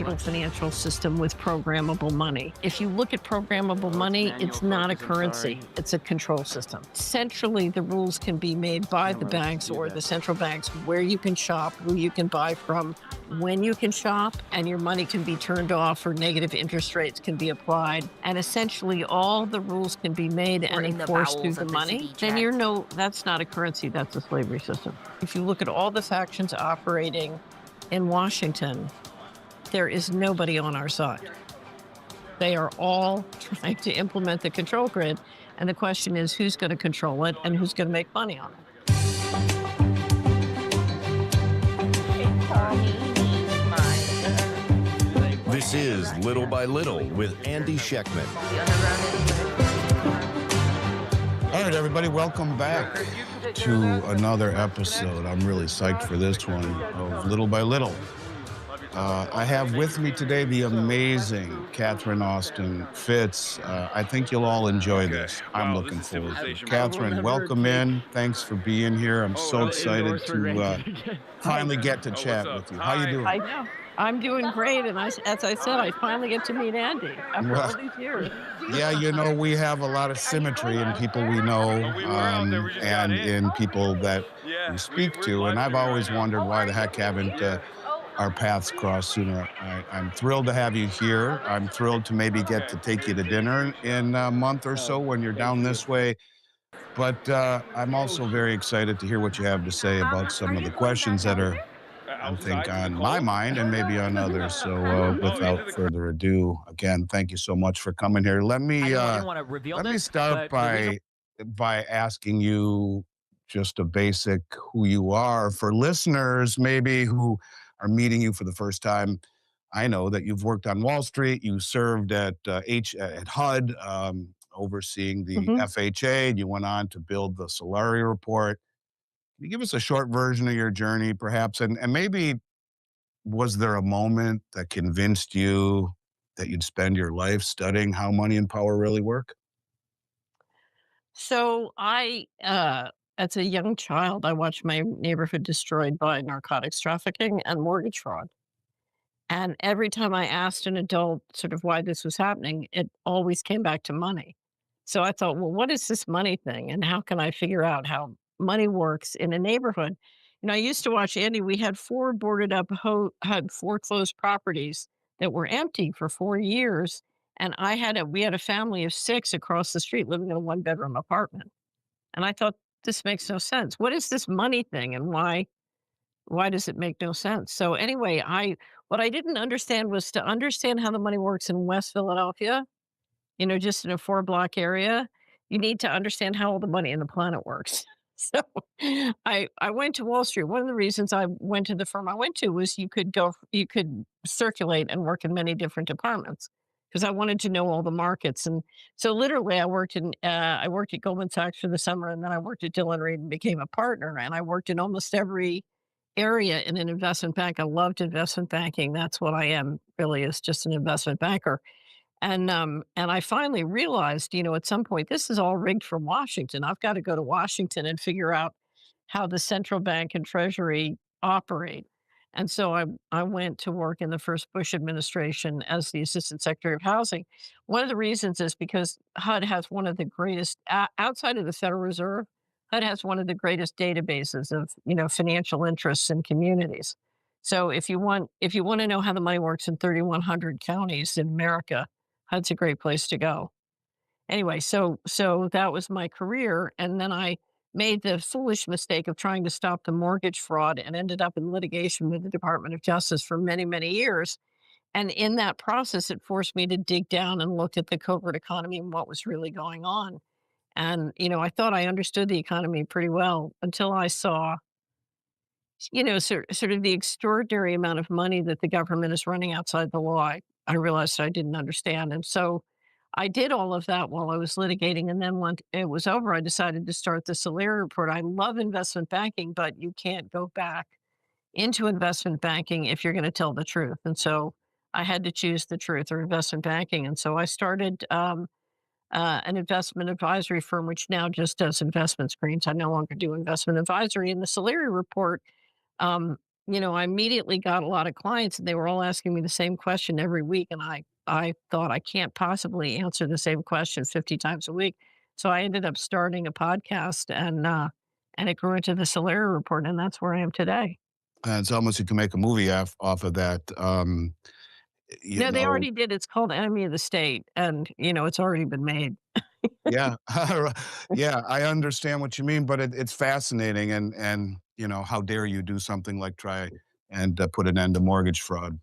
financial system with programmable money. If you look at programmable money, it's not a currency, it's a control system. Centrally, the rules can be made by the banks or the central banks where you can shop, who you can buy from, when you can shop, and your money can be turned off or negative interest rates can be applied. And essentially, all the rules can be made and enforced through the money. Then that's not a currency, that's a slavery system. If you look at all the factions operating in Washington, there is nobody on our side. They are all trying to implement the control grid, and the question is who's going to control it and who's going to make money on it. This is Little by Little with Andy Schechtman. All right, everybody, welcome back to another episode. I'm really psyched for this one of Little by Little. I have with me today the amazing Catherine Austin Fitz. I think you'll all enjoy this. I'm looking forward to it. Catherine, welcome in. Thanks for being here. I'm so excited to finally get to chat with you. How you doing? I know. I'm doing great, and as I said, I finally get to meet Andy after all these years. Yeah, we have a lot of symmetry in people we know and in people that we speak to, and I've always wondered why the heck haven't our paths crossed sooner. I'm thrilled to have you here. I'm thrilled to maybe get to take you to dinner in a month or so when you're down this way. But I'm also very excited to hear what you have to say about some of the questions that are, I think, on my mind and maybe on others. So without further ado, again, thank you so much for coming here. Let me start by asking you just a basic who you are for listeners maybe who are meeting you for the first time. I know that you've worked on Wall Street. You served at HUD, overseeing the FHA, and you went on to build the Solari report. Can you give us a short version of your journey, perhaps? And maybe was there a moment that convinced you that you'd spend your life studying how money and power really work? So as a young child, I watched my neighborhood destroyed by narcotics trafficking and mortgage fraud. And every time I asked an adult sort of why this was happening, it always came back to money. So I thought, well, what is this money thing? And how can I figure out how money works in a neighborhood? I used to watch Andy. We had four boarded up, had foreclosed properties that were empty for 4 years. And we had a family of six across the street living in a one-bedroom apartment. And I thought, this makes no sense. What is this money thing and why does it make no sense? So anyway, what I didn't understand was to understand how the money works in West Philadelphia, just in a 4-block area, you need to understand how all the money in the planet works. So I went to Wall Street. One of the reasons I went to the firm I went to was you could circulate and work in many different departments because I wanted to know all the markets. And so literally I worked at Goldman Sachs for the summer, and then I worked at Dillon Read and became a partner. And I worked in almost every area in an investment bank. I loved investment banking. That's what I am really, is just an investment banker. And I finally realized, at some point, this is all rigged from Washington. I've got to go to Washington and figure out how the central bank and Treasury operate. And so I went to work in the first Bush administration as the Assistant Secretary of Housing. One of the reasons is because HUD has one of the greatest, outside of the Federal Reserve, HUD has one of the greatest databases of, financial interests in communities. So if you want to know how the money works in 3,100 counties in America, HUD's a great place to go. Anyway, so that was my career. And then I made the foolish mistake of trying to stop the mortgage fraud and ended up in litigation with the Department of Justice for many, many years. And in that process, it forced me to dig down and look at the covert economy and what was really going on. And, I thought I understood the economy pretty well until I saw, sort of the extraordinary amount of money that the government is running outside the law. I realized I didn't understand. And so I did all of that while I was litigating. And then when it was over, I decided to start the Solari report. I love investment banking, but you can't go back into investment banking if you're going to tell the truth. And so I had to choose the truth or investment banking. And so I started an investment advisory firm, which now just does investment screens. I no longer do investment advisory. In the Solari report, I immediately got a lot of clients and they were all asking me the same question every week. And I thought I can't possibly answer the same question 50 times a week. So I ended up starting a podcast and it grew into the Solera Report. And that's where I am today. And it's almost you can make a movie off of that. You No, they know, already did. It's called Enemy of the State. And, it's already been made. yeah, yeah, I understand what you mean, but it's fascinating, and how dare you do something like try and put an end to mortgage fraud?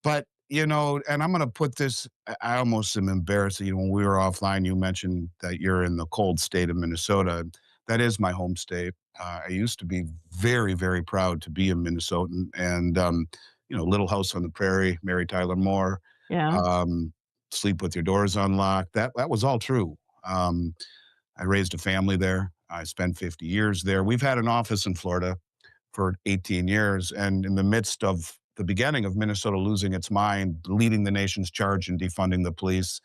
But and I'm going to put this. I almost am embarrassed. When we were offline, you mentioned that you're in the cold state of Minnesota. That is my home state. I used to be very, very proud to be a Minnesotan, and Little House on the Prairie, Mary Tyler Moore, Yeah. um, sleep with your doors unlocked. That was all true. um, I raised a family there. I spent 50 years there. We've had an office in Florida for 18 years. And in the midst of the beginning of Minnesota losing its mind, leading the nation's charge in defunding the police,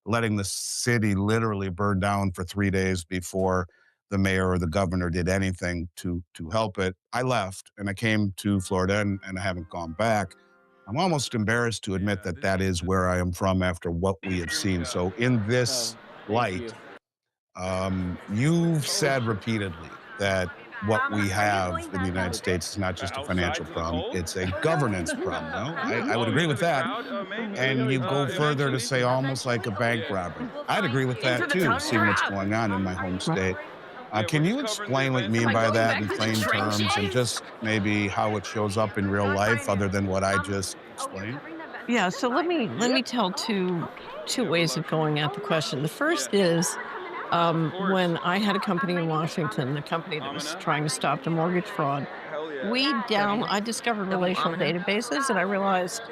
letting the city literally burn down for 3 days before the mayor or the governor did anything to help it, I left and I came to Florida, and I haven't gone back. I'm almost embarrassed to admit that that is where I am from after what we have seen. So, in this Oh, thank light, you. you've said repeatedly that what we have in the United States is not just a financial problem, it's a governance problem. Well, I would agree with that. And you go further to say almost like a bank robbery. I'd agree with In for that the too, tongue seeing what's wrap. going on in my home Right. state. Can you explain what you Am mean I by going that back in to the plain terms and trenches? just maybe how it shows up in real life other than what I just explained? Yeah. So let me tell two ways of going at the question. The first is when I had a company in Washington, the company that was trying to stop the mortgage fraud, Government. I discovered Double relational hominem. databases and I realized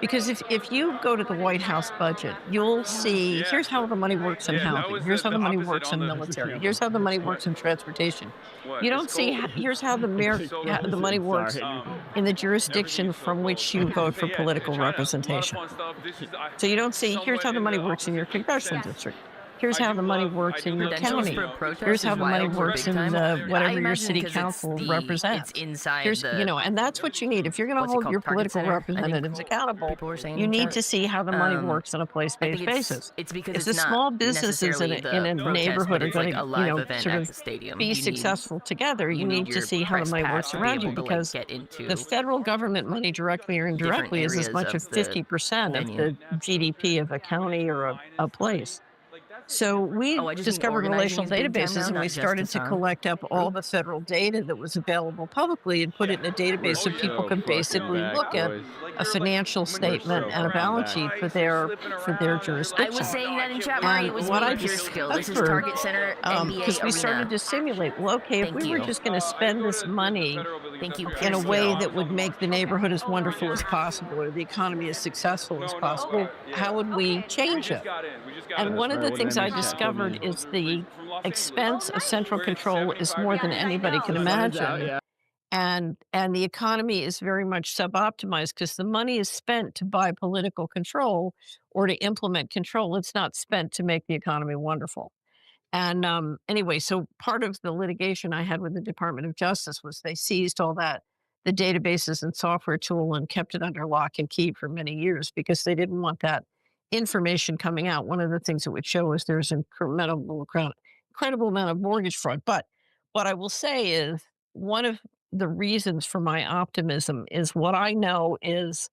because if you go to the White House budget, you'll see here's how the money works in housing, here's how the money works in military, here's how the money works in transportation. You don't see here's how the money works Sorry. in the jurisdiction from which you vote for political representation. So you don't see, here's how the money works in your congressional district. Here's how the money works in your Credentials county. for protest Here's how is the money wild for works big in time. the I whatever your imagine city because council it's represents. inside Here's, the and that's what you need. If you're going to what's it hold called, your target political center, I think representatives accountable, people were saying you in need chat. to see how the money Um, works on a I place-based think basis. it's because If it's the not small businesses necessarily in the a protest, but neighborhood are it's like going a to, live event sort at of the stadium. be successful together, you You need need to your see how the press money pass works to be around you able to like because get the into federal government money, directly or different indirectly, is as areas much as of the 50% of venue. the GDP of a county or a place. So we Oh, I just mean discovered organizing relational is big time databases now, and we not just a started to song. collect up all the federal data that was available publicly and put it in a database We're so people so could fucking basically back, look at boys. a financial We're statement so and a fucking balance back. sheet for their I was jurisdiction. saying that in chat, Mari. It And was what me, I pure skill. This is discovered, Target Center NBA because we started Arena. to simulate, well, okay, if we Thank were you. just going to spend this money Thank you, in pure a way skill. that would make the neighborhood as wonderful as possible or the economy as successful as possible, how would we change it? And one of Sorry, the what did things I MH chat told discovered me? is the expense of central control is more than anybody can Sun's out, imagine. yeah. And the economy is very much suboptimized because the money is spent to buy political control or to implement control. It's not spent to make the economy wonderful. And anyway, so part of the litigation I had with the Department of Justice was they seized all that, the databases and software tool, and kept it under lock and key for many years because they didn't want that information coming out. One of the things it would show is there's an incredible amount of mortgage fraud. But what I will say is one of the reasons for my optimism is what I know is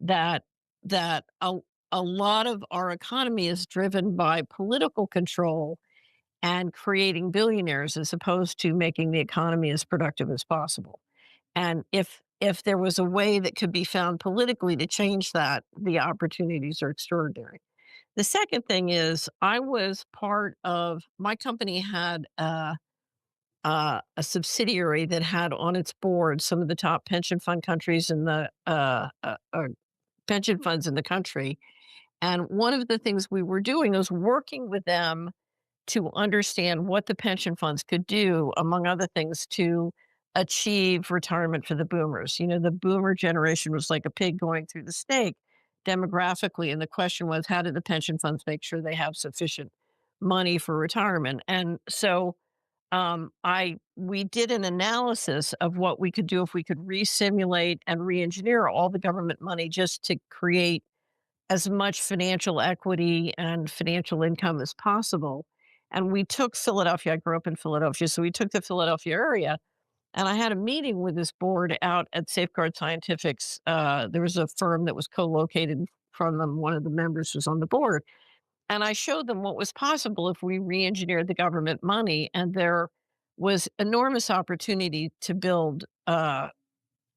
that that a lot of our economy is driven by political control and creating billionaires as opposed to making the economy as productive as possible. And if there was a way that could be found politically to change that, the opportunities are extraordinary. The second thing is I was part of my company had a subsidiary that had on its board some of the top pension fund countries in the pension funds in the country. And one of the things we were doing was working with them to understand what the pension funds could do, among other things, to achieve retirement for the boomers. The boomer generation was like a pig going through the snake demographically. And the question was, how do the pension funds make sure they have sufficient money for retirement? And so I we did an analysis of what we could do if we could re-simulate and re-engineer all the government money just to create as much financial equity and financial income as possible. And we took Philadelphia. I grew up in Philadelphia, so we took the Philadelphia area. And I had a meeting with this board out at Safeguard Scientifics. There was a firm that was co-located from them. One of the members was on the board, and I showed them what was possible if we re-engineered the government money. And there was enormous opportunity to build,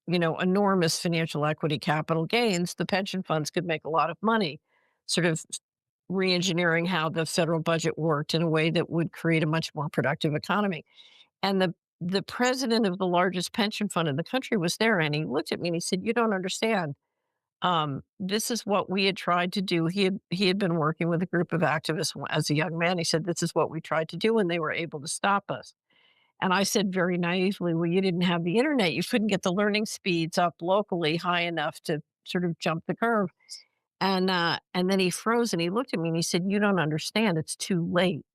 enormous financial equity capital gains. The pension funds could make a lot of money, sort of re-engineering how the federal budget worked in a way that would create a much more productive economy. And the president of the largest pension fund in the country was there, and he looked at me and he said, "You don't understand. This is what we had tried to do." He had been working with a group of activists as a young man. He said, "This is what we tried to do, and they were able to stop us." And I said very naively, "Well, you didn't have the internet. You couldn't get the learning speeds up locally high enough to sort of jump the curve." And then he froze and he looked at me and he said, "You don't understand. It's too late."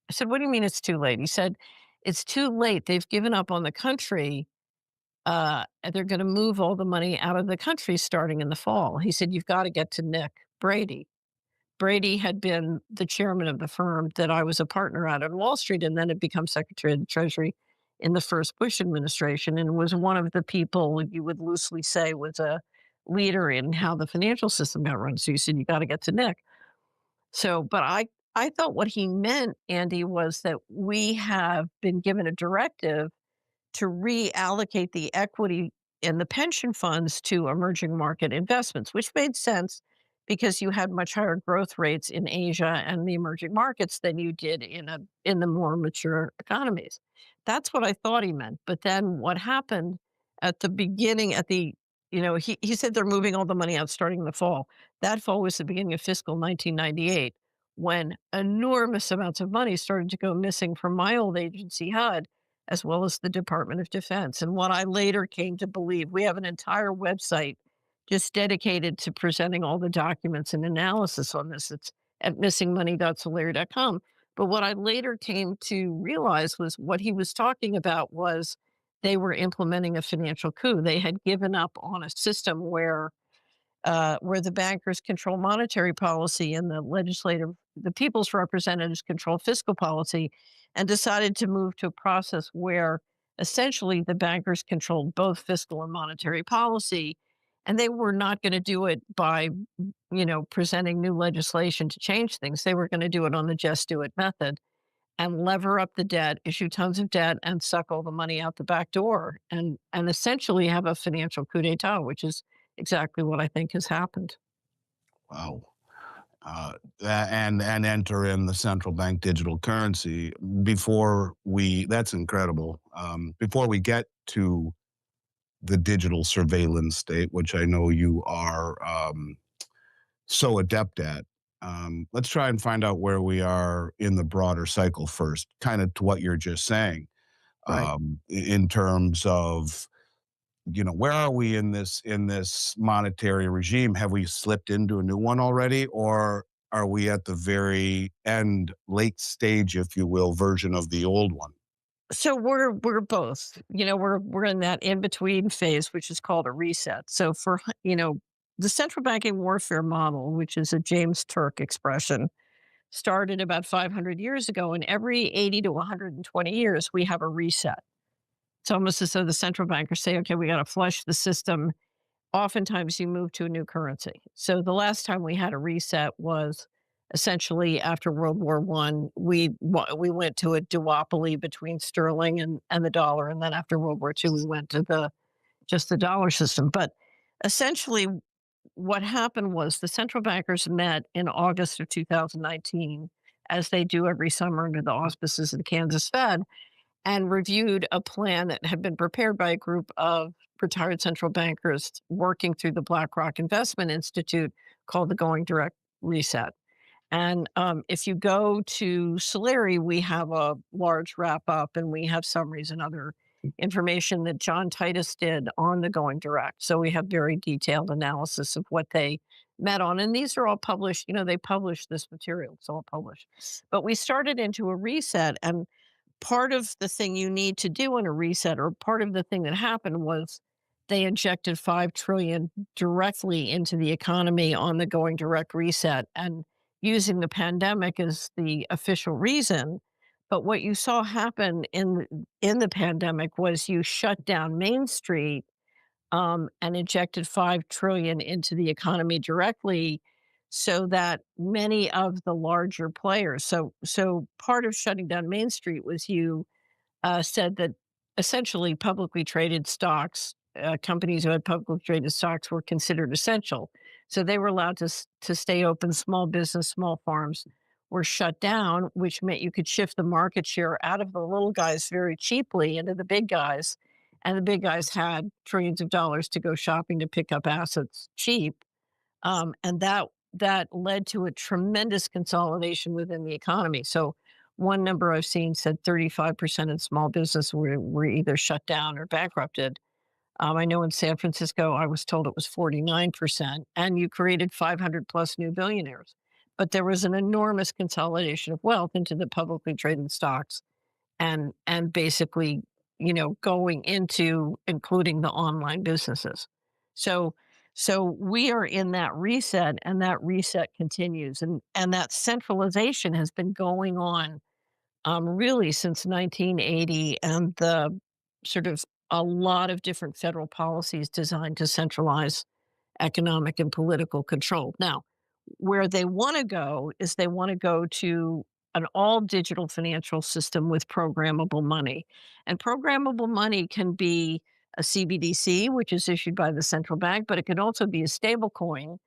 I said, "What do you mean it's too late?" He said, "It's too late. They've given up on the country. And they're going to move all the money out of the country starting in the fall." He said, "You've got to get to Nick Brady." Brady had been the chairman of the firm that I was a partner at on Wall Street, and then had become Secretary of the Treasury in the first Bush administration, and was one of the people you would loosely say was a leader in how the financial system got run. So he said, "You got to get to Nick." So, but I thought what he meant, Andy, was that we have been given a directive to reallocate the equity in the pension funds to emerging market investments, which made sense because you had much higher growth rates in Asia and the emerging markets than you did in the more mature economies. That's what I thought he meant. But then what happened at the beginning, he said they're moving all the money out starting in the fall. That fall was the beginning of fiscal 1998, when enormous amounts of money started to go missing from my old agency, HUD, as well as the Department of Defense. And what I later came to believe, we have an entire website just dedicated to presenting all the documents and analysis on this. It's at missingmoney.solari.com. But what I later came to realize was what he was talking about was they were implementing a financial coup. They had given up on a system where the bankers control monetary policy and the people's representatives control fiscal policy, and decided to move to a process where essentially the bankers controlled both fiscal and monetary policy. And they were not going to do it by, presenting new legislation to change things. They were going to do it on the just do it method and lever up the debt, issue tons of debt, and suck all the money out the back door, and essentially have a financial coup d'etat, which is exactly what I think has happened. Wow. And enter in the central bank digital currency that's incredible. Before we get to the digital surveillance state, which I know you are so adept at, let's try and find out where we are in the broader cycle first, kind of to what you're just saying, Right. in terms of, where are we in this monetary regime? Have we slipped into a new one already, or are we at the very end, late stage, if you will, version of the old one? So we're both. We're in that in between phase, which is called a reset. So the central banking warfare model, which is a James Turk expression, started about 500 years ago, and every 80 to 120 years we have a reset. It's almost as though the central bankers say, "Okay, we got to flush the system." Oftentimes you move to a new currency. So the last time we had a reset was essentially after World War I. We went to a duopoly between sterling and the dollar, and then after World War II we went to the dollar system. But essentially, what happened was the central bankers met in August of 2019, as they do every summer under the auspices of the Kansas Fed, and reviewed a plan that had been prepared by a group of retired central bankers working through the BlackRock Investment Institute, called the Going Direct Reset. And if you go to Solari, we have a large wrap up, and we have summaries and other information that John Titus did on the Going Direct. So we have very detailed analysis of what they met on. And these are all published. They publish this material. It's all published. But we started into a reset. And part of the thing you need to do in a reset, or part of the thing that happened, was they injected 5 trillion directly into the economy on the going direct reset, and using the pandemic as the official reason. But what you saw happen in the pandemic was you shut down Main Street, and injected 5 trillion into the economy directly, so that many of the larger players, so part of shutting down Main Street was you said that essentially publicly traded stocks, companies who had publicly traded stocks, were considered essential. So they were allowed to stay open. Small business, small farms were shut down, which meant you could shift the market share out of the little guys very cheaply into the big guys. And the big guys had trillions of dollars to go shopping to pick up assets cheap. And that led to a tremendous consolidation within the economy. So one number I've seen said 35% of small business were either shut down or bankrupted. I know in San Francisco, I was told it was 49%, and you created 500 plus new billionaires. But there was an enormous consolidation of wealth into the publicly traded stocks, and basically, going into including the online businesses. So we are in that reset, and that reset continues, and that centralization has been going on, really since 1980, and the sort of a lot of different federal policies designed to centralize economic and political control. Now, where they want to go is they want to go to an all digital financial system with programmable money. And programmable money can be a CBDC, which is issued by the central bank, but it can also be a stable coin,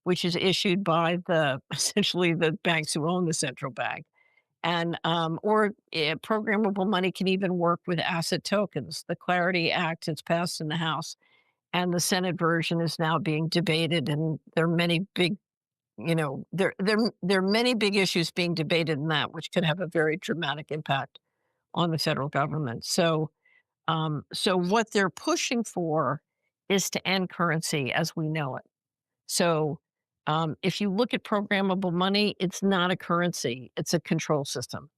which is issued by the essentially the banks who own the central bank. And or programmable money can even work with asset tokens. The Clarity Act is passed in the House, and the Senate version is now being debated. And there are many big, there are many big issues being debated in that, which could have a very dramatic impact on the federal government. So what they're pushing for is to end currency as we know it. So, if you look at programmable money, it's not a currency; it's a control system.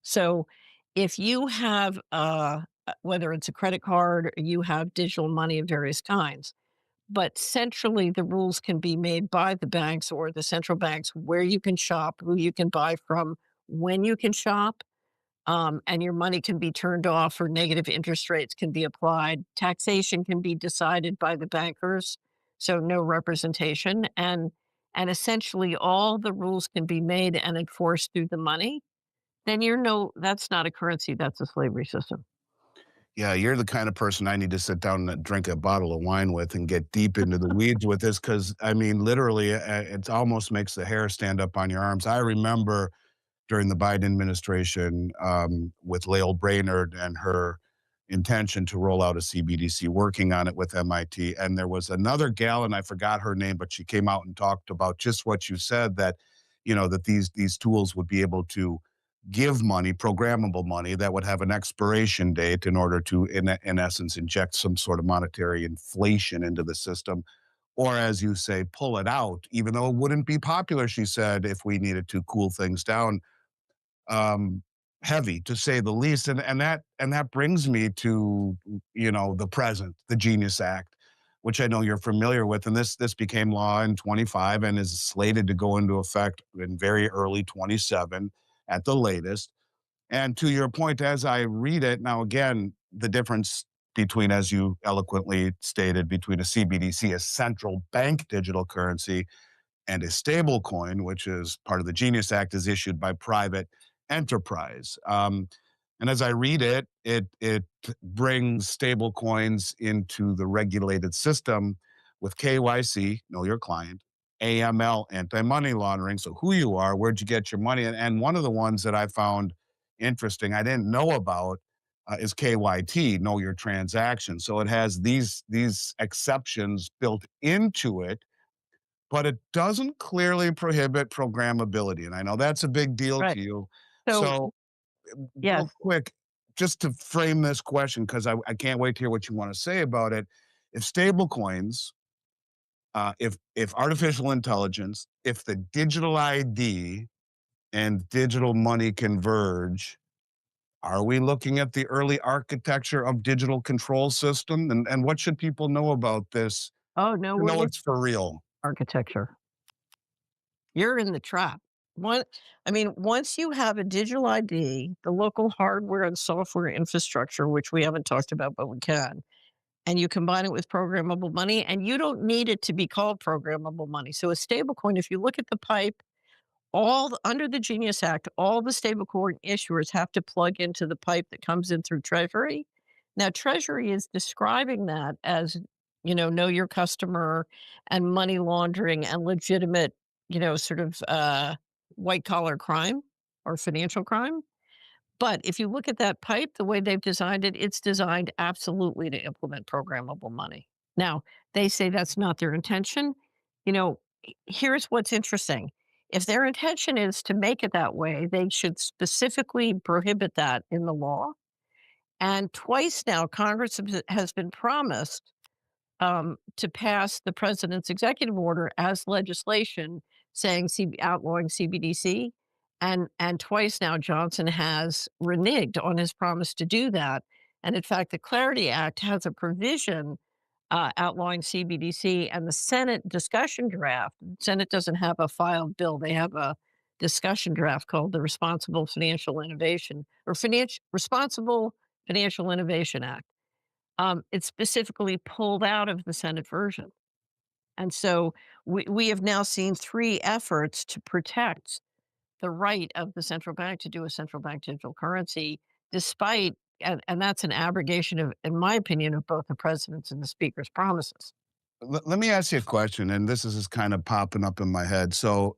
So if you have, whether it's a credit card or you have digital money of various kinds, but centrally the rules can be made by the banks or the central banks, where you can shop, who you can buy from, when you can shop, and your money can be turned off, or negative interest rates can be applied. Taxation can be decided by the bankers, so no representation, and essentially all the rules can be made and enforced through the money. Then that's not a currency, that's a slavery system. Yeah, you're the kind of person I need to sit down and drink a bottle of wine with and get deep into the weeds with this, because I mean, literally, it almost makes the hair stand up on your arms. I remember during the Biden administration, with Lael Brainerd and her intention to roll out a CBDC, working on it with MIT. And there was another gal, and I forgot her name, but she came out and talked about just what you said, that that these tools would be able to give money, programmable money, that would have an expiration date in order to, in essence, inject some sort of monetary inflation into the system. Or, as you say, pull it out, even though it wouldn't be popular, she said, if we needed to cool things down. um, Heavy, to say the least. And that brings me to the present, the Genius Act, which I know you're familiar with. And this became law in 25 and is slated to go into effect in very early 27 at the latest. And to your point, as I read it now, again, the difference between, as you eloquently stated, between a CBDC, a central bank digital currency, and a stable coin, which is part of the Genius Act, is issued by private enterprise. And as I read it, it brings stable coins into the regulated system with KYC, know your client, AML, anti-money laundering. So who you are, where'd you get your money? And one of the ones that I found interesting, I didn't know about, is KYT, know your transaction. So it has these exceptions built into it, but it doesn't clearly prohibit programmability. And I know that's a big deal Right. to you. So, So, yes. real quick, just to frame this question, because I can't wait to hear what you want to say about it. If stable coins, if artificial intelligence, if the digital ID and digital money converge, Are we looking at the early architecture of digital control system? And what should people know about this Oh, no, to we're know looking it's for real? at architecture. You're in the trap. What I mean, once you have a digital ID, the local hardware and software infrastructure, which we haven't talked about, but we can, and you combine it with programmable money, and you don't need it to be called programmable money. So a stablecoin, if you look at the pipe, under the Genius Act, all the stablecoin issuers have to plug into the pipe that comes in through Treasury. Now, Treasury is describing that as, know your customer and money laundering and legitimate, sort of white collar crime or financial crime. But if you look at that pipe, the way they've designed it, it's designed absolutely to implement programmable money. Now, they say that's not their intention. Here's what's interesting. If their intention is to make it that way, they should specifically prohibit that in the law. And twice now, Congress has been promised to pass the president's executive order as legislation saying outlawing CBDC. And twice now, Johnson has reneged on his promise to do that. And in fact, the Clarity Act has a provision outlawing CBDC, and the Senate discussion draft. Senate doesn't have a filed bill; they have a discussion draft called the Responsible Financial Innovation Act. It's specifically pulled out of the Senate version. And so we have now seen three efforts to protect the right of the central bank to do a central bank digital currency, despite, and that's an abrogation of, in my opinion, of both the president's and the speaker's promises. Let me ask you a question, and this is just kind of popping up in my head. So,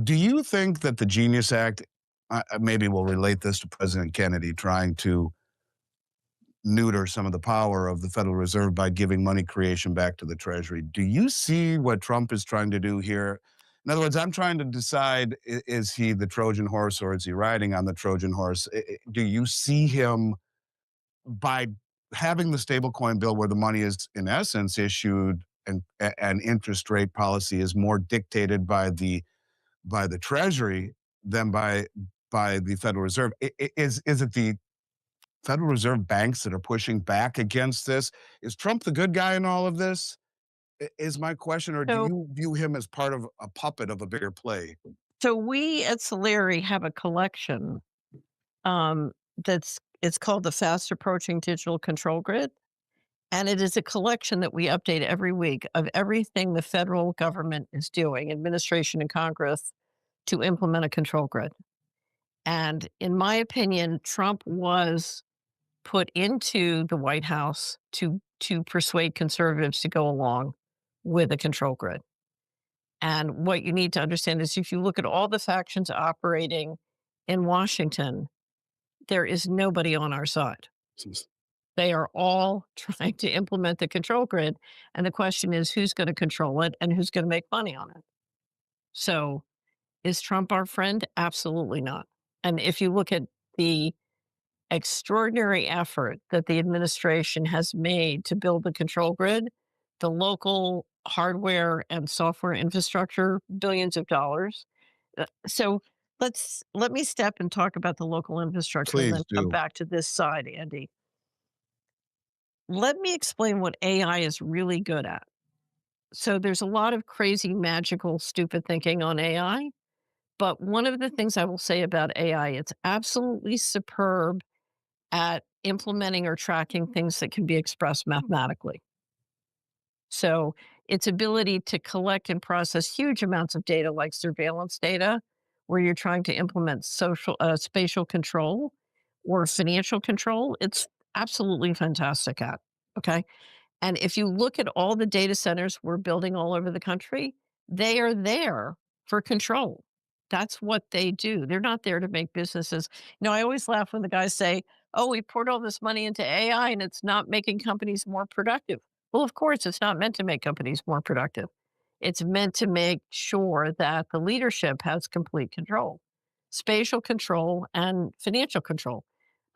do you think that the Genius Act, maybe we'll relate this to President Kennedy trying to neuter some of the power of the Federal Reserve by giving money creation back to the Treasury? Do you see what Trump is trying to do here? In other words, I'm trying to decide, is he the Trojan horse or is he riding on the Trojan horse? Do you see him by having the stablecoin bill where the money is in essence issued and interest rate policy is more dictated by the Treasury than by the Federal Reserve? Is it the Federal Reserve banks that are pushing back against this? Is Trump the good guy in all of this? Is my question, or do So, you view him as part of a puppet of a bigger play? so we at Solari have a collection that's it's called the Fast Approaching Digital Control Grid. And it is a collection that we update every week of everything the federal government is doing, administration and Congress, to implement a control grid. And in my opinion, Trump was put into the White House to persuade conservatives to go along with a control grid. And what you need to understand is if you look at all the factions operating in Washington, there is nobody on our side. They are all trying to implement the control grid, and the question is who's gonna control it and who's gonna make money on it? So, is Trump our friend? Absolutely not. And if you look at the extraordinary effort that the administration has made to build the control grid, the local hardware and software infrastructure, billions of dollars. So let me step and talk about the local infrastructure and then Please come do. back to this side, Andy. Let me explain what AI is really good at. So there's a lot of crazy, magical, stupid thinking on AI. But one of the things I will say about AI, it's absolutely superb at implementing or tracking things that can be expressed mathematically. So its ability to collect and process huge amounts of data like surveillance data, where you're trying to implement spatial control or financial control, it's absolutely fantastic at. Okay. And if you look at all the data centers we're building all over the country, they are there for control. That's what they do. They're not there to make businesses. I always laugh when the guys say, oh, we poured all this money into AI and it's not making companies more productive. Well, of course, it's not meant to make companies more productive. It's meant to make sure that the leadership has complete control, spatial control, and financial control.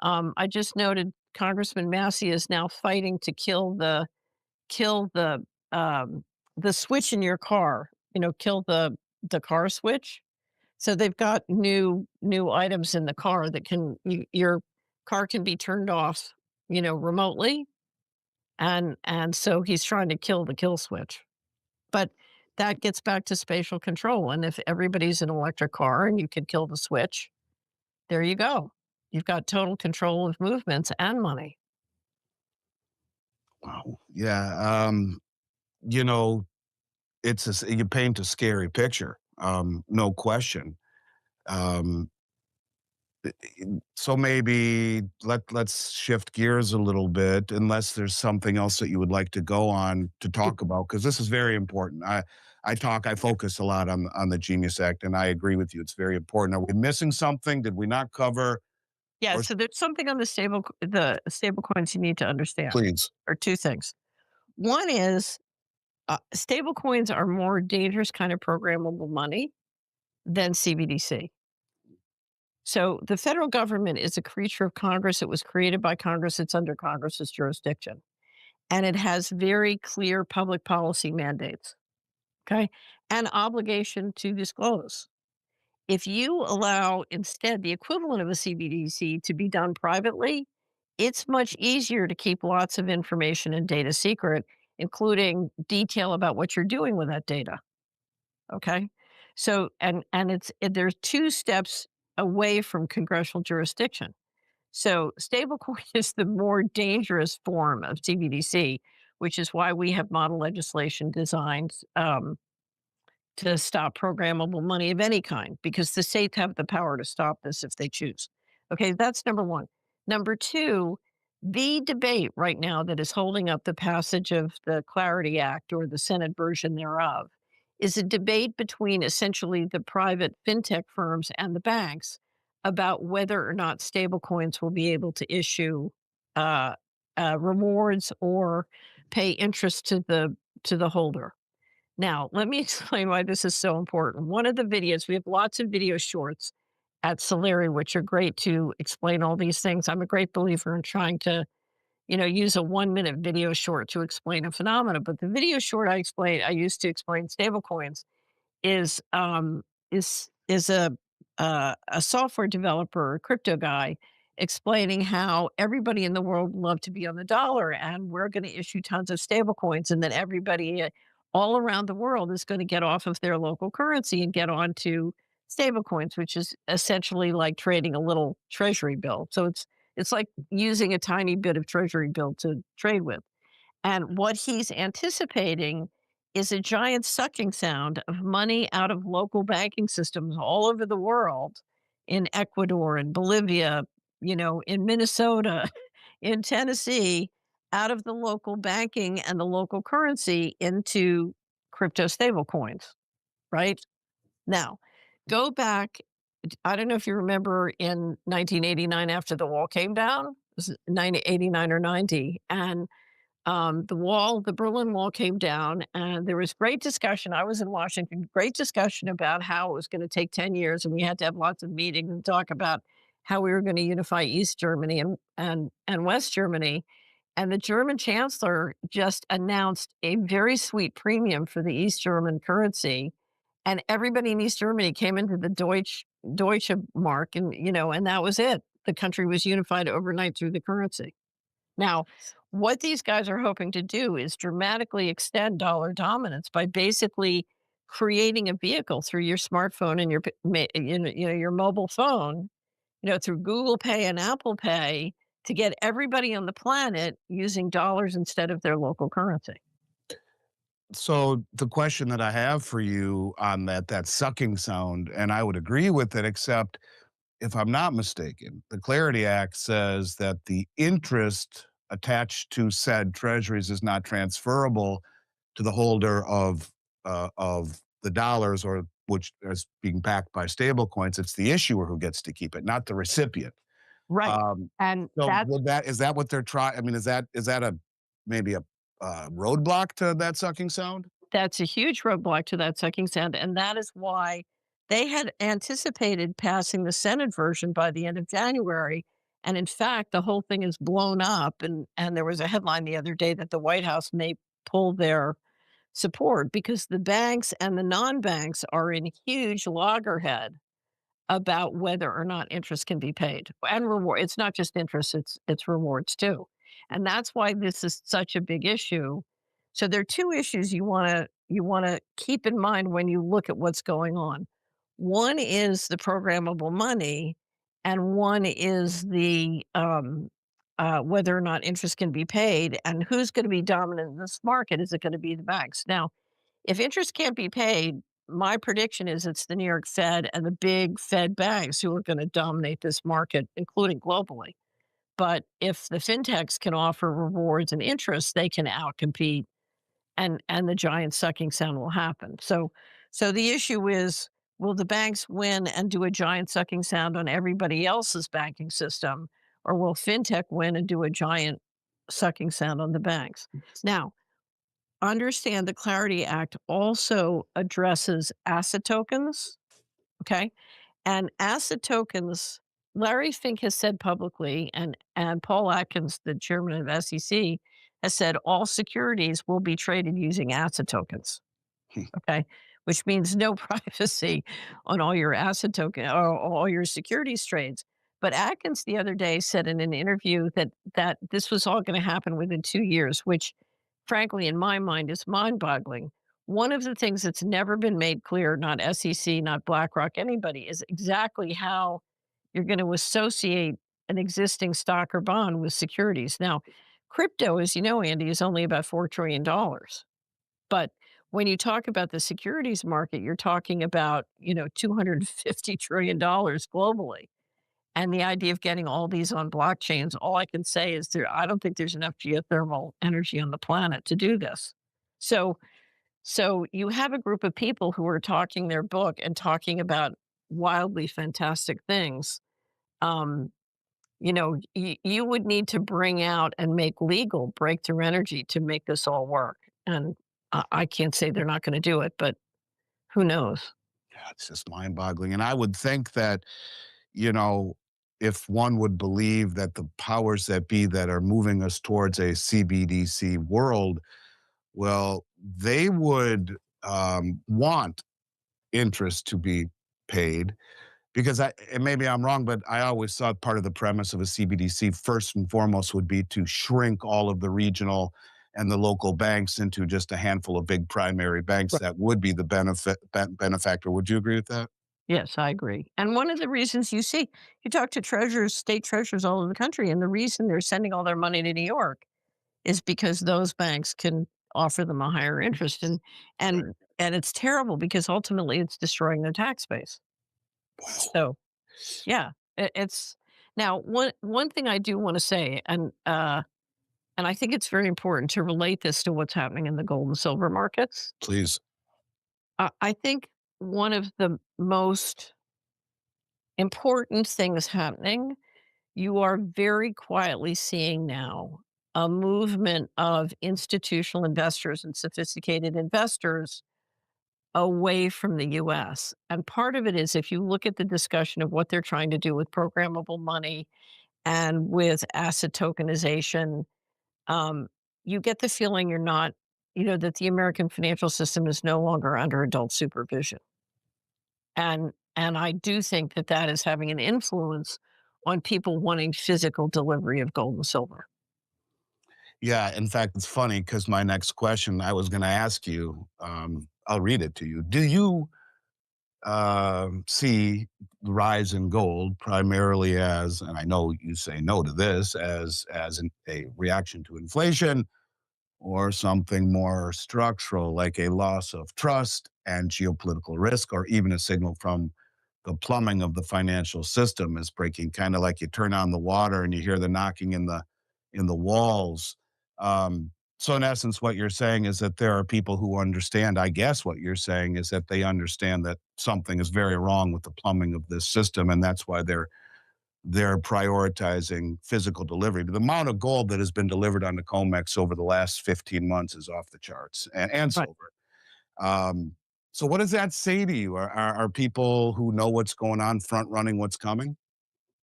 I just noted Congressman Massey is now fighting to kill the switch in your car, kill the car switch. So they've got new items in the car that your car can be turned off, remotely, and so he's trying to kill the kill switch. But that gets back to spatial control, and if everybody's an electric car and you could kill the switch, there you go. You've got total control of movements and money. Wow. Yeah. You know, you paint a scary picture. No question. Um, so maybe let's shift gears a little bit, unless there's something else that you would like to go on to talk about, because this is very important. I focus a lot on the Genius Act, and I agree with you. It's very important. Are we missing something? Did we not cover? Yeah, Or so there's something on the stable coins you need to understand, please, or 2 things. One is, stable coins are more dangerous kind of programmable money than CBDC. So the federal government is a creature of Congress. It was created by Congress. It's under Congress's jurisdiction. And it has very clear public policy mandates, okay, and obligation to disclose. If you allow instead the equivalent of a CBDC to be done privately, it's much easier to keep lots of information and data secret, including detail about what you're doing with that data. Okay. So, there's 2 steps away from congressional jurisdiction. So, stablecoin is the more dangerous form of CBDC, which is why we have model legislation designed, to stop programmable money of any kind, because the states have the power to stop this if they choose. Okay, that's number one. Number two, the debate right now that is holding up the passage of the Clarity Act, or the Senate version thereof, is a debate between essentially the private fintech firms and the banks about whether or not stablecoins will be able to issue uh, rewards or pay interest to the holder. Now, let me explain why this is so important. One of the videos, we have lots of video shorts at Solari, which are great to explain all these things. I'm a great believer in trying to, use a 1-minute video short to explain a phenomena. But the video short I used to explain stablecoins is um is a software developer, a crypto guy, explaining how everybody in the world would love to be on the dollar, and we're going to issue tons of stable coins, and then everybody all around the world is going to get off of their local currency and get on to stable coins, which is essentially like trading a little treasury bill. So it's like using a tiny bit of treasury bill to trade with. And what he's anticipating is a giant sucking sound of money out of local banking systems all over the world, in Ecuador and Bolivia, in Minnesota, in Tennessee, out of the local banking and the local currency into crypto stable coins, right? Now, go back. I don't know if you remember in 1989 after the wall came down, it was 89 or 90, and the Berlin Wall came down, and there was great discussion. I was in Washington, great discussion about how it was going to take 10 years, and we had to have lots of meetings and talk about how we were going to unify East Germany and West Germany. And the German chancellor just announced a very sweet premium for the East German currency, and everybody in East Germany came into the Deutsche Mark, and that was it. The country was unified overnight through the currency. Now, what these guys are hoping to do is dramatically extend dollar dominance by basically creating a vehicle through your smartphone and your mobile phone, through Google Pay and Apple Pay, to get everybody on the planet using dollars instead of their local currency. so the question that I have for you on that sucking sound, and I would agree with it, except if I'm not mistaken, the Clarity Act says that the interest attached to said treasuries is not transferable to the holder of the dollars, or which is being backed by stable coins. It's the issuer who gets to keep it, not the recipient. Right. Um, And so that's is that what they're trying? I mean, is that a maybe a roadblock to that sucking sound? That's a huge roadblock to that sucking sound, and that is why they had anticipated passing the Senate version by the end of January, and in fact, the whole thing is blown up, and there was a headline the other day that the White House may pull their support because the banks and the non-banks are in huge loggerhead about whether or not interest can be paid and reward. It's not just interest, it's rewards too. And that's why this is such a big issue. So there are two issues you want to keep in mind when you look at what's going on. One is the programmable money, and one is the whether or not interest can be paid, and who's going to be dominant in this market. Is it going to be the banks? Now, if interest can't be paid, my prediction is it's the New York Fed and the big Fed banks who are going to dominate this market, including globally. But if the fintechs can offer rewards and interest, they can outcompete, and the giant sucking sound will happen. So the issue is, will the banks win and do a giant sucking sound on everybody else's banking system, or will fintech win and do a giant sucking sound on the banks? Now, understand the Clarity Act also addresses asset tokens, okay? And asset tokens, Larry Fink has said publicly, and Paul Atkins, the chairman of SEC, has said all securities will be traded using asset tokens. Hmm. Okay. Which means no privacy on all your asset token or all your securities trades. But Atkins the other day said in an interview that this was all going to happen within 2 years, which frankly, in my mind, is mind-boggling. One of the things that's never been made clear, not SEC, not BlackRock, anybody, is exactly how you're going to associate an existing stock or bond with securities. Now, crypto, as you know, Andy, is only about $4 trillion. But when you talk about the securities market, you're talking about, $250 trillion globally. And the idea of getting all these on blockchains, all I can say is I don't think there's enough geothermal energy on the planet to do this. So so you have a group of people who are talking their book and talking about wildly fantastic things. Um, you would need to bring out and make legal breakthrough energy to make this all work. And I can't say they're not going to do it, but who knows? Yeah, it's just mind-boggling. And I would think that, you know, if one would believe that the powers that be that are moving us towards a CBDC world, well, they would want interest to be paid because and maybe I'm wrong, but I always thought part of the premise of a CBDC first and foremost would be to shrink all of the regional and the local banks into just a handful of big primary banks. Right. That would be the benefactor. Would you agree with that? Yes, I agree. And one of the reasons you talk to treasurers, state treasurers all over the country, and the reason they're sending all their money to New York is because those banks can offer them a higher interest. And Right. and it's terrible because ultimately it's destroying their tax base. Wow. So yeah, it's now one thing I do want to say, and I think it's very important to relate this to what's happening in the gold and silver markets. Please. I think one of the most important things happening, you are very quietly seeing now a movement of institutional investors and sophisticated investors away from the US. And part of it is if you look at the discussion of what they're trying to do with programmable money and with asset tokenization, um, you get the feeling you're not, that the American financial system is no longer under adult supervision. And I do think that that is having an influence on people wanting physical delivery of gold and silver. Yeah. In fact, it's funny because my next question I was going to ask you, I'll read it to you. Do you see the rise in gold primarily as, and I know you say no to this, as a reaction to inflation, or something more structural like a loss of trust and geopolitical risk, or even a signal from the plumbing of the financial system is breaking, kind of like you turn on the water and you hear the knocking in the walls. So in essence, what you're saying is that there are people who understand. I guess what you're saying is that they understand that something is very wrong with the plumbing of this system, and that's why they're prioritizing physical delivery. But the amount of gold that has been delivered on the COMEX over the last 15 months is off the charts, and Right. silver. So what does that say to you? Are people who know what's going on front running what's coming?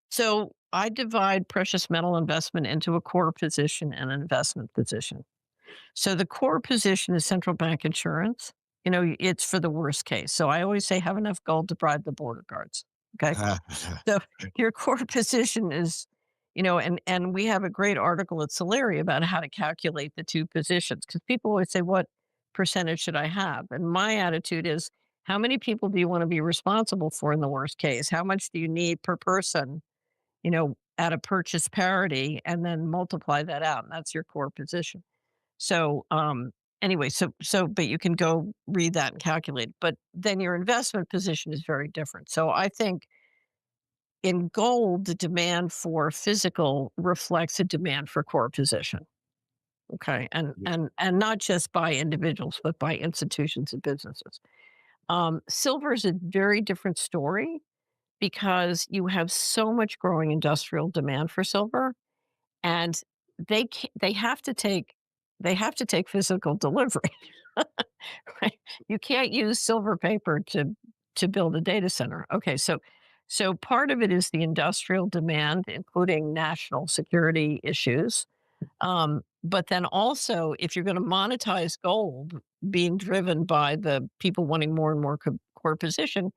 So I divide precious metal investment into a core position and an investment position. So the core position is central bank insurance. It's for the worst case. So I always say have enough gold to bribe the border guards. Okay. So your core position is, and we have a great article at Solari about how to calculate the two positions because people always say, what percentage should I have? And my attitude is, how many people do you want to be responsible for in the worst case? How much do you need per person, at a purchase parity, and then multiply that out. And that's your core position. So, anyway, but you can go read that and calculate. But then your investment position is very different. So I think in gold, the demand for physical reflects a demand for core position. Okay, and not just by individuals, but by institutions and businesses. Silver is a very different story because you have so much growing industrial demand for silver, and they have to take physical delivery. Right? You can't use silver paper to build a data center. Okay, so part of it is the industrial demand, including national security issues. But then also, if you're going to monetize gold, being driven by the people wanting more and more core position,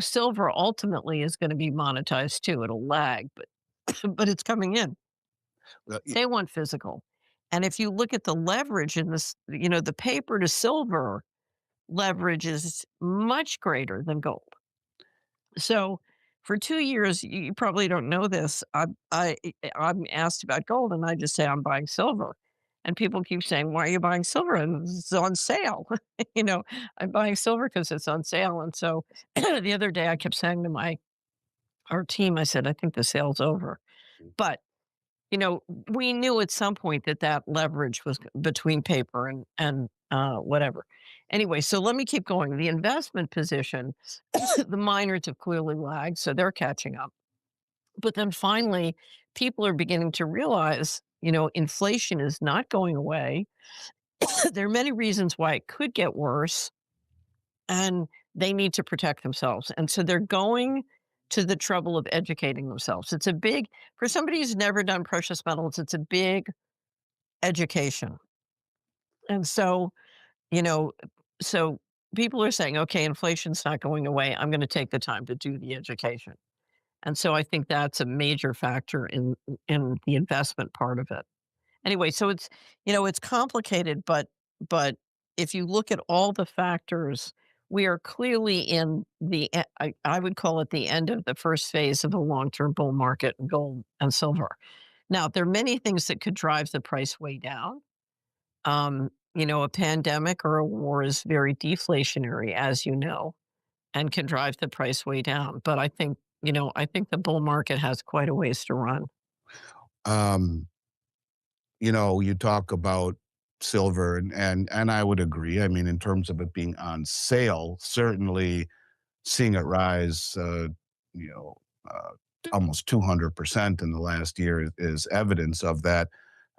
silver ultimately is going to be monetized too. It'll lag, but but it's coming in. Well, They want physical. And if you look at the leverage in this, the paper to silver leverage is much greater than gold. So for 2 years, you probably don't know this. I'm asked about gold, and I just say I'm buying silver. And people keep saying, "Why are you buying silver?" And it's on sale. I'm buying silver because it's on sale. And so the other day, I kept saying to our team, I said, "I think the sale's over." But we knew at some point that that leverage was between paper and whatever. Anyway, so let me keep going. The investment position, the miners have clearly lagged, so they're catching up. But then finally, people are beginning to realize, inflation is not going away. There are many reasons why it could get worse, and they need to protect themselves. And so they're going to the trouble of educating themselves. It's a big, for somebody who's never done precious metals, it's a big education. And you know, so people are saying, okay, inflation's not going away. I'm going to take the time to do the education. And so I think that's a major factor in the investment part of it. Anyway, so it's complicated, but if you look at all the factors, we are clearly in I would call it the end of the first phase of a long-term bull market in gold and silver. Now, there are many things that could drive the price way down. A pandemic or a war is very deflationary, as you know, and can drive the price way down. But I think the bull market has quite a ways to run. um, you talk about silver, and I would agree. I mean, in terms of it being on sale, certainly seeing it rise, you know, uh, almost 200% in the last year is evidence of that.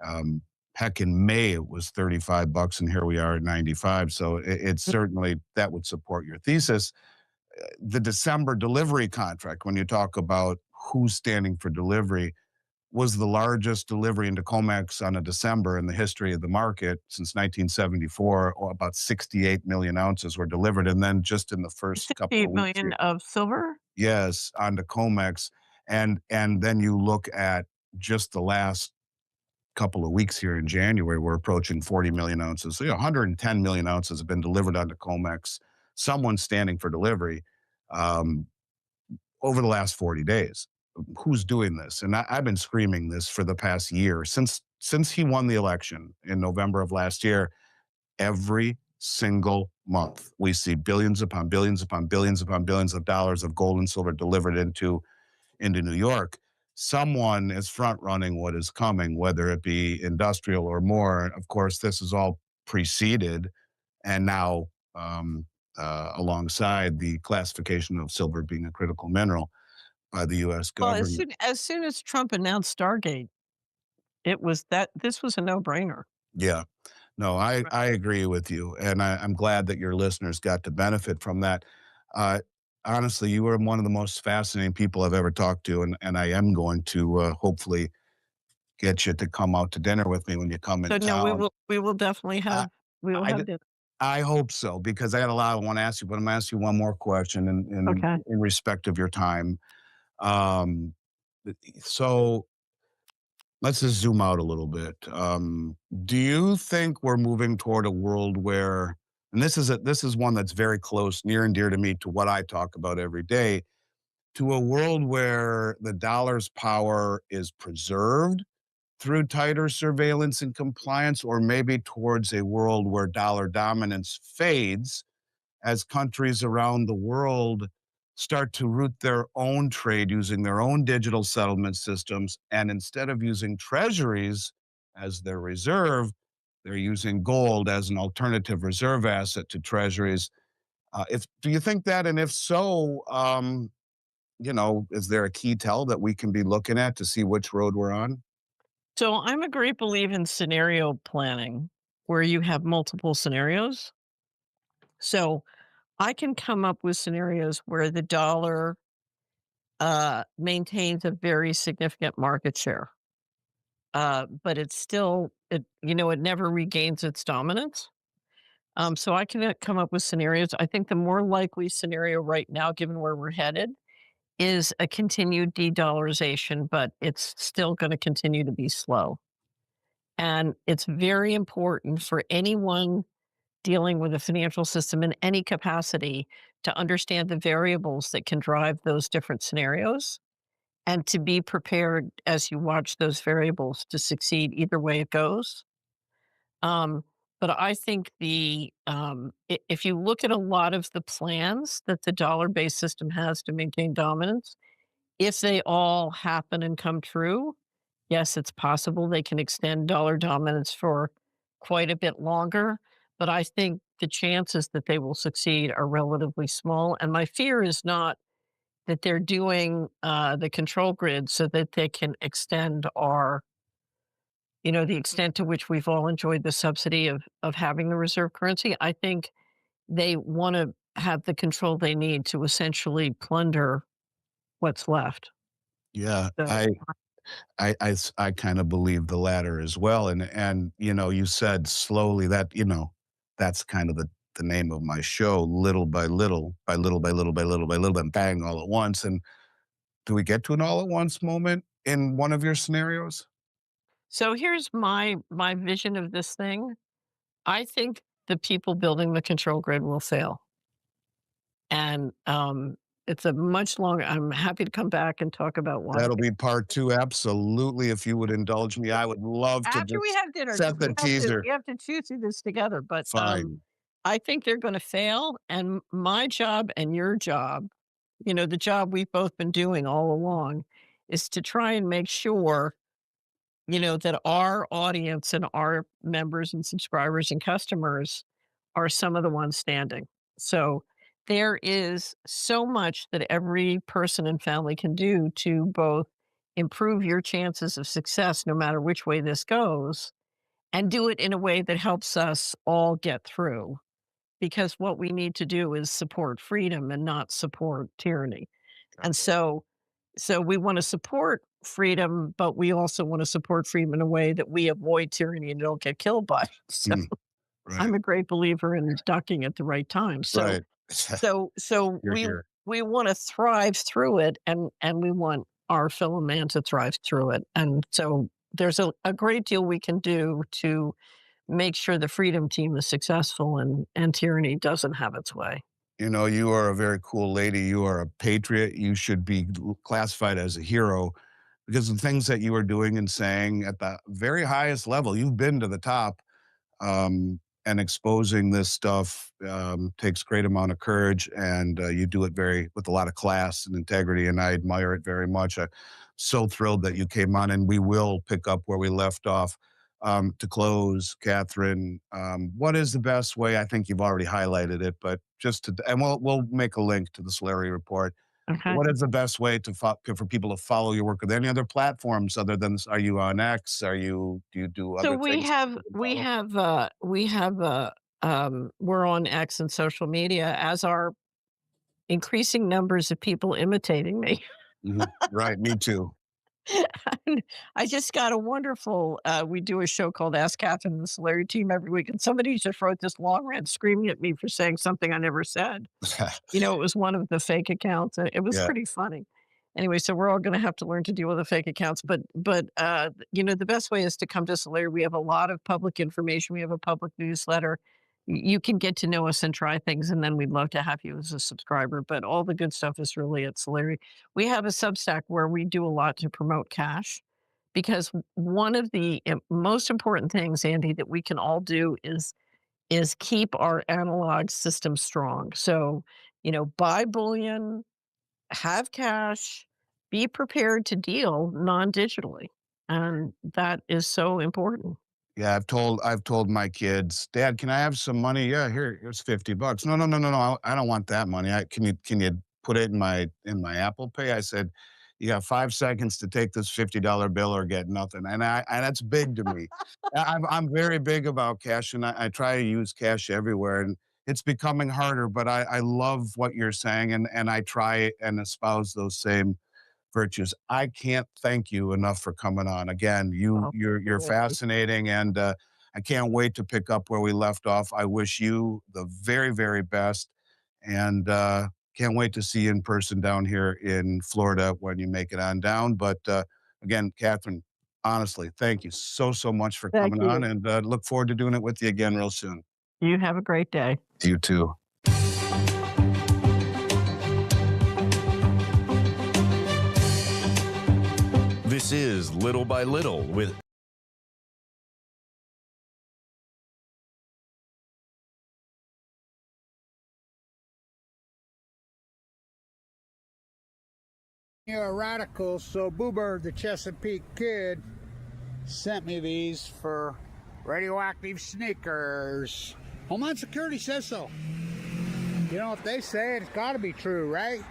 Um, Heck, in May it was $35, and here we are at 95. So it's certainly that would support your thesis. The December delivery contract, when you talk about who's standing for delivery, was the largest delivery into COMEX on a December in the history of the market since 1974. Or about 68 million ounces were delivered. And then just in the first couple of weeks 8 million here, of silver. yes, onto COMEX. And then you look at just the last couple of weeks here in January, we're approaching 40 million ounces. So, 110 million ounces have been delivered onto COMEX. Someone's standing for delivery. Um, Over the last 40 days. Who's doing this? And I've been screaming this for the past year since he won the election in November of last year. Every single month, we see billions upon billions upon billions upon billions of dollars of gold and silver delivered into New York. Someone is front running what is coming, whether it be industrial or more. Of course, this is all preceded and now alongside the classification of silver being a critical mineral by the U.S. Well, as government. soon as Trump announced Stargate, this was a no-brainer. Yeah, no, I Right. I agree with you, and I'm glad that your listeners got to benefit from that. Uh, Honestly, you were one of the most fascinating people I've ever talked to, and I am going to hopefully get you to come out to dinner with me when you come in So, no, we town. will we will definitely I, have we will I have dinner. I hope so because I got a lot I want to ask you, but I'm going to ask you one more question Okay. in respect of your time. Um, so let's just zoom out a little bit. Do you think we're moving toward a world where, and this is one that's very close, near and dear to me, to what I talk about every day, to a world where the dollar's power is preserved through tighter surveillance and compliance, or maybe towards a world where dollar dominance fades as countries around the world start to route their own trade using their own digital settlement systems. And instead of using treasuries as their reserve, they're using gold as an alternative reserve asset to treasuries. If do you think that, and if so, is there a key tell that we can be looking at to see which road we're on? So I'm a great believer in scenario planning where you have multiple scenarios. So I can come up with scenarios where the dollar maintains a very significant market share, but it's still, it never regains its dominance. So I can come up with scenarios. I think the more likely scenario right now, given where we're headed, is a continued de-dollarization, but it's still going to continue to be slow. And it's very important for anyone dealing with a financial system in any capacity to understand the variables that can drive those different scenarios and to be prepared as you watch those variables to succeed either way it goes. Um, but I think if you look at a lot of the plans that the dollar-based system has to maintain dominance, if they all happen and come true, yes, it's possible they can extend dollar dominance for quite a bit longer, but I think the chances that they will succeed are relatively small. And my fear is not that they're doing the control grid so that they can extend the extent to which we've all enjoyed the subsidy of having the reserve currency. I think they want to have the control they need to essentially plunder what's left. Yeah, So I kind of believe the latter as well. And you said slowly that, that's kind of the name of my show, little by little, by little by little by little by little, and bang all at once. And do we get to an all at once moment in one of your scenarios? So here's my vision of this thing. I think the people building the control grid will fail, and it's a much longer. I'm happy to come back and talk about why. That'll be part two. Absolutely. If you would indulge me, I would love to After we just have dinner, set because the teaser. we have to chew through this together. But Fine. I think they're going to fail, and my job and your job, the job we've both been doing all along, is to try and make sure that our audience and our members and subscribers and customers are some of the ones standing. So there is so much that every person and family can do to both improve your chances of success no matter which way this goes and do it in a way that helps us all get through, because what we need to do is support freedom and not support tyranny. And so we want to support freedom, but we also want to support freedom in a way that we avoid tyranny and don't get killed by it. So Mm, right. I'm a great believer in ducking at the right time. So Right. so so You're we here. we want to thrive through it, and we want our fellow man to thrive through it. And so there's a great deal we can do to make sure the freedom team is successful and tyranny doesn't have its way. You are a very cool lady. You are a patriot. You should be classified as a hero because the things that you are doing and saying at the very highest level, you've been to the top. And exposing this stuff takes great amount of courage, and you do it very with a lot of class and integrity, and I admire it very much. I'm so thrilled that you came on, and we will pick up where we left off. To close, Catherine, what is the best way? I think you've already highlighted it, but and we'll make a link to the Slurry report. Okay. What is the best way for people to follow your work? Are there any other platforms other than? Are you on X? Do you do So other things people can follow? we're on X and social media, as are increasing numbers of people imitating me. Mhm. Right, me too. And I just got a wonderful we do a show called Ask Catherine and the Solari Team every week, and somebody just wrote this long rant screaming at me for saying something I never said. You know, it was one of the fake accounts, and it was Yeah. pretty funny. Anyway, so we're all gonna have to learn to deal with the fake accounts, but you know, the best way is to come to Solari. We have a lot of public information. We have a public newsletter. You can get to know us and try things, and then we'd love to have you as a subscriber, but all the good stuff is really at Solari. We have a Substack where we do a lot to promote cash because one of the most important things, Andy, that we can all do is keep our analog system strong. So, you know, buy bullion, have cash, be prepared to deal non-digitally. And that is so important. Yeah, I've told my kids, "Dad, can I have some money?" "Yeah, here's $50." "No, no, no, no, no, I don't want that money. Can you put it in my Apple Pay?" I said, "You got 5 seconds to take this $50 bill or get nothing." And that's big to me. I'm very big about cash, and I try to use cash everywhere, and it's becoming harder, but I love what you're saying, and I try and espouse those same virtues. I can't thank you enough for coming on. Again, Well, you're fascinating, and I can't wait to pick up where we left off. I wish you the very, very best, and can't wait to see you in person down here in Florida when you make it on down. But again, Catherine, honestly, thank you so much for thank coming on, you. and look forward to doing it with you again real soon. You have a great day. You too. This is Little by Little with You're a radical, so Boober, the Chesapeake Kid, sent me these for radioactive sneakers. Homeland Security says so. You know, if they say it, it's got to be true, right?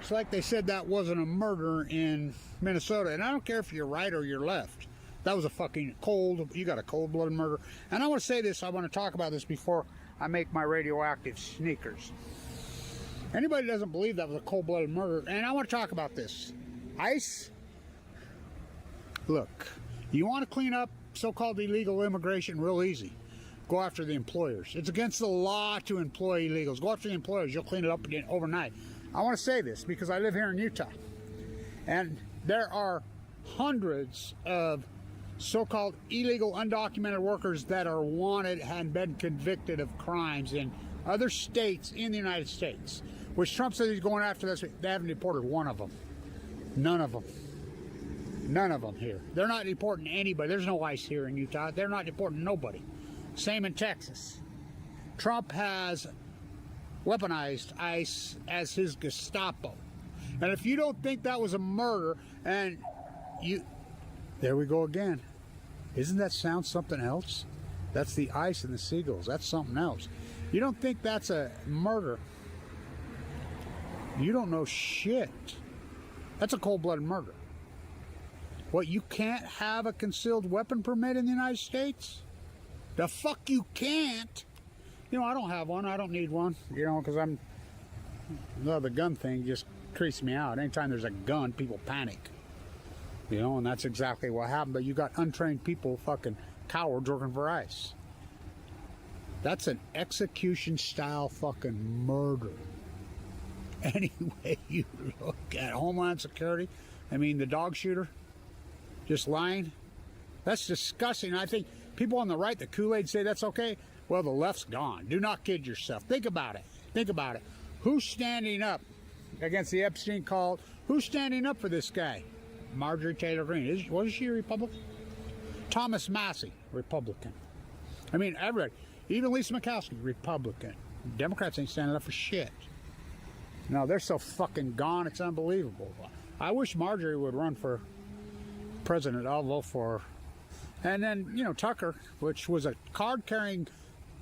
It's like they said that wasn't a murder in Minnesota, and I don't care if you're right or you're left. That was a fucking you got a cold-blooded murder. And I want to say this, I want to talk about this before I make my radioactive sneakers. Anybody doesn't believe that was a cold-blooded murder, and I want to talk about this. ICE, look, you want to clean up so-called illegal immigration real easy. Go after the employers. It's against the law to employ illegals. Go after the employers. You'll clean it up again overnight. I want to say this because I live here in Utah, and there are hundreds of so-called illegal undocumented workers that are wanted and been convicted of crimes in other states in the United States, which Trump says he's going after this. They haven't deported one of them. None of them. None of them here. They're not deporting anybody. There's no ICE here in Utah. They're not deporting nobody. Same in Texas. Trump has weaponized ICE as his Gestapo. And if you don't think that was a murder, and there we go again. Isn't that sound something else? That's the ICE and the seagulls. That's something else. You don't think that's a murder? You don't know shit. That's a cold-blooded murder. What, you can't have a concealed weapon permit in the United States? The fuck you can't? You know, I don't have one. I don't need one, you know, because the gun thing just creeps me out. Anytime there's a gun, people panic. You know, and that's exactly what happened. But you got untrained people, fucking cowards working for ICE. That's an execution-style fucking murder. Anyway, you look at Homeland Security, I mean, the dog shooter, just lying. That's disgusting. I think people on the right, the Kool-Aid, say that's okay. Well, the left's gone. Do not kid yourself. Think about it. Think about it. Who's standing up against the Epstein cult? Who's standing up for this guy? Marjorie Taylor Greene. Wasn't she a Republican? Thomas Massey, Republican. I mean, everybody. Even Lisa Murkowski, Republican. Democrats ain't standing up for shit. No, they're so fucking gone, it's unbelievable. I wish Marjorie would run for president. I'll vote for her. And then, you know, Tucker, which was a card-carrying,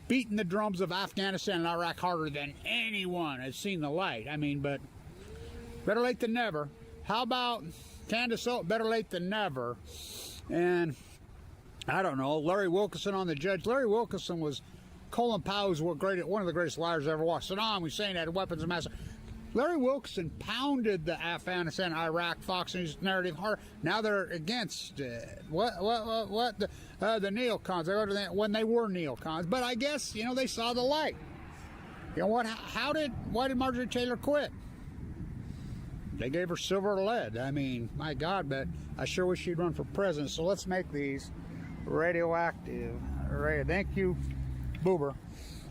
beating the drums of Afghanistan and Iraq harder than anyone has seen the light. I mean, but better late than never. How about Candace Oat? Better late than never. And I don't know, Larry Wilkerson on the judge. Larry Wilkerson was Colin Powell's one of the greatest liars ever walked. Saddam Hussein had weapons of mass. Larry Wilkerson pounded the Afghanistan, Iraq, Fox News narrative hard. Now they're against it. What? The neocons. They go to that when they were neocons. But I guess, you know, they saw the light. You know what? Why did Marjorie Taylor quit? They gave her silver or lead. I mean, my God, but I sure wish she'd run for president. So let's make these radioactive. Thank you, Boober,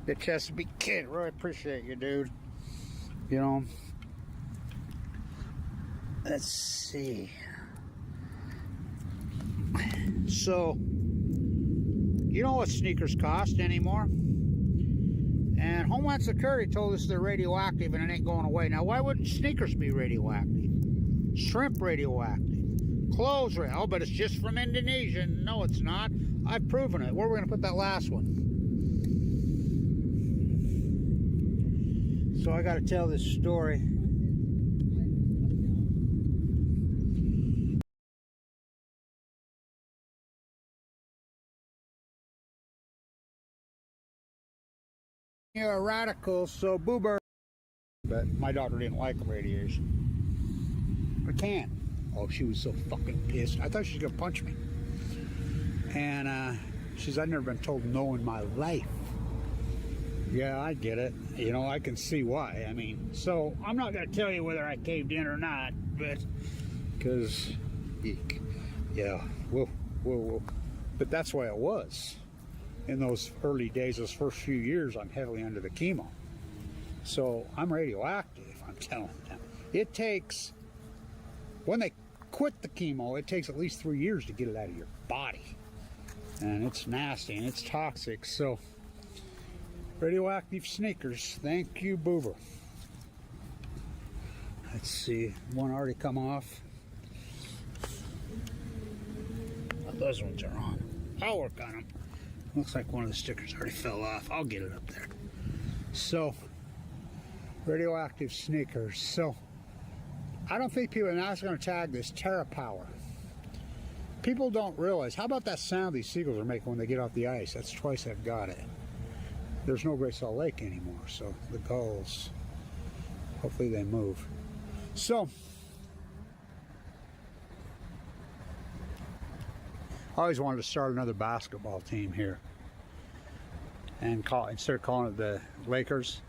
the Chesapeake Kid. Really appreciate you, dude. You know, let's see. So, you know what sneakers cost anymore? And Homeland Security told us they're radioactive and it ain't going away. Now, why wouldn't sneakers be radioactive? Shrimp radioactive. Clothes radioactive. Oh, but it's just from Indonesia. No, it's not. I've proven it. Where are we going to put that last one? So I got to tell this story. You're a radical, so Boober. But my daughter didn't like radiation. I can't. Oh, she was so fucking pissed. I thought she was gonna punch me. And she says, I've never been told no in my life. Yeah, I get it. You know, I can see why. I mean, so I'm not gonna tell you whether I caved in or not, but because, yeah, whoa. But that's the way it was. In those early days, those first few years, I'm heavily under the chemo. So I'm radioactive, I'm telling them. It takes, when they quit the chemo, it takes at least 3 years to get it out of your body. And it's nasty and it's toxic. So radioactive sneakers, thank you, Boober. Let's see, one already come off. Oh, those ones are on. I'll work on them. Looks like one of the stickers already fell off. I'll get it up there. So, radioactive sneakers. So, I don't think people are now going to tag this TerraPower. People don't realize, how about that sound these seagulls are making when they get off the ice? That's twice I've got it. There's no Great Salt Lake anymore, so the gulls, hopefully they move. So, I always wanted to start another basketball team here. And instead of calling it the Lakers,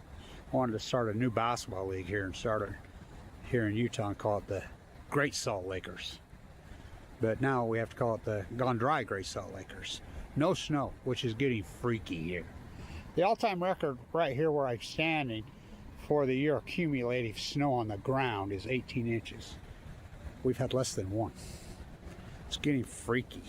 I wanted to start a new basketball league here and start it here in Utah and call it the Great Salt Lakers. But now we have to call it the Gone Dry Great Salt Lakers. No snow, which is getting freaky here. The all-time record right here where I'm standing for the year cumulative snow on the ground is 18 inches. We've had less than 1. It's getting freaky.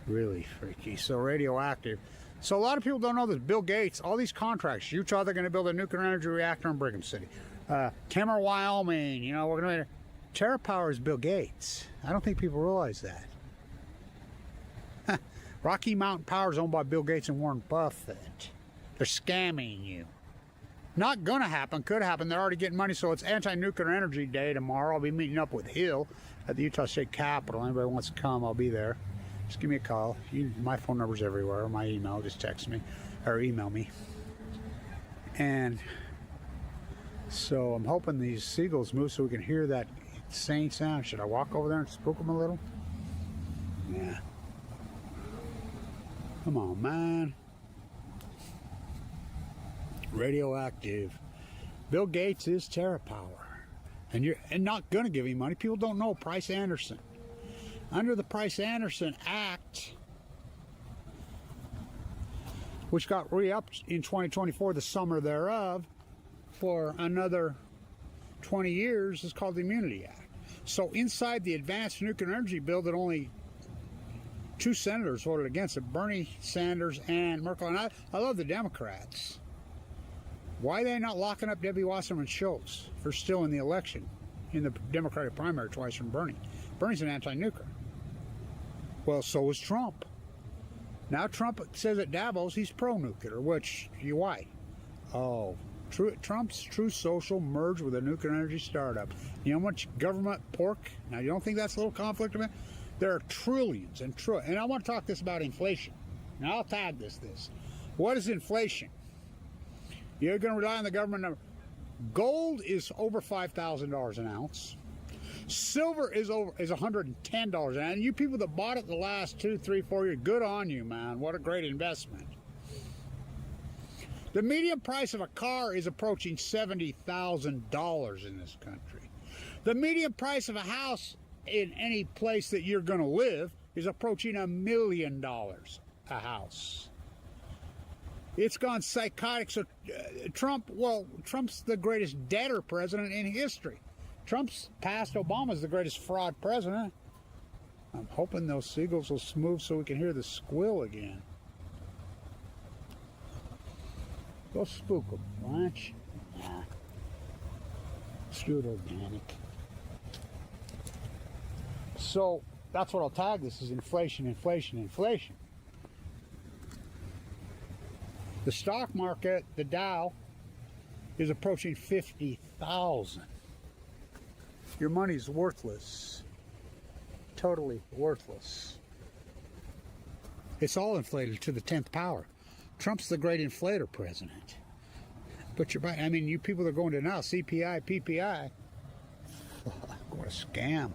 Really freaky. So radioactive. So a lot of people don't know this. Bill Gates, all these contracts. Utah, they're going to build a nuclear energy reactor in Brigham City. Kemmer, Wyoming, you know, we're going to... TerraPower is Bill Gates. I don't think people realize that. Rocky Mountain Power is owned by Bill Gates and Warren Buffett. They're scamming you. Not going to happen. Could happen. They're already getting money. So it's Anti-Nuclear Energy Day tomorrow. I'll be meeting up with Hill at the Utah State Capitol. Anybody wants to come, I'll be there. Just give me a call. My phone number's everywhere. My email, just text me or email me. And so I'm hoping these seagulls move so we can hear that insane sound. Should I walk over there and spook them a little? Yeah. Come on, man. Radioactive. Bill Gates is TerraPower. And you're not going to give him money. People don't know Price Anderson. Under the Price-Anderson Act, which got re-upped in 2024, the summer thereof, for another 20 years, is called the Immunity Act. So inside the Advanced Nuclear Energy Bill that only 2 senators voted against it, Bernie Sanders and Merkel, and I love the Democrats. Why are they not locking up Debbie Wasserman Schultz for still in the election, in the Democratic primary twice from Bernie? Bernie's an anti-nuclear. Well, so is Trump. Now Trump says at Davos he's pro-nuclear, which, why? Oh, Trump's True Social merged with a nuclear energy startup. You know how much government pork? Now, you don't think that's a little conflict of it? There are trillions and trillions. And I want to talk this about inflation. Now, I'll tag this. What is inflation? You're going to rely on the government number. Gold is over $5,000 an ounce. Silver is $110 an ounce. And you people that bought it the last 2, 3, 4 years, good on you, man. What a great investment. The median price of a car is approaching $70,000 in this country. The median price of a house in any place that you're going to live is approaching $1 million a house. It's gone psychotic. So Trump's the greatest debtor president in history. Trump's past Obama's the greatest fraud president. I'm hoping those seagulls will move so we can hear the squill again. Go spook them, lunch. Nah. Let's do it organic. So that's what I'll tag this is inflation, inflation, inflation. The stock market, the Dow, is approaching 50,000. Your money's worthless. Totally worthless. It's all inflated to the 10th power. Trump's the great inflator president. But you're right. I mean, you people that are going to now CPI, PPI. What a scam.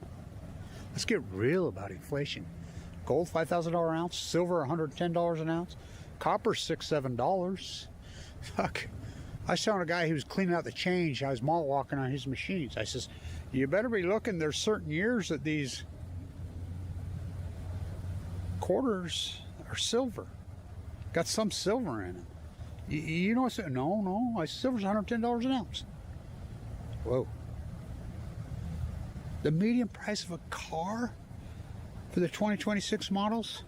Let's get real about inflation. Gold, $5,000 an ounce. Silver, $110 an ounce. Copper, $6, $7. Fuck. I saw a guy who was cleaning out the change. I was mall walking on his machines. I says, you better be looking. There's certain years that these quarters are silver. Got some silver in it. You know what I said? No. Silver's $110 an ounce. Whoa. The median price of a car for the 2026 models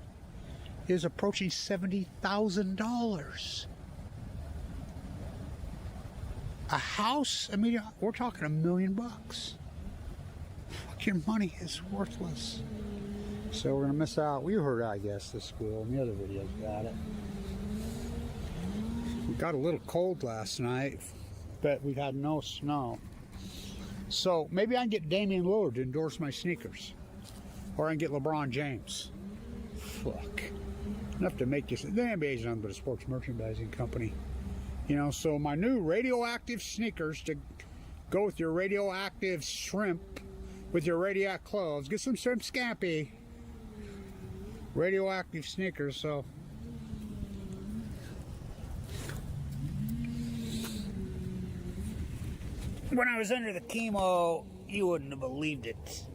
is approaching $70,000. A house, I mean, we're talking $1 million. Fuck, your money is worthless. So we're gonna miss out. We heard, I guess, the school and the other videos got it. We got a little cold last night, but we've had no snow. So maybe I can get Damian Lillard to endorse my sneakers. Or I can get LeBron James. Fuck. Enough to make you say, the NBA is nothing but a sports merchandising company. You know, so my new radioactive sneakers to go with your radioactive shrimp, with your radioactive clothes. Get some shrimp scampi. Radioactive sneakers, so. When I was under the chemo, you wouldn't have believed it.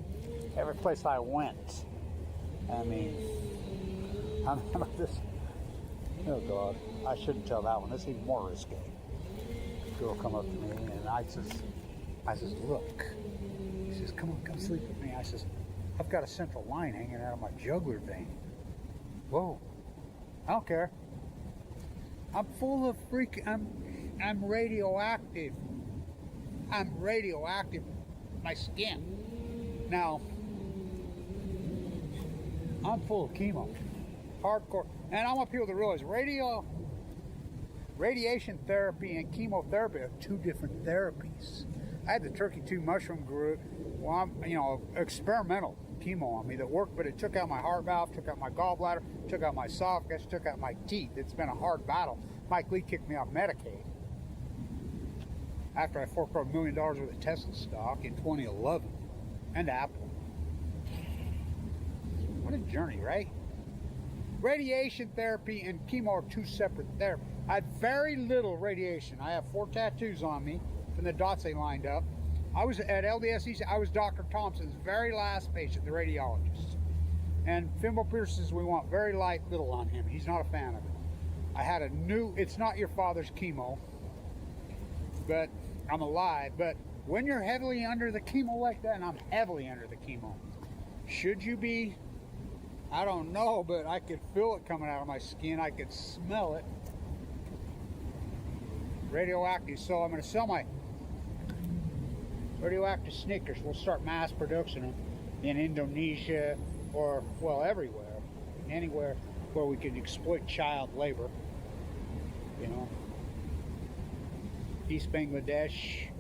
Every place I went. I mean, I remember this. Oh God, I shouldn't tell that one. This is even more risky. A girl come up to me and I says, look. He says, come sleep with me. I says, I've got a central line hanging out of my jugular vein. Whoa, I don't care. I'm full of I'm radioactive. I'm radioactive. My skin. Now, I'm full of chemo. Hardcore. And I want people to realize radiation therapy and chemotherapy are two different therapies. I had the turkey 2 mushroom group, experimental chemo on me that worked, but it took out my heart valve, took out my gallbladder, took out my esophagus, took out my teeth. It's been a hard battle. Mike Lee kicked me off Medicaid after I forked over $1 million worth of Tesla stock in 2011 and Apple. What a journey, right? Radiation therapy and chemo are two separate therapies. I had very little radiation. I have 4 tattoos on me from the dots they lined up. I was at LDSC. I was Dr. Thompson's very last patient, the radiologist. And Fimbo Pierce says we want very light little on him. He's not a fan of it. I had it's not your father's chemo, but I'm alive. But when you're heavily under the chemo like that, and I'm heavily under the chemo, should you be? I don't know, but I could feel it coming out of my skin. I could smell it. Radioactive. So I'm going to sell my radioactive sneakers. We'll start mass production in Indonesia or, well, everywhere. Anywhere where we can exploit child labor. You know. East Bangladesh.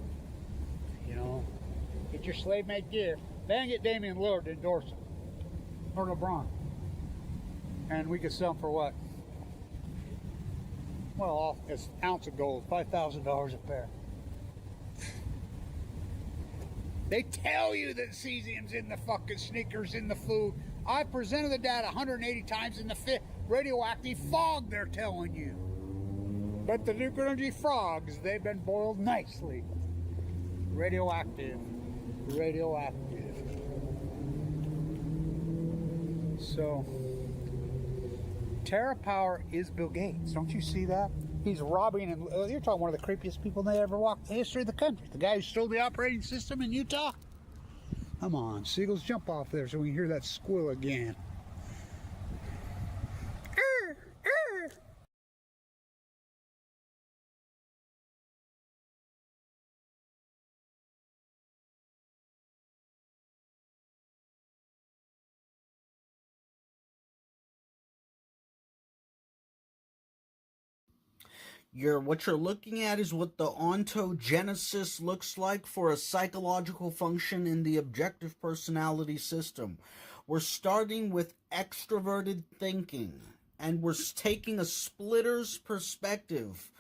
You know. Get your slave made gear. Then get Damian Lillard to endorse it. Or LeBron. And we could sell them for what? Well, it's an ounce of gold, $5,000 a pair. They tell you that cesium's in the fucking sneakers, in the food. I presented the data 180 times in the radioactive fog, they're telling you. But the nuclear energy frogs, they've been boiled nicely. Radioactive. Radioactive. So, TerraPower is Bill Gates. Don't you see that? He's robbing, and you're talking one of the creepiest people that ever walked the history of the country. The guy who stole the operating system in Utah. Come on, seagulls, jump off there so we can hear that squeal again. What you're looking at is what the ontogenesis looks like for a psychological function in the objective personality system. We're starting with extroverted thinking, and we're taking a splitter's perspective.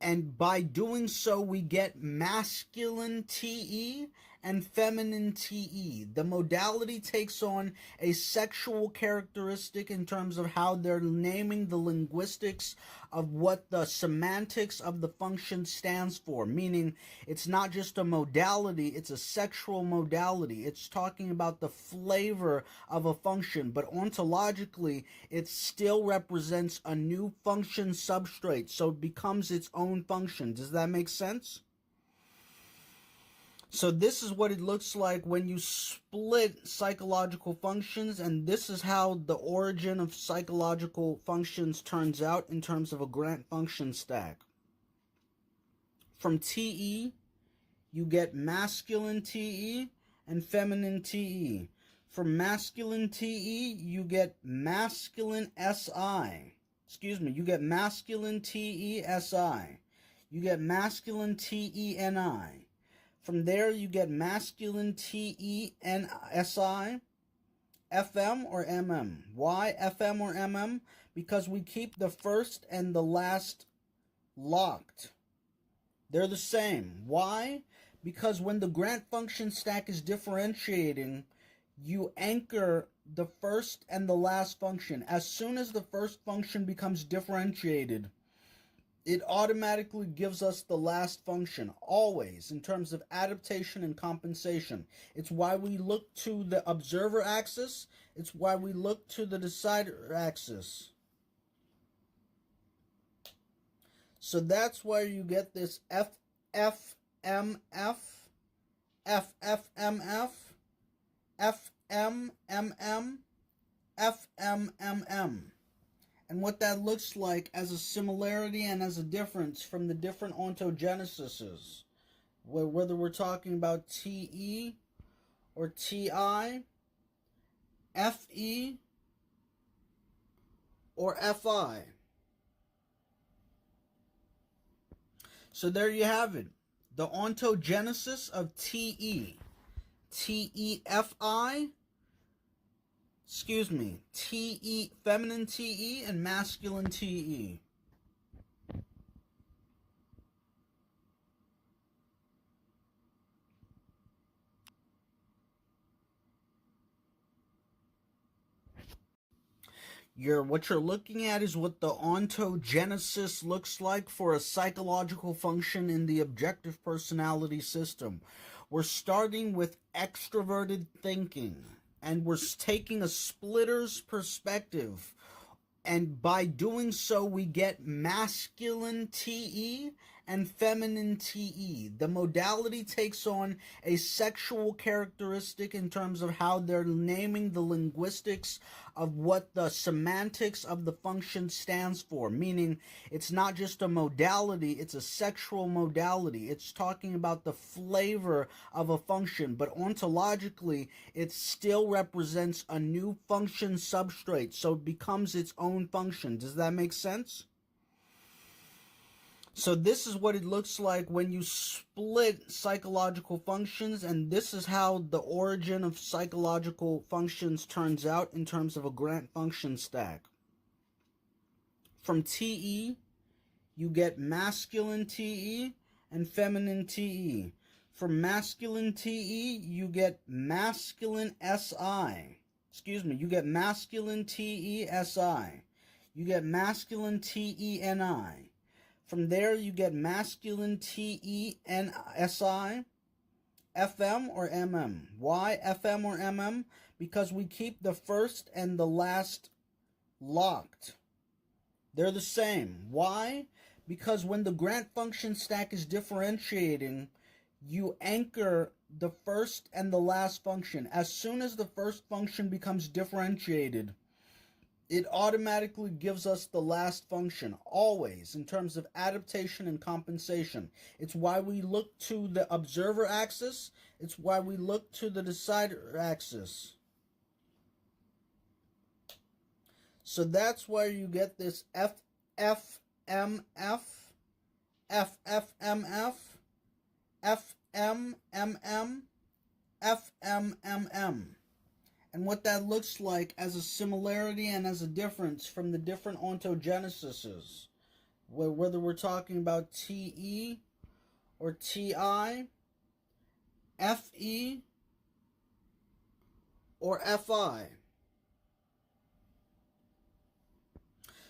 And by doing so, we get masculine TE and feminine TE. The modality takes on a sexual characteristic in terms of how they're naming the linguistics of what the semantics of the function stands for. Meaning, it's not just a modality, it's a sexual modality. It's talking about the flavor of a function, but ontologically, it still represents a new function substrate, so it becomes its own function. Does that make sense? So this is what it looks like when you split psychological functions, and this is how the origin of psychological functions turns out in terms of a grant function stack. From TE, you get masculine TE and feminine TE. From masculine TE, you get masculine SI. You get masculine TE SI. You get masculine TENI. From there, you get masculine TENSI, FM or MM. Why FM or MM? Because we keep the first and the last locked. They're the same. Why? Because when the grant function stack is differentiating, you anchor the first and the last function. As soon as the first function becomes differentiated, it automatically gives us the last function, always, in terms of adaptation and compensation. It's why we look to the observer axis. It's why we look to the decider axis. So that's why you get this FFMF, FFMF, FMMM, FMMM. And what that looks like as a similarity and as a difference from the different ontogenesises, whether we're talking about TE or TI, FE or FI. So there you have it. The ontogenesis of TE. TEFI, TE, feminine TE and masculine TE. What you're looking at is what the ontogenesis looks like for a psychological function in the objective personality system. We're starting with extroverted thinking, and we're taking a splitter's perspective. And by doing so, we get masculine TE and feminine TE. The modality takes on a sexual characteristic in terms of how they're naming the linguistics of what the semantics of the function stands for. Meaning, it's not just a modality, it's a sexual modality. It's talking about the flavor of a function, but ontologically, it still represents a new function substrate, so it becomes its own function. Does that make sense? So this is what it looks like when you split psychological functions, and this is how the origin of psychological functions turns out in terms of a grant function stack. From TE, you get masculine TE and feminine TE. From masculine TE, you get masculine SI. Excuse me, you get masculine TE SI. You get masculine TENI. From there, you get masculine TENSI, FM or MM. Why FM or MM? Because we keep the first and the last locked. They're the same. Why? Because when the grant function stack is differentiating, you anchor the first and the last function. As soon as the first function becomes differentiated, it automatically gives us the last function, always, in terms of adaptation and compensation. It's why we look to the observer axis. It's why we look to the decider axis. So that's why you get this FFMF, FFMF, FMMM, FMMM. And what that looks like as a similarity and as a difference from the different ontogenesises, whether we're talking about TE or TI, FE or FI.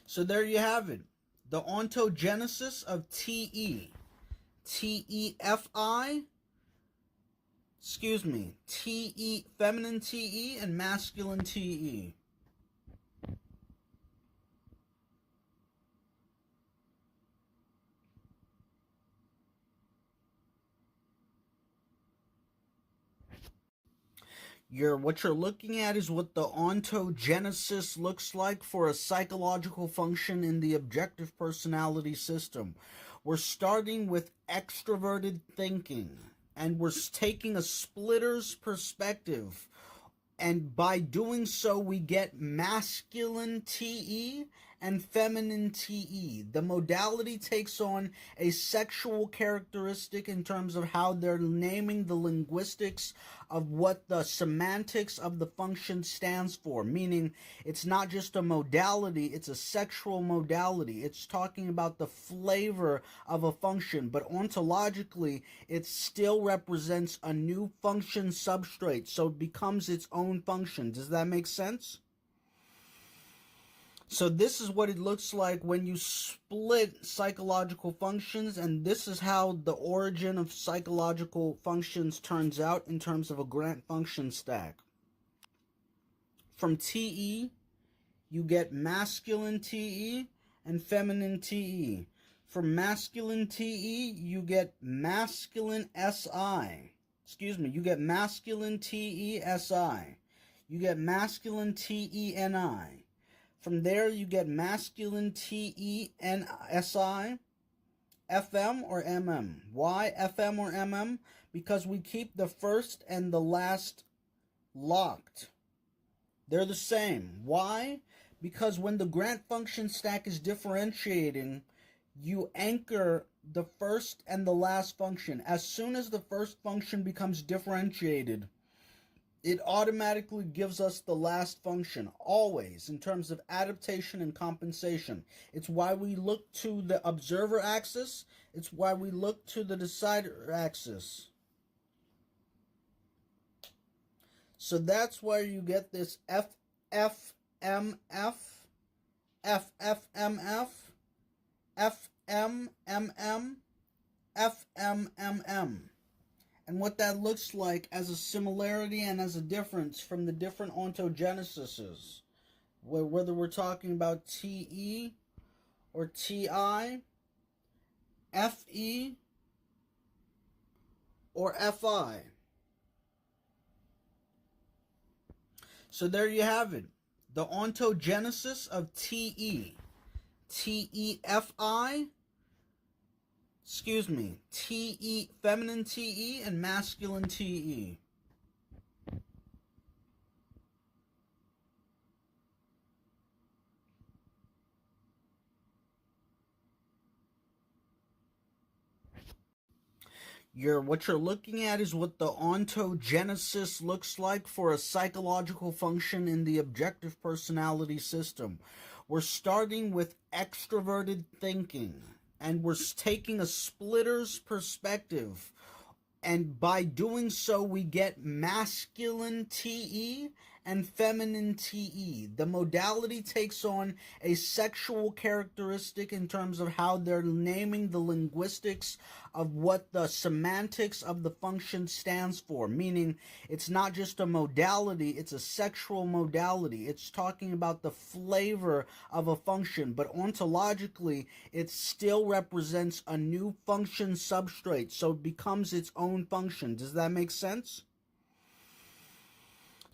So there you have it. The ontogenesis of TE. TEFI, TE, feminine TE and masculine TE. What you're looking at is what the ontogenesis looks like for a psychological function in the objective personality system. We're starting with extroverted thinking, and we're taking a splitter's perspective. And by doing so, we get masculine TE and feminine TE. The modality takes on a sexual characteristic in terms of how they're naming the linguistics of what the semantics of the function stands for. Meaning, it's not just a modality, it's a sexual modality. It's talking about the flavor of a function, but ontologically, it still represents a new function substrate, so it becomes its own function. Does that make sense? So this is what it looks like when you split psychological functions, and this is how the origin of psychological functions turns out in terms of a grant function stack. From TE, you get masculine TE and feminine TE. From masculine TE, you get masculine SI. You get masculine TESI. You get masculine TENI. From there, you get masculine TENSI, FM or MM. Why FM or MM? Because we keep the first and the last locked. They're the same. Why? Because when the grant function stack is differentiating, you anchor the first and the last function. As soon as the first function becomes differentiated, it automatically gives us the last function, always, in terms of adaptation and compensation. It's why we look to the observer axis. It's why we look to the decider axis. So that's why you get this FFMF, FFMF, FMMM, FMMM. And what that looks like as a similarity and as a difference from the different ontogenesises, whether we're talking about TE or TI, FE or FI. So there you have it. The ontogenesis of TE. TEFI, TE, feminine TE and masculine TE. What you're looking at is what the ontogenesis looks like for a psychological function in the objective personality system. We're starting with extroverted thinking, and we're taking a splitter's perspective. And by doing so, we get masculine TE and feminine TE. The modality takes on a sexual characteristic in terms of how they're naming the linguistics of what the semantics of the function stands for, meaning it's not just a modality, it's a sexual modality. It's talking about the flavor of a function, but ontologically, it still represents a new function substrate, so it becomes its own function. Does that make sense?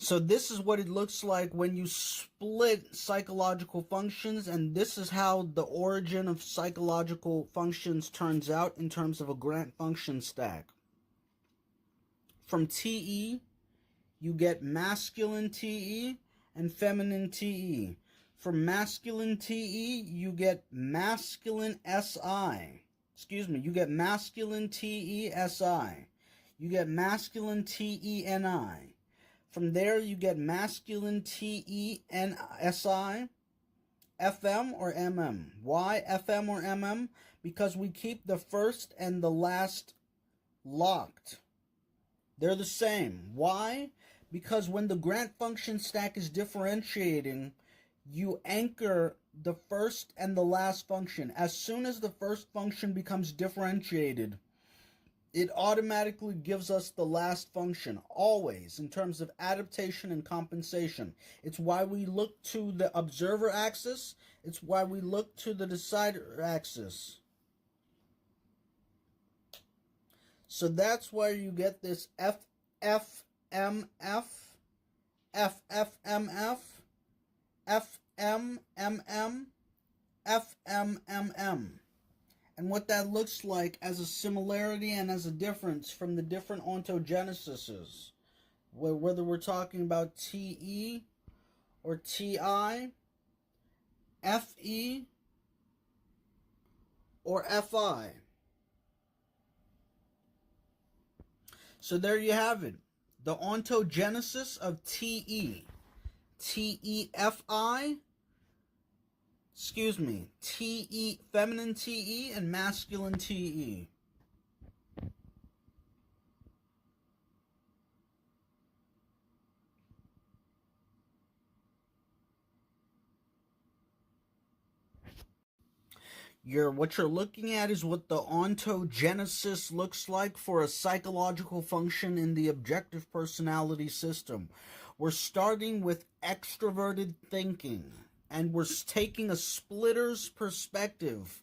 So this is what it looks like when you split psychological functions, and this is how the origin of psychological functions turns out in terms of a grant function stack. From TE, you get masculine TE and feminine TE. From masculine TE, you get masculine SI. You get masculine TE SI. You get masculine TE NI. From there, you get masculine TE NSI, FM or MM. Why FM or MM? Because we keep the first and the last locked. They're the same. Why? Because when the grant function stack is differentiating, you anchor the first and the last function. As soon as the first function becomes differentiated, it automatically gives us the last function, always, in terms of adaptation and compensation. It's why we look to the observer axis. It's why we look to the decider axis. So that's why you get this FFMF, FFMF, FMMM, FMMM. And what that looks like as a similarity and as a difference from the different ontogenesises, whether we're talking about TE or TI, FE or FI. So there you have it, the ontogenesis of TE, TEFI, TE, feminine TE and masculine TE. What you're looking at is what the ontogenesis looks like for a psychological function in the objective personality system. We're starting with extroverted thinking, and we're taking a splitter's perspective.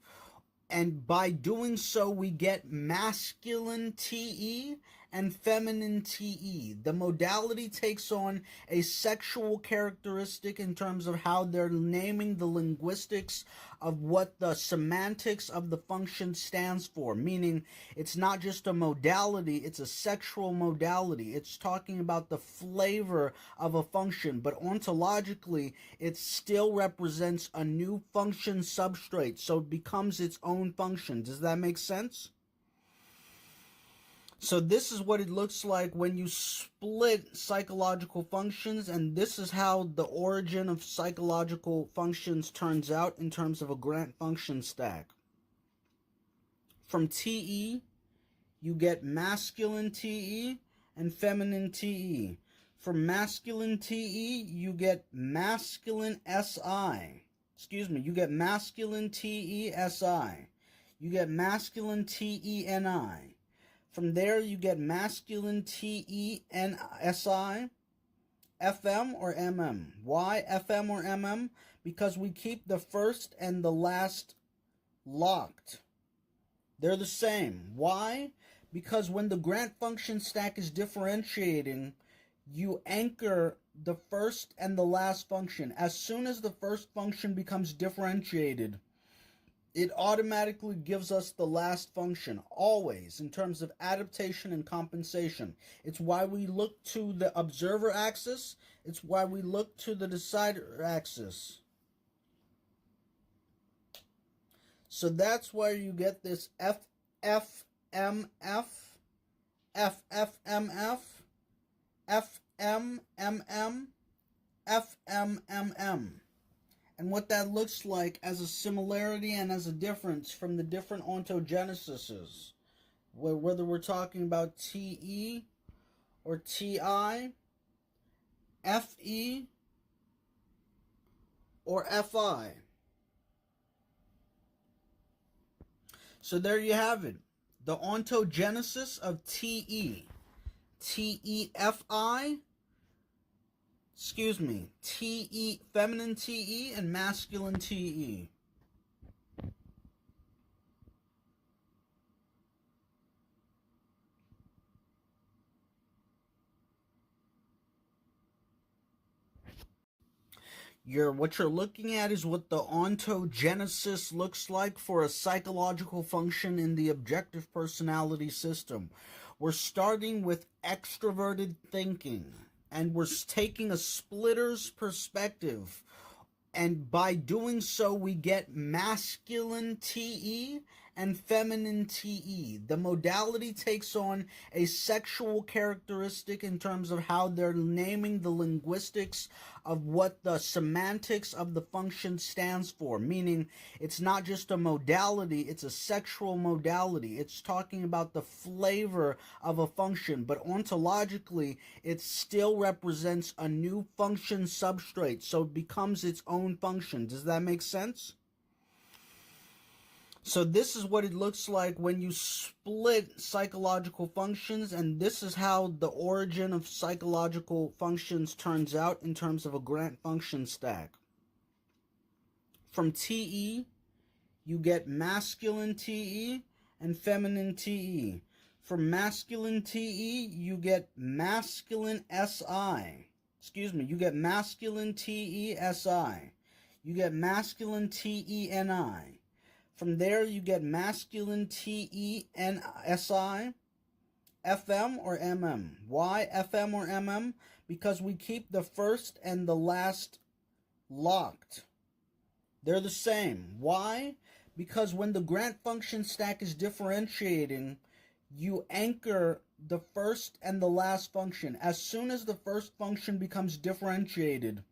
And by doing so, we get masculine TE and feminine TE. The modality takes on a sexual characteristic in terms of how they're naming the linguistics of what the semantics of the function stands for, meaning it's not just a modality, it's a sexual modality. It's talking about the flavor of a function, but ontologically, it still represents a new function substrate, so it becomes its own function. Does that make sense? So this is what it looks like when you split psychological functions, and this is how the origin of psychological functions turns out in terms of a grant function stack. From TE, you get masculine TE and feminine TE. From masculine TE, you get masculine SI. You get masculine TE SI. You get masculine TE NI. From there, you get masculine TE NSI, FM or MM. Why FM or MM? Because we keep the first and the last locked. They're the same. Why? Because when the grant function stack is differentiating, you anchor the first and the last function. As soon as the first function becomes differentiated, it automatically gives us the last function, always, in terms of adaptation and compensation. It's why we look to the observer axis. It's why we look to the decider axis. So that's why you get this FFMF, FFMF, FMMM, FMMM. And what that looks like as a similarity and as a difference from the different ontogenesises, whether we're talking about TE or TI, FE or FI. So there you have it. The ontogenesis of TE. TEFI, TE, feminine TE and masculine TE. What you're looking at is what the ontogenesis looks like for a psychological function in the objective personality system. We're starting with extroverted thinking, and we're taking a splitter's perspective. And by doing so, we get masculine TE and feminine TE. The modality takes on a sexual characteristic in terms of how they're naming the linguistics of what the semantics of the function stands for. Meaning, it's not just a modality, it's a sexual modality. It's talking about the flavor of a function, but ontologically, it still represents a new function substrate, so it becomes its own function. Does that make sense? So this is what it looks like when you split psychological functions, and this is how the origin of psychological functions turns out in terms of a grant function stack. From TE, you get masculine TE and feminine TE. From masculine TE, you get masculine SI. You get masculine TE SI. You get masculine TE NI. From there, you get masculine TE and SI, FM or MM. Why FM or MM? Because we keep the first and the last locked. They're the same. Why? Because when the grant function stack is differentiating, you anchor the first and the last function. As soon as the first function becomes differentiated,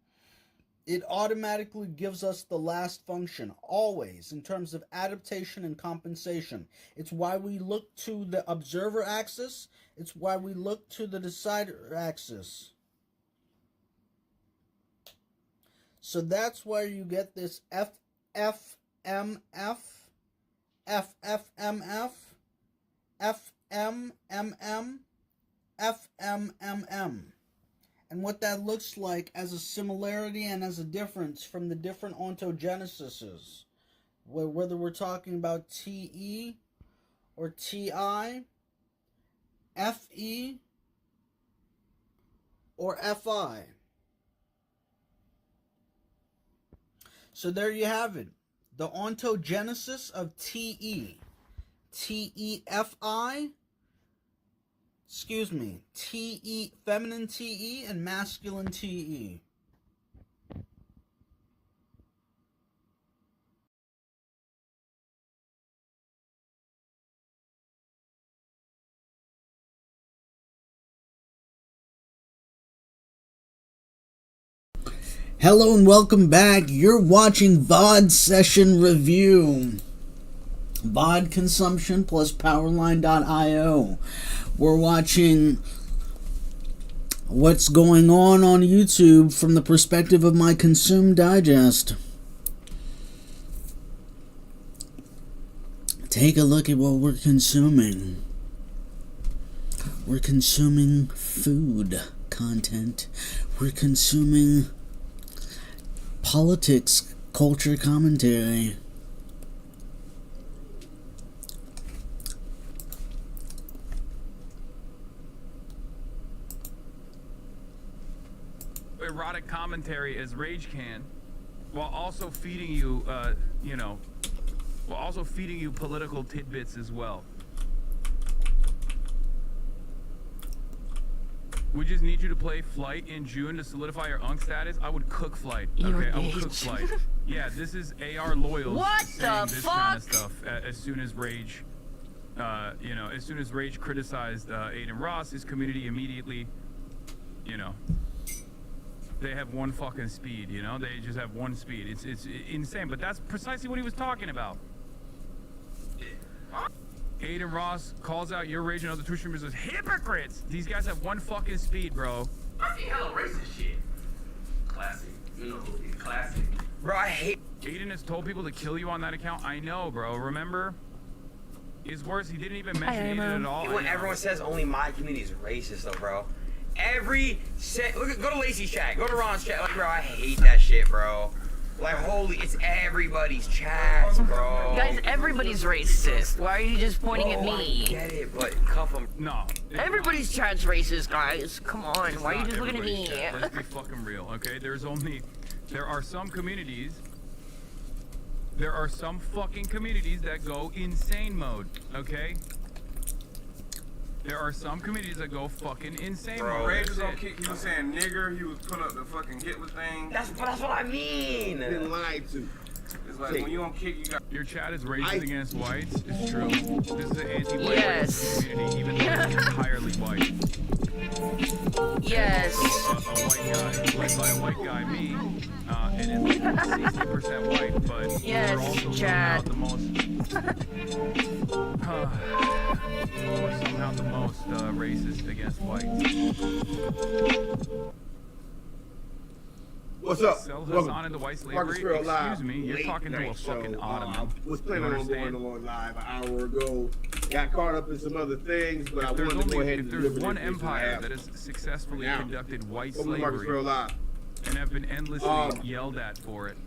it automatically gives us the last function, always, in terms of adaptation and compensation. It's why we look to the observer axis. It's why we look to the decider axis. So that's why you get this FFMF, FFMF, FMMM, FMMM. And what that looks like as a similarity and as a difference from the different ontogenesises, whether we're talking about TE or TI, FE or FI. So there you have it. The ontogenesis of TE. TEFI, TE, feminine TE and masculine TE. Hello and welcome back. You're watching VoD Session Review. VoD Consumption plus Powerline.io. We're watching what's going on YouTube from the perspective of my Consume Digest. Take a look at what we're consuming. We're consuming food content. We're consuming politics, culture commentary. Erotic commentary as Rage can, while also feeding you, while also feeding you political tidbits as well. We just need you to play Flight in June to solidify your UNC status. I would cook Flight. Okay, I would cook Flight. Yeah, this is AR loyals saying this kind of stuff as soon as Rage, as soon as Rage criticized Aiden Ross, his community immediately, they have one fucking speed, they just have one speed. It's insane, but that's precisely what he was talking about. Aiden Ross calls out your rage and other Twitch streamers as hypocrites. These guys have one fucking speed, bro. I see hella racist shit. Classic. You know, classic. Bro, I hate. Aiden has told people to kill you on that account. I know, bro. Remember? It's worse. He didn't even mention Aiden at all. When everyone says only my community is racist, though, bro. Go to Lacey's chat. Go to Ron's chat. Like, bro, I hate that shit, bro. Like, holy, it's everybody's chat, bro. Guys, everybody's racist. Why are you just pointing at me? I get it, but cuff them. No. Everybody's chat's racist, guys. Come on, why are you just looking at me? Let's be fucking real, okay? There are some communities. There are some fucking communities that go insane mode, okay? There are some communities that go fucking insane mode. Ray was on kick. He was saying nigger. He was putting up the fucking Hitler thing. That's what I mean. Been lied to. It's like when you on kick, you got. Your chat is racist against whites. It's true. This is an anti-white Yes. community, even though it's entirely white. Yes. A white guy, led by a white guy, me, it is like 60% white, but Yes, we're also chat. somehow the most racist against whites. What's up? Sell Welcome. Hassan into white Marcus slavery? Squirrel Live. Excuse me, you're Late talking to a night fucking show. Ottoman. I was planning You on understand? going on live an hour ago. Got caught up in some other things, but I If wanted to go ahead and there's deliver one this empire that information has successfully now. conducted white Welcome to Marcus Squirrel slavery Live. and have been endlessly yelled at for it,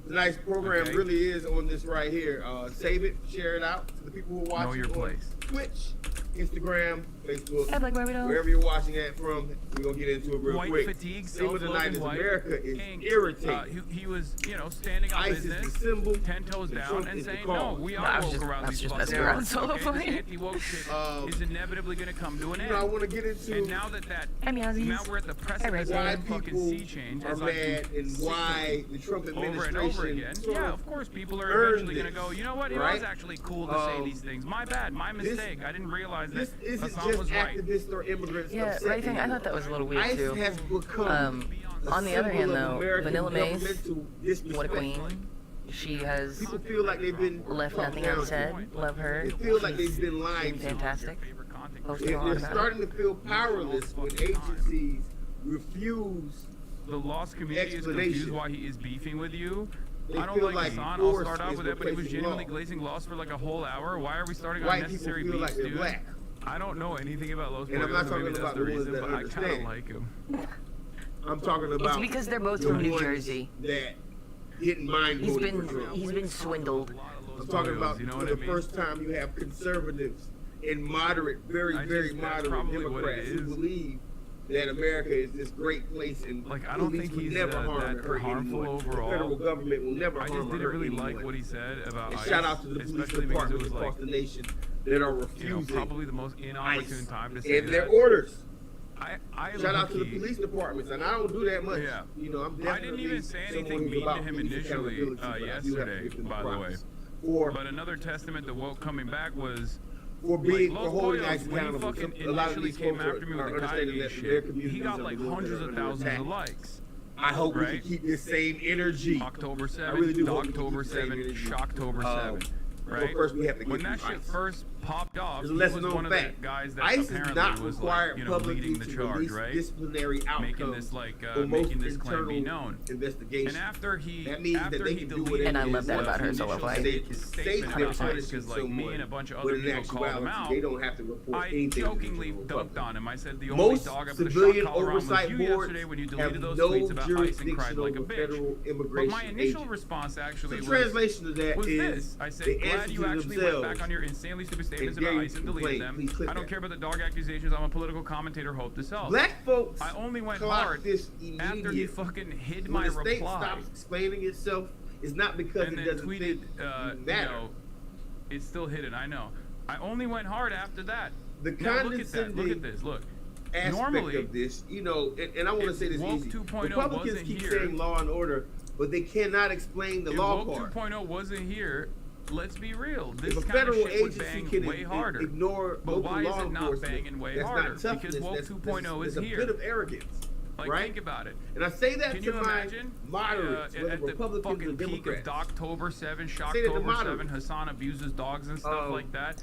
Tonight's program Okay. really is on this right here. Save it, share it out to the people who are watching know your on place. Twitch, Instagram, Facebook, I'd like Barbie doll. wherever you're watching that from. We're gonna get into it real White quick. fatigue, Theme of the night self-loathing is white. America is King, irritating. he was, standing on ISIS is business, the symbol, 10 toes the down, Trump and is the saying, cause. no, we No, all I was woke just- around I was these just fucking messing around words, solo okay? playing. This anti-woke shit is inevitably going to come to an You end. know, I want to get into And now that Hi, Meowsies. now we're at the precipice why of a fucking people sea change, are as I've mad been and why the Trump over and administration over again. sort Yeah, of of course, people are earned eventually going to this, go, you know what, it right? was actually cool to say these things. My bad, my this- mistake. I didn't realize that This isn't Hassan just was right. activists or immigrants. Yeah, upset right thing. I anymore. thought that was a little weird ICE too. has become a On the other hand, symbol of though, American Vanilla Mace, governmental what a disrespect. queen. She has People feel like they've been left talked nothing down to. unsaid. Love her. They feel like She's they've been lied doing to. fantastic. Posting a lot They're about it. starting to feel powerless when agencies refuse. The lost community is confused Explanation. why he is beefing with you. They I don't feel like like Hassan. I'll force start off is with it, but he was replacing genuinely law. glazing lost for like a whole hour. Why are we starting White on people necessary feel beefs, like they're dude? black. I don't know anything about Los And I'm not Pollos, maybe talking that's about the the ones reason, that but I kind of understand. like him. I'm talking about. It's because they're both the from New ones Jersey. That didn't mind He's voting for been Trump. he's been swindled. I'm talking about you know for what the I mean? first time you have conservatives and moderate, very, I very just- that's moderate probably what it Democrats who is. believe that America is this great place and Like, I don't police think will he's never harm that or hurt harmful anyone. overall. The federal government will never I harm just or didn't hurt really anyone. like what he said about And ICE, shout out to the police especially because it departments was across like, the nation that are refusing probably the most inopportune ICE time to say and their that. orders. I Shout out to the low-key- police departments, and I don't do that much. Yeah. You know, I'm I definitely didn't even say anything someone who's mean to about him police initially, accountability, but I do have to yesterday, give them by the way. props For But another testament to woke coming back was being like, for Los holding Pollos, ICE when he accountable. fucking A lot of initially these came folks after me are with the understanding Kanye that their shit, communities he got are like the ones hundreds that are of under thousands attack. of likes. I hope we Right? can keep this same energy. October 7th, I really do hope we October keep the same 7th, energy. Shocktober 7th. Well, Right? first we have to When get that through shit ICE. first popped off, There's he a lesson was known one of fact. the guys that ICE is apparently not was required like, publicly leading the to charge, release right? disciplinary outcomes Making this like for most making this claim be internal known. investigation. And after he That means that after they he can do deleted whatever And I it love is that they about her want. solo play. They his say statement they're about ICE, punishing because like me someone, and a bunch of but other in people called him actuality, out. they don't have to report I anything. to the jokingly general dunked public. on him. I said the only Most dog I put a shot civilian collar on was oversight you boards yesterday when you have deleted those no tweets about ICE and jurisdiction cried like a over bitch. federal But immigration my initial agents. response actually The was translation of that was is this. I said, they glad answer you to actually went themselves back on your insanely stupid statements and about dare ICE and you deleted complain. them. Please click I don't that. care about the dog accusations. I'm a political commentator. Hope this helps. Black folks I only went clock hard this after he immediately. fucking hid When my the state reply stops explaining itself, it's not because and it then doesn't tweeted, think you matter. know, it's still hidden. I know. I only went hard after that. The Now look at that. Look condescending at this. Look. aspect Normally, of this, you know, and I want to if say this Woke easy. 2.0 Republicans wasn't keep here- saying law and order, but they cannot explain the if law Woke part. 2.0 wasn't here, let's be real. This If a kind of federal shit would agency bang can way harder. ignore But local why is law it not enforcement, banging way that's harder? not toughness. Because Woke that's, 2.0 is that's here. a bit of arrogance, Like, right? think about it. And I say that Can to you my imagine? moderates, whether at the Republicans or fucking peak of Democrats. Doctober 7, Say that to Shocktober 7, moderates. Hassan abuses dogs and stuff like that.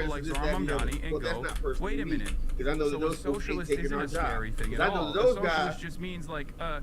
people like Zoran Mamdani and go, wait a minute. Because I know so that those a socialist taking isn't our a scary job. thing at I know all. those a guys socialist just means like a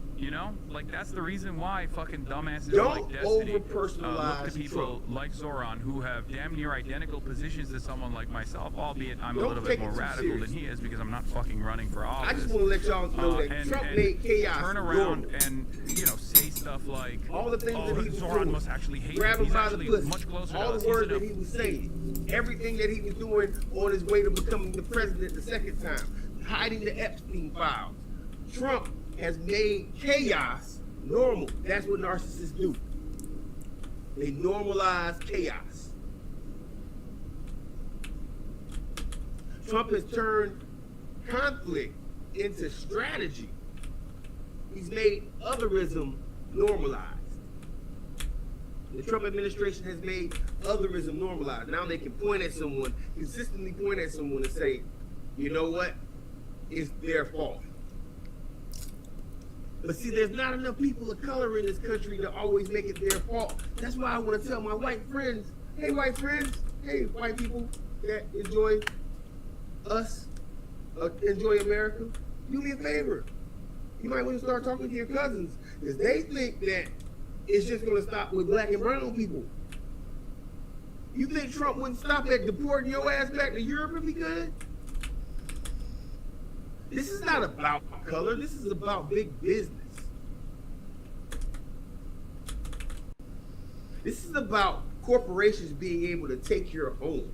You know, like that's the reason why fucking dumbasses Don't like Destiny over-personalize look to people like Zoran who have damn near identical positions to someone like myself, albeit I'm a little bit more radical than he is because I'm not fucking running for office. I just want to let y'all know that and Trump made chaos turn around and, you know, say stuff like, all the things that he was Zoran doing, must actually hate grab him. him He's by the actually pussy, much closer all to us. the words that he was saying, everything that he was doing on his way to becoming the president the second time, hiding the Epstein files. Trump has made chaos normal. That's what narcissists do. They normalize chaos. Trump has turned conflict into strategy. He's made otherism normalized. The Trump administration has made otherism normalized. Now they can point at someone, consistently point at someone and say, you know what? It's their fault. But see, there's not enough people of color in this country to always make it their fault. That's why I want to tell my white friends, hey white friends, hey white people that enjoy us, enjoy America, do me a favor. You might want to start talking to your cousins, because they think that it's just going to stop with black and brown people. You think Trump wouldn't stop at deporting your ass back to Europe if he could? This is not about color. This is about big business. This is about corporations being able to take your home.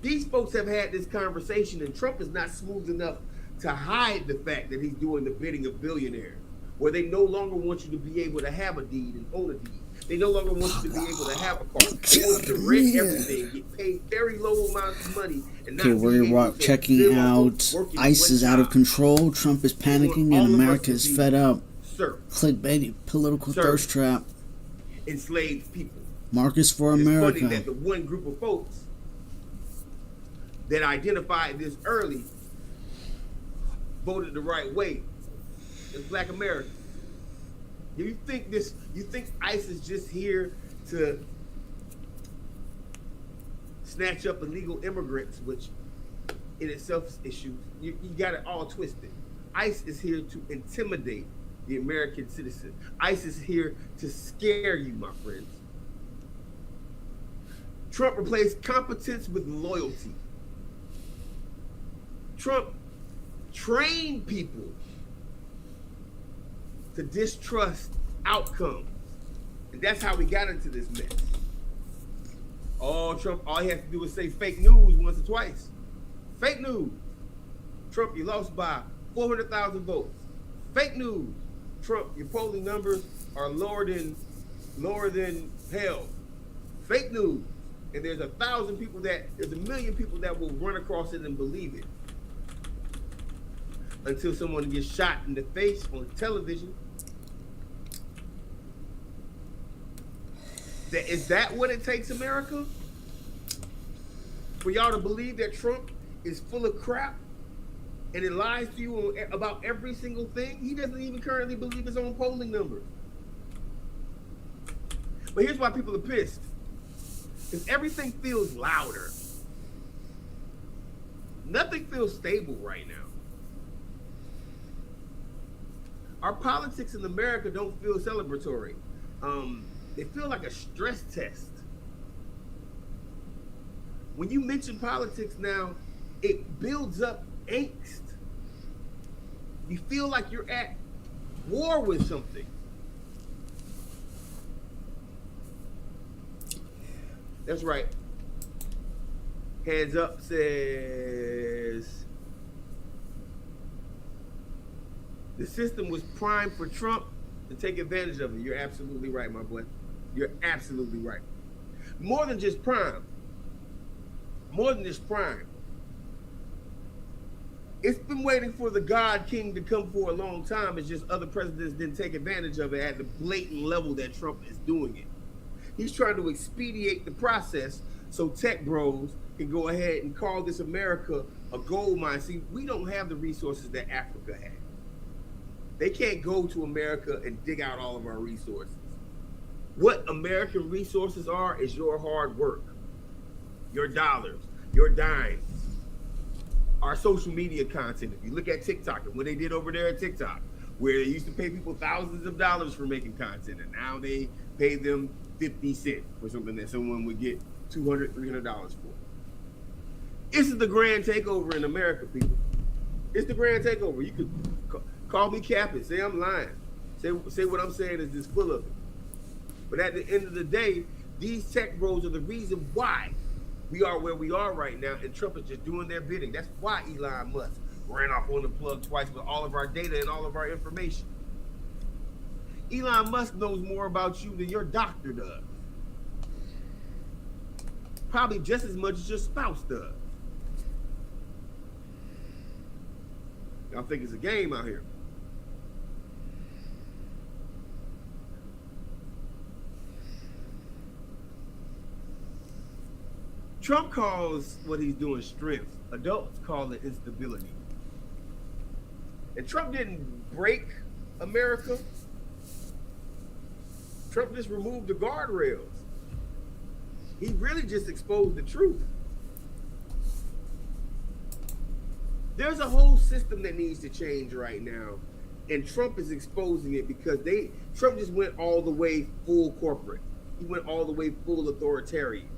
These folks have had this conversation, and Trump is not smooth enough to hide the fact that he's doing the bidding of billionaires, where they no longer want you to be able to have a deed and own a deed. They no longer want you to be able to have a car. They want you to rent everything, get paid very low amounts of money, and not we're checking out. ICE is out of control. Trump is panicking, and America is fed up. Clickbait, political thirst trap. Enslaved people. Marcus for America. It's funny that the one group of folks that identified this early voted the right way. It's black America. You think ICE is just here to snatch up illegal immigrants, which in itself is issues. You got it all twisted. ICE is here to intimidate the American citizen. ICE is here to scare you, my friends. Trump replaced competence with loyalty. Trump trained people to distrust outcomes. And that's how we got into this mess. Oh, Trump, all he has to do is say fake news once or twice. Fake news. Trump, you lost by 400,000 votes. Fake news. Trump, your polling numbers are lower than hell. Fake news. And there's 1,000 people there's 1 million people that will run across it and believe it. Until someone gets shot in the face on television. Is that what it takes, America? For y'all to believe that Trump is full of crap and it lies to you about every single thing? He doesn't even currently believe his own polling numbers. But here's why people are pissed. Because everything feels louder. Nothing feels stable right now. Our politics in America don't feel celebratory. They feel like a stress test. When you mention politics now, it builds up angst. You feel like you're at war with something. That's right. Hands Up says, the system was primed for Trump to take advantage of it. You're absolutely right, my boy. You're absolutely right. More than just prime. More than just prime. It's been waiting for the God King to come for a long time. It's just other presidents didn't take advantage of it at the blatant level that Trump is doing it. He's trying to expedite the process so tech bros can go ahead and call this America a gold mine. See, we don't have the resources that Africa has. They can't go to America and dig out all of our resources. What American resources are is your hard work, your dollars, your dimes, our social media content. If you look at TikTok and what they did over there at TikTok, where they used to pay people thousands of dollars for making content, and now they pay them 50 cents for something that someone would get $200, $300 for. This is the grand takeover in America, people. It's the grand takeover. You could call me Captain, say I'm lying. Say what I'm saying is just full of it. But at the end of the day, these tech bros are the reason why we are where we are right now, and Trump is just doing their bidding. That's why Elon Musk ran off on the plug twice with all of our data and all of our information. Elon Musk knows more about you than your doctor does. Probably just as much as your spouse does. Y'all think it's a game out here. Trump calls what he's doing strength. Adults call it instability. And Trump didn't break America. Trump just removed the guardrails. He really just exposed the truth. There's a whole system that needs to change right now, and Trump is exposing it because Trump just went all the way full corporate. He went all the way full authoritarian.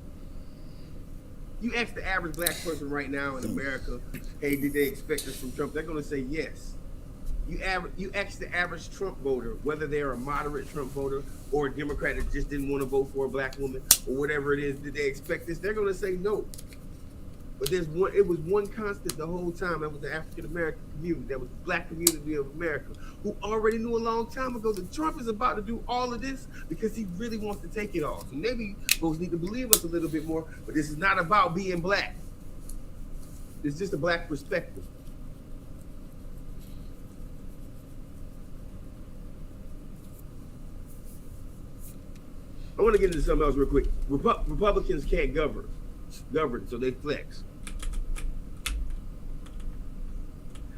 You ask the average black person right now in America, hey, did they expect this from Trump? They're going to say yes. You ask the average Trump voter, whether they're a moderate Trump voter or a Democrat that just didn't want to vote for a black woman or whatever it is, did they expect this? They're going to say no. But it was one constant the whole time. That was the African American community. That was the black community of America, who already knew a long time ago that Trump is about to do all of this because he really wants to take it all. So maybe folks need to believe us a little bit more, but this is not about being black. It's just a black perspective. I want to get into something else real quick. Republicans can't govern, so they flex.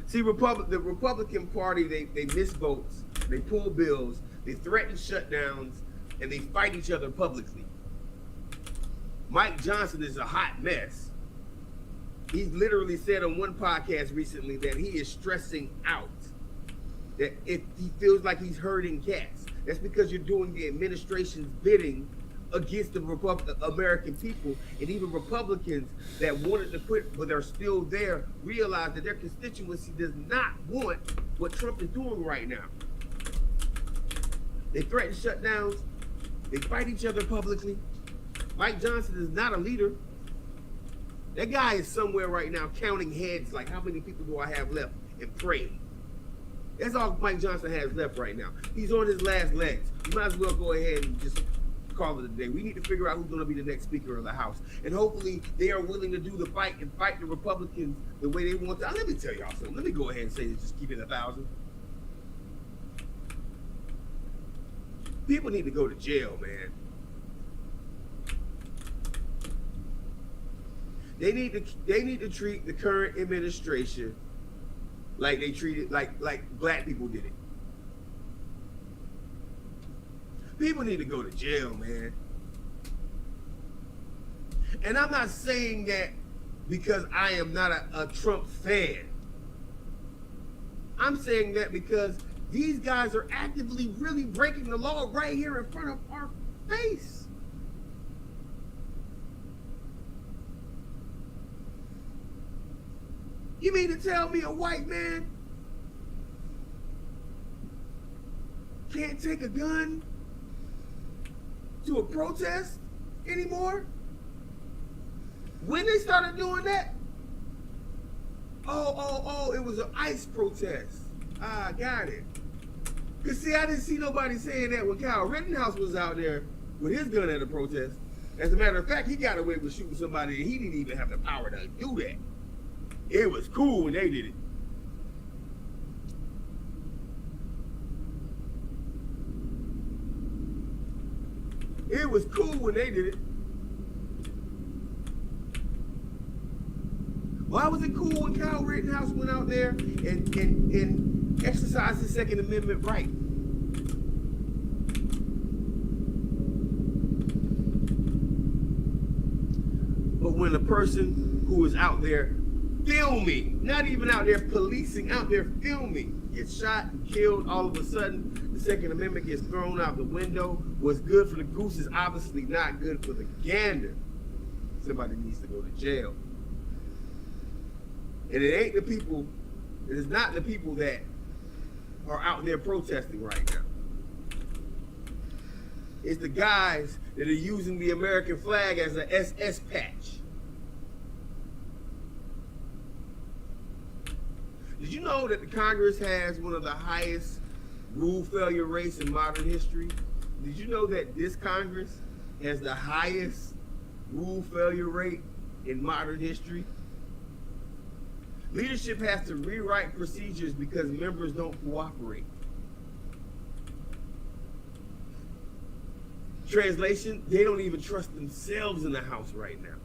See, the Republican Party, they miss votes, they pull bills, they threaten shutdowns, and they fight each other publicly. Mike Johnson is a hot mess. He literally said on one podcast recently that he is stressing out, that if he feels like he's herding cats. That's because you're doing the administration's bidding against the American people, and even Republicans that wanted to quit but are still there realize that their constituency does not want what Trump is doing right now. They threaten shutdowns, they fight each other publicly. Mike Johnson is not a leader. That guy is somewhere right now counting heads like, how many people do I have left, and praying. That's all Mike Johnson has left right now. He's on his last legs. You might as well go ahead and just call it a day. We need to figure out who's going to be the next Speaker of the House. And hopefully they are willing to do the fight and fight the Republicans the way they want to. Let me tell y'all something. Let me go ahead and say this, just keep it 1,000. People need to go to jail, man. They need to treat the current administration like they treated like black people did it. People need to go to jail, man. And I'm not saying that because I am not a Trump fan. I'm saying that because these guys are actively really breaking the law right here in front of our face. You mean to tell me a white man can't take a gun to a protest anymore? When they started doing that? Oh, it was an ICE protest. Ah, got it. Because see, I didn't see nobody saying that when Kyle Rittenhouse was out there with his gun at a protest. As a matter of fact, he got away with shooting somebody and he didn't even have the power to do that. It was cool when they did it. It was cool when they did it. Why was it cool when Kyle Rittenhouse went out there and exercised his Second Amendment right? But when a person who is out there filming, not even out there policing, out there filming, gets shot and killed, all of a sudden the Second Amendment gets thrown out the window. What's good for the goose is obviously not good for the gander. Somebody needs to go to jail. And it ain't the people, it is not the people that are out there protesting right now. It's the guys that are using the American flag as an SS patch. Did you know that the Congress has one of the highest rule failure rates in modern history? Did you know that this Congress has the highest rule failure rate in modern history? Leadership has to rewrite procedures because members don't cooperate. Translation, they don't even trust themselves in the House right now.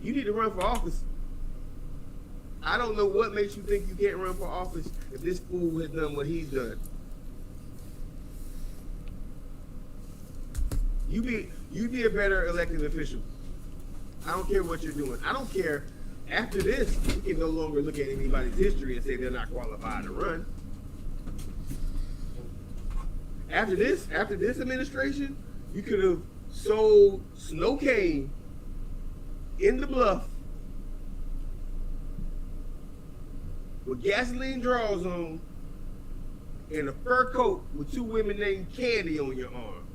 You need to run for office. I don't know what makes you think you can't run for office if this fool has done what he's done. You be a better elected official. I don't care what you're doing. I don't care. After this, you can no longer look at anybody's history and say they're not qualified to run. After this administration, you could have sold snow cane in the bluff with gasoline drawers on and a fur coat with 2 women named Candy on your arm.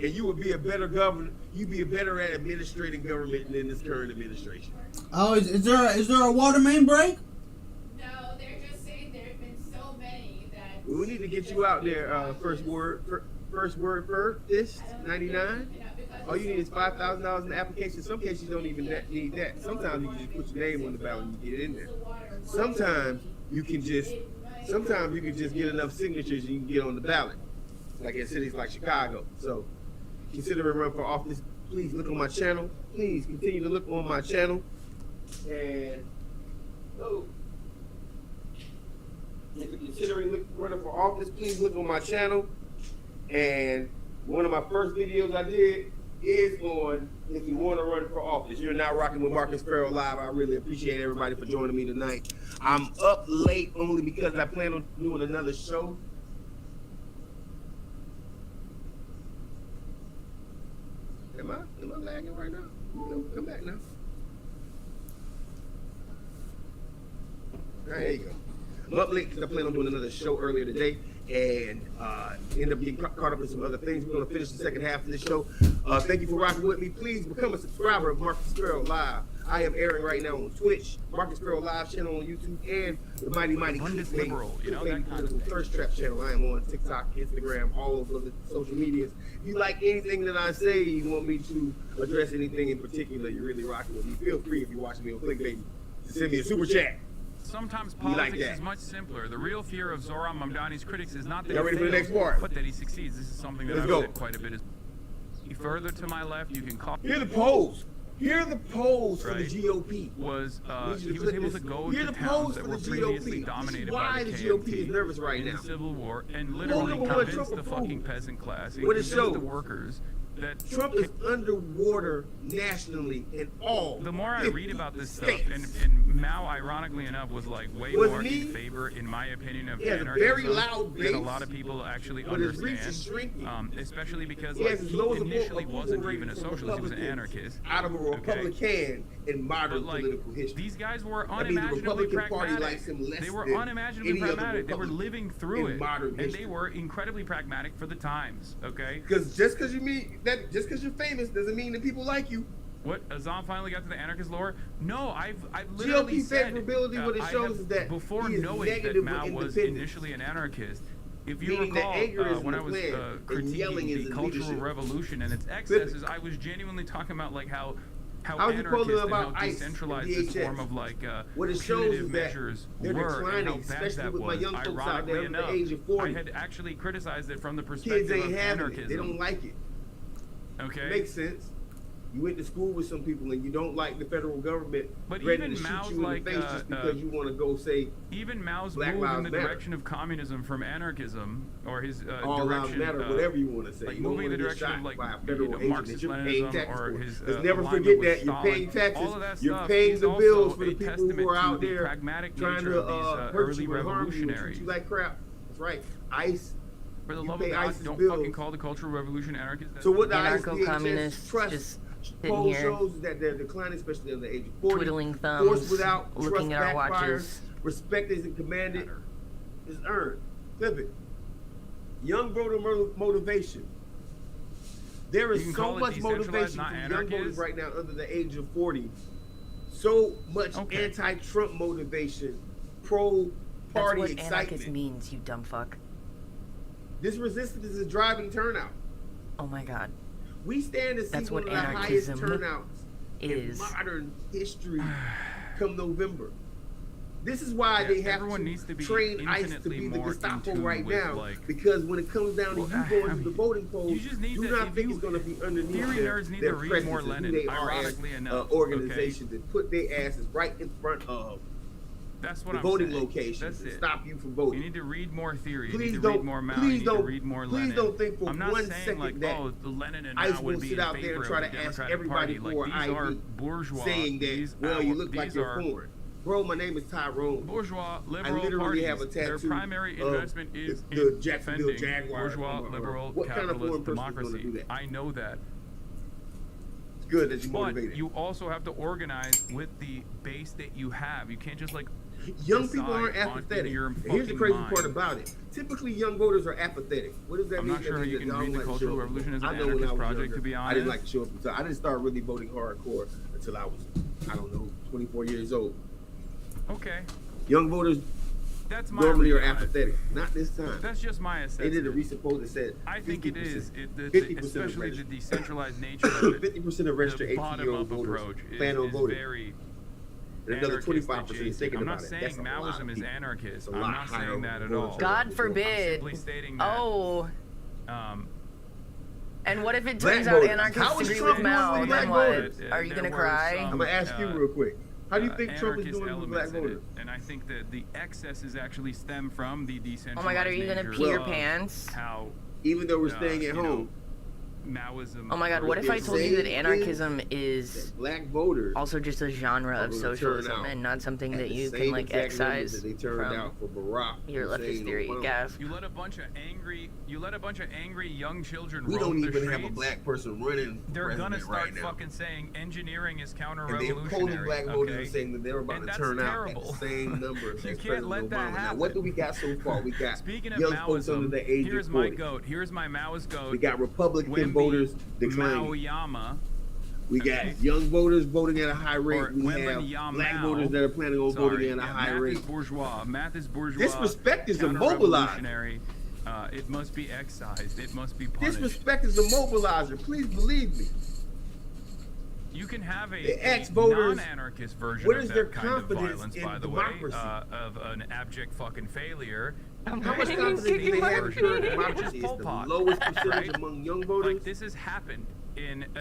And you would be a better governor. You'd be better at administrating government than this current administration. Oh, is there a water main break? No, they're just saying there have been so many that. We need to get you out there. First word this 99. All you need is $5,000 in the application. Some cases you don't even need that. Sometimes you can just put your name on the ballot and you get in there. Sometimes you can just get enough signatures and you can get on the ballot. Like in cities like Chicago. So consider a run for office. Please look on my channel. Please continue to look on my channel. And if you're considering running for office, please look on my channel. And one of my first videos I did is on if you want to run for office. You're now rocking with Marcus Farrell Live. I really appreciate everybody for joining me tonight. I'm up late only because I plan on doing another show. Am I lagging right now? No, come back now. All right, there you go. I'm up late because I plan on doing another show earlier today and end up getting caught up in some other things. We're going to finish the second half of this show. Thank you for rocking with me. Please become a subscriber of Marcus Farrell Live. I am airing right now on Twitch, Marcus Farrell Live channel on YouTube, and the Mighty liberal, you know, that kind of thing. Thirst Trap channel. I am on TikTok, Instagram, all of the social medias. If you like anything that I say, you want me to address anything in particular, you're really rocking with me, feel free if you're watching me on Clickbait to send me a super chat. Sometimes politics is much simpler. The real fear of Zohran Mamdani's critics is not that he fails, but that he succeeds. This is something that I've said quite a bit. Further to my left, you can call. Here are the polls. Here are the polls for the GOP. He was able to go to towns that were previously dominated by the GOP is nervous right now. In the Civil War and literally convince the fucking peasant class and convince the workers that Trump is underwater nationally in all. The more I read about this stuff, and Mao, ironically enough, was like way more in favor, in my opinion, of anarchism than a lot of people actually understand. Especially because he initially wasn't even a socialist; he was an anarchist. Out of a Republican in modern political history, these guys were unimaginably pragmatic. They were unimaginably pragmatic. They were living through it, and they were incredibly pragmatic for the times. Okay, because just because you're famous doesn't mean that people like you. What, Azam finally got to the anarchist lore? No, I've literally GOP said favorability, what it shows is that before knowing that Mao was initially an anarchist. If you recall, when I was critiquing the Cultural Revolution and its excesses, I was genuinely talking about like how anarchist and how decentralized this form of like punitive measures were and how bad that was. Ironically enough, I had actually criticized it from the perspective of anarchism. They don't like it. Okay. Makes sense. You went to school with some people and you don't like the federal government but ready even to Mao's shoot you in the face just because you want to go say even Mao's Black move Lives in the Matter. direction of communism from anarchism, or his all lives direction, matter, whatever you want to say. like moving in the direction of like Marxist Leninism or his never forget that you're paying taxes. All of that you're stuff paying the bills for the a people who are out the there pragmatic trying nature to of these hurt early you and harm you and treat revolutionaries. you like crap. That's right. ICE. For the you love of pay God, ICE's don't bills. fucking call the Cultural Revolution anarchist. So what the Anarcho-communists trust sitting poll here shows is that they're declining, especially under the age of 40. twiddling thumbs, Force without looking trust at our backfires. watches. Respect isn't commanded, is earned. Flip it. Young voter motivation. There is so much motivation from young voters right now under the age of 40. So much anti-Trump motivation, pro-party excitement. That's what anarchist means, you dumb fuck. This resistance is driving turnout. Oh my god. We stand to see one of the highest turnouts in modern history come November. This is why they have to train ICE to be the Gestapo right now, because when it comes down to you going to the voting polls, do not think it's going to be underneath their presence and who they are as organizations that put their asses right in front of the voting locations to stop you from voting. You need to read more theory. Please don't think for one second that ICE will sit out there and try to ask everybody for an ID, saying that, well, you look like you're foreign. Bro, my name is Tyrone. Bourgeois liberal I literally parties, have a tattoo. Their primary investment is the in Jacksonville Jaguars. bourgeois liberal What kind of foreign capitalist person is going to do democracy. that? I know that. It's good that you But motivated. you also have to organize with the base that you have. You can't just like young people aren't apathetic. Here's the crazy part about it. Typically, young voters are apathetic. What does that mean? I'm not sure how you can read the Cultural Revolution as an anarchist project, to be honest. I didn't like to show up. So I didn't start really voting hardcore until I was, 24 years old. Okay. Young voters normally are apathetic. Not this time. That's just my assessment. They did a recent poll that said I think it is. 50% Especially of the decentralized nature of it. 50% of registered 18-year-old voters plan on voting. Very and another 25% is thinking I'm about not it. saying That's Maoism is anarchist. I'm lot not higher saying that at voter all. turnout. God forbid. I'm simply stating that. Oh. And what if it Black turns out voters. anarchists How is agree Trump with doing Mao? with black Then what? voters? Are you gonna cry? I'm gonna ask you real quick. How do you think Trump is anarchist doing with black elements in voters? it. And I think that the excesses actually stem from the decentralized Oh my god, are you gonna nature pee your of pants? How even though we're staying at home. Maoism. Oh my god, what if I told you that anarchism is black voters also just a genre of socialism and not something that you can like excise that they turned out for Barack your leftist theory, Gav? You let a bunch of angry young children We roam don't the even have a streets. black person running They're gonna start right now. fucking saying engineering is And counter-revolutionary. they're polling black voters okay? and saying that they're about And to that's turn out terrible. at the same numbers You as can't President let that Obama. Now, happen. what do we got so far? We got Speaking of young folks under Maoism, the age here's of my 40. goat. Here's my Maoist goat. We got Republican Wemby voters declining. Maoyama. We got young voters voting at a high rate. We have black voters that are planning on voting at a high math rate. Is bourgeois. Math is bourgeois. Disrespect is immobilized. Counter-revolutionary. It must be excised. It must be punished. Disrespect is a mobilizer. Please believe me. You can have The a ex-voters, non-anarchist version what of is that their kind of confidence violence, in by the democracy? way, of an abject fucking failure. How much confidence do they have in current democracy? It's Pol the Pot, lowest percentage right? among young voters. Like this has happened in And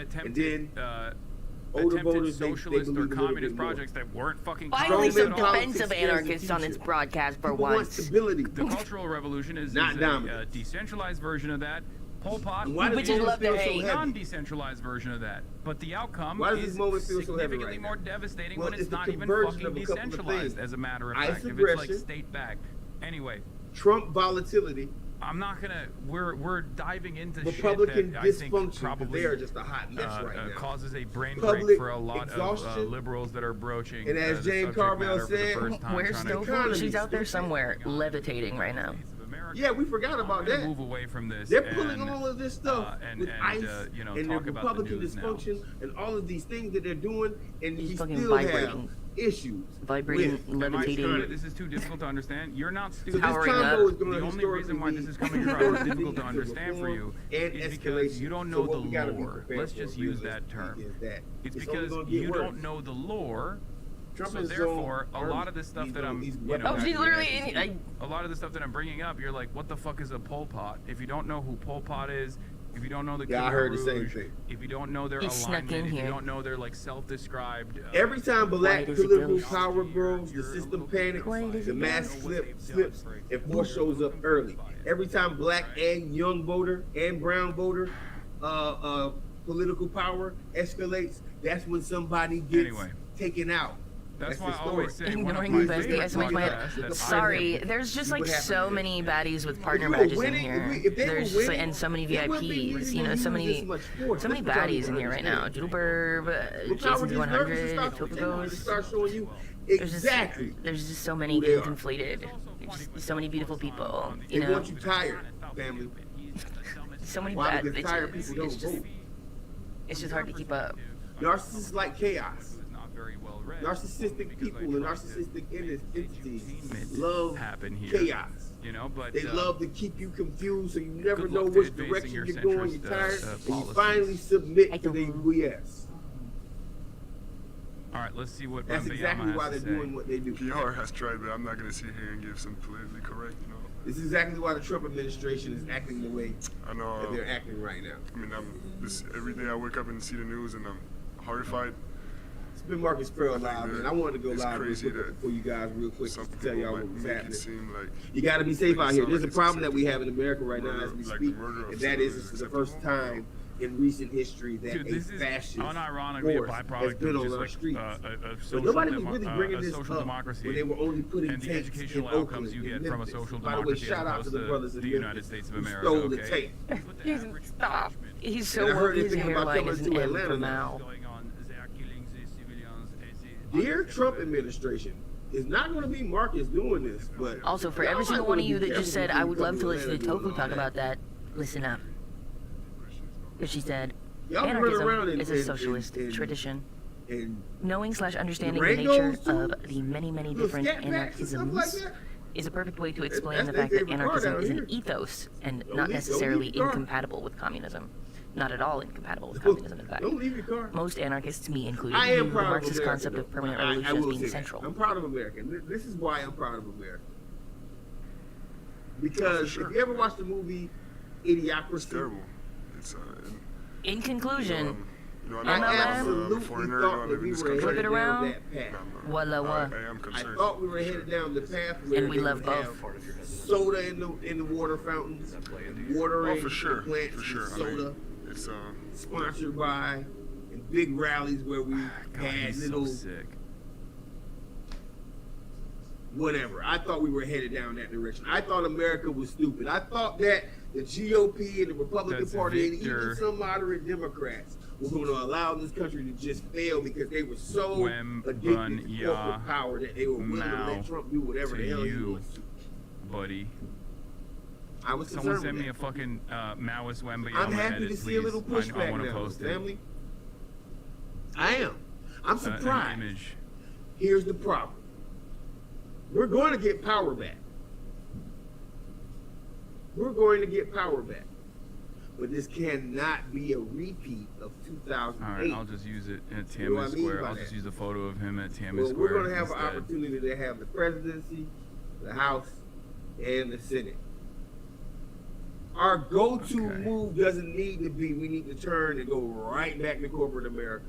older attempted voters, they socialist or believe a little communist bit more. projects that weren't fucking Finally, some Strongman politics defensive scares the anarchists on its future. broadcast for People want once. stability. The Cultural Revolution is Not a dominant. decentralized version of that. Pol Pot And why is does Bitches this moment love feel to so hate. a heavy? non-decentralized version of that. But the outcome Why does is this moment feel so heavy significantly right now? more devastating Well, when it's it's the not even convergence fucking of a couple of decentralized, things. as a matter of ICE fact. If it's like aggression. state backed. Anyway, Trump volatility, I'm not gonna. We're diving into Republican shit that I think dysfunction. probably They are just a hot mess right now. causes a brain Public break for a lot of exhaustion. liberals that are broaching. And as the James subject Carville matter for the said, first time, Where's trying to Stover? She's out there somewhere, levitating right now. Yeah, we forgot about that. Move away from this. They're pulling all of this stuff with ICE you know, and their talk about the Republican news now. dysfunction and all of these things that they're doing, and He's we fucking still have vibrating. issues. Vibrating, with levitating. This is too difficult to understand. You're not So stupid. this Powering combo up. is going The to only reason why this is coming historically across as lead difficult to to understand for you and is because escalation. you don't So know what we gotta the be lore. prepared Let's for just use that term. is that It's only because gonna get you worse. don't know the lore. Trump So is therefore, so a lot of the stuff he's that gonna- I'm, he's you know, Oh, she's literally a lot of the stuff that I'm bringing up, you're like, what the fuck is a Pol Pot? If you don't know who Pol Pot is, if you don't know the Yeah, I Khmer heard the same Rouge, thing. if you don't know their He snuck alignment, in if you here. don't know their like self-described. Every time black White as a political ghost. power grows, the system panics, White as a the mask ghost. slips, and force shows up early. Every time black and young voter and brown voter political power escalates, that's when somebody gets taken out. That's why the I always story. say one of Ignoring my the bestie, favorite I smacked my podcasts head. that Sorry, there's just like so many baddies with partner If we were badges in winning, here. if they were There's just like, winning, and so many they wouldn't be VIPs, using you know, the so news many, this much force. so many That's what y'all baddies in need here to right now. understand. Juleberb, Look how Jason's we're nervous to 100, start showing you Topagos. Exactly. There's just so many conflated, so many beautiful people. You They know, want you tired, family. so many Why? bad Because tired bitches. people don't vote. It's just hard to keep up. Narcissists like chaos. Narcissistic people and narcissistic entities love chaos. You know, but they love to keep you confused, so you never know which direction you're going. You're tired, and you policies. finally submit to the yes. All right, let's see what That's Wembanyama exactly has why to they're say. doing what they do. PR has tried, but I'm not going to sit here and give some politically correct, you know. This is exactly why the Trump administration is acting the way I know that they're acting right now. I mean, every day I wake up and see the news, and I'm horrified. It's been Marcus Farrell live, man. I wanted to go it's live crazy for you guys real quick to tell y'all what was happening. Like, you got to be safe like out here. like There's a problem that we have in America right now as we like speak, and that is civilians this is the first time in recent history that Dude, a this is fascist unironically a force has byproduct been of on just our like streets. a But social, nobody was really bringing this social up democracy when they were only putting and the tanks educational in outcomes Oakland you and get from a Memphis. social By the way, democracy shout as out to opposed the brothers to in the United Memphis States of who America. stole the Okay. tank. Stop. He's so And I heard woke. His anything about hairline coming is an to M Atlanta for now. Mao. Dear Trump administration, it's not going to be Marcus doing this, but Also, for y'all every might single wanna one of you be that just careful said, I when would you love come to listen to Atlanta doing Tofu all talk about that, listen up. Because she said, Y'all can run around anarchism and- is a and- socialist and- tradition. and Knowing/understanding the Durangos nature too? of the many, many Little different scat packs and stuff like anarchisms that? is a perfect way to explain That's the their fact that favorite car anarchism down is here. an ethos and Don't not leave necessarily your car. incompatible with communism. Not at all incompatible with communism, in fact. Don't leave your car. Most anarchists, to me included, I view am the proud of Marxist America. concept of permanent I revolution as will being say that. central. I'm proud of America. This is why I'm proud of America. Because if you ever watched the movie Idiocracy, it's terrible. It's In conclusion, I absolutely foreigner, thought that we were Flip headed it down around. that path. Walla wa. I am I concerned. thought we were headed down the path where And we they love would both. have soda in the water fountains, watering Oh, for sure, plants for sure. with I soda, mean, it's sponsored by, and big rallies where we God, had he's little so sick. whatever. I thought we were headed down that direction. I thought America was stupid. I thought that the GOP and the Republican That's Party and Victor. even some moderate Democrats were going to allow this country to just fail because they were so addicted to corporate power that they were willing to let Trump do whatever the hell he wants to. Buddy. I was Someone concerned send with me a that. fucking Maoist Wembanyama I'm happy edit, to see please. a little I pushback want to now, post it. family. I am. I'm An surprised. image. Here's the problem. We're going to get power back. We're going to get power back. But this cannot be a repeat of 2008. All right, I'll just use it at You know what Tiananmen I mean Square. by I'll that? just use a photo of him at Tiananmen Well, Square. we're going to have an instead. opportunity to have the presidency, the House, and the Senate. Our go-to move doesn't need to be we need to turn and go right back to corporate America.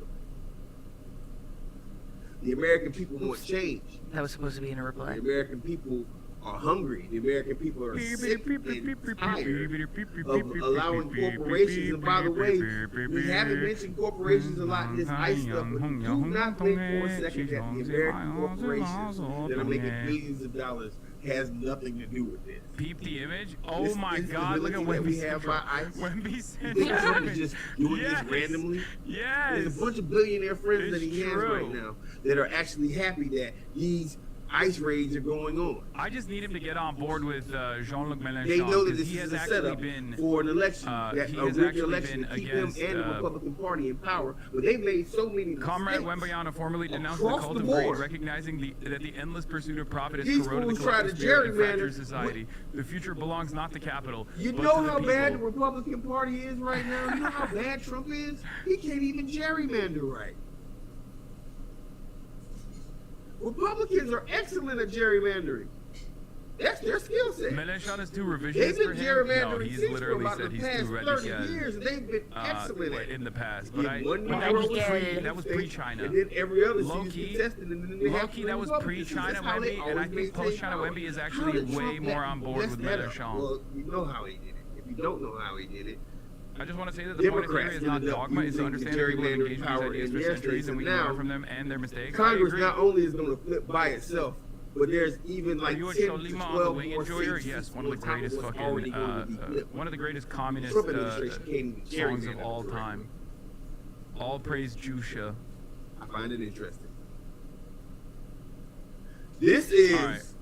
The American people want change. That was supposed to be in a reply. The American people are hungry. The American people are sick and tired of allowing corporations. And by the way, we haven't mentioned corporations a lot in this ICE stuff, but do not think for a second that the American corporations that are making billions of dollars has nothing to do with this. Peep the image. Oh This my instability God! Look at that Wemby's we have by ICE. Wemby's You think Trump is just doing Yes. this randomly? Yes. There's a bunch of billionaire friends that It's he has true. right now that are actually happy that these ICE raids are going on. I just need him to get on board with Jean-Luc Mélenchon. They know that 'cause this he is has a actually setup been for an election, that he a has rigged actually election been to keep him against, and the Republican Party in power. But they made so many Comrade mistakes. Wembanyama formally denounced the Across cult the of board. greed, recognizing that the endless pursuit of profit has These corroded the fools try collective to spirit and gerrymander- fractured society. The future belongs not to capital, You but know to the how bad the people. Republican Party is right now? You know how bad Trump is? He can't even gerrymander right. Republicans are excellent at gerrymandering. That's their skill set. Mélenchon is too They've revisionist been for him. No, gerrymandering he's since for literally about said the he's past too 30 ready years, and they've been excellent at it. in the past. Get But I, one but that was minority that was state, pre-China. And then every other Low seat key, is contested, and then they have Low-key, three that was Republicans. pre-China That's how they Wemby, and I always think maintain post-China power. Wemby is How actually did way Trump more on board mess with that up? Mélenchon. Well, you know how he did it. If you don't know how he did it, I just want to say that the point of theory Democrats is not ended up dogma, it's to using understand the that people have gerrymandering engaged with power these ideas in for their centuries states, and we and can now learn from them and their mistakes. I Congress agree. not only is going to flip by itself, but there's even like Are you a 10 to Cholima on the 12 wing more enjoyer? seats Yes, one of the on top greatest what's fucking, already going to be flipped. one of the greatest communist Trump administration can't even songs gerrymander of all correctly. time. All praise Jusha. I find it interesting. This is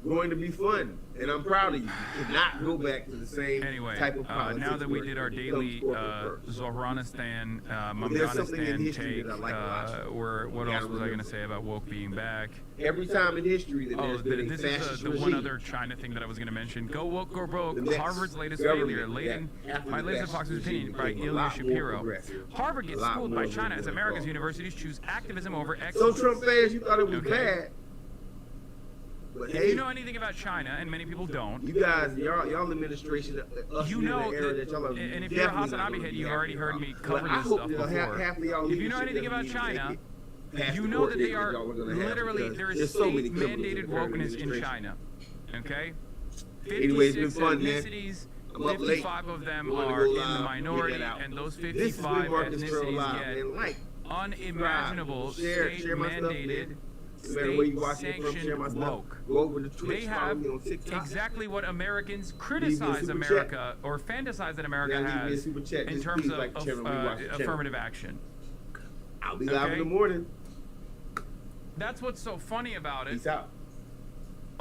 going to be fun, and I'm proud of you. You cannot go back to the same type of politics. Now that we did our daily Zohranistan, there's something in Mamghanistan history take, that I like a lot. what else was I going to say about woke being back? Every time in history that there's been a this fascist is the regime, one other China thing that I was going to mention. Go woke, go broke. The next Harvard's latest government failure. My latest Fox's opinion by Ilya Shapiro. Harvard gets schooled by China as America's universities choose activism over So excellence. Trump fans, you thought it was bad. But If hey, you know anything about China, and many people don't, you guys, y'all administration, you know that, and if you're a Hassan head, you already heard me cover this stuff before. If you know anything about China, you know that they are literally, there is state-mandated wokeness in China, okay? 56 ethnicities, 55 of them are in the minority, and those 55 ethnicities get unimaginable state-mandated, state-sanctioned woke. They have exactly what Americans criticize America or fantasize that America has in terms of affirmative action. I'll be live in the morning. That's what's so funny about it. Peace out.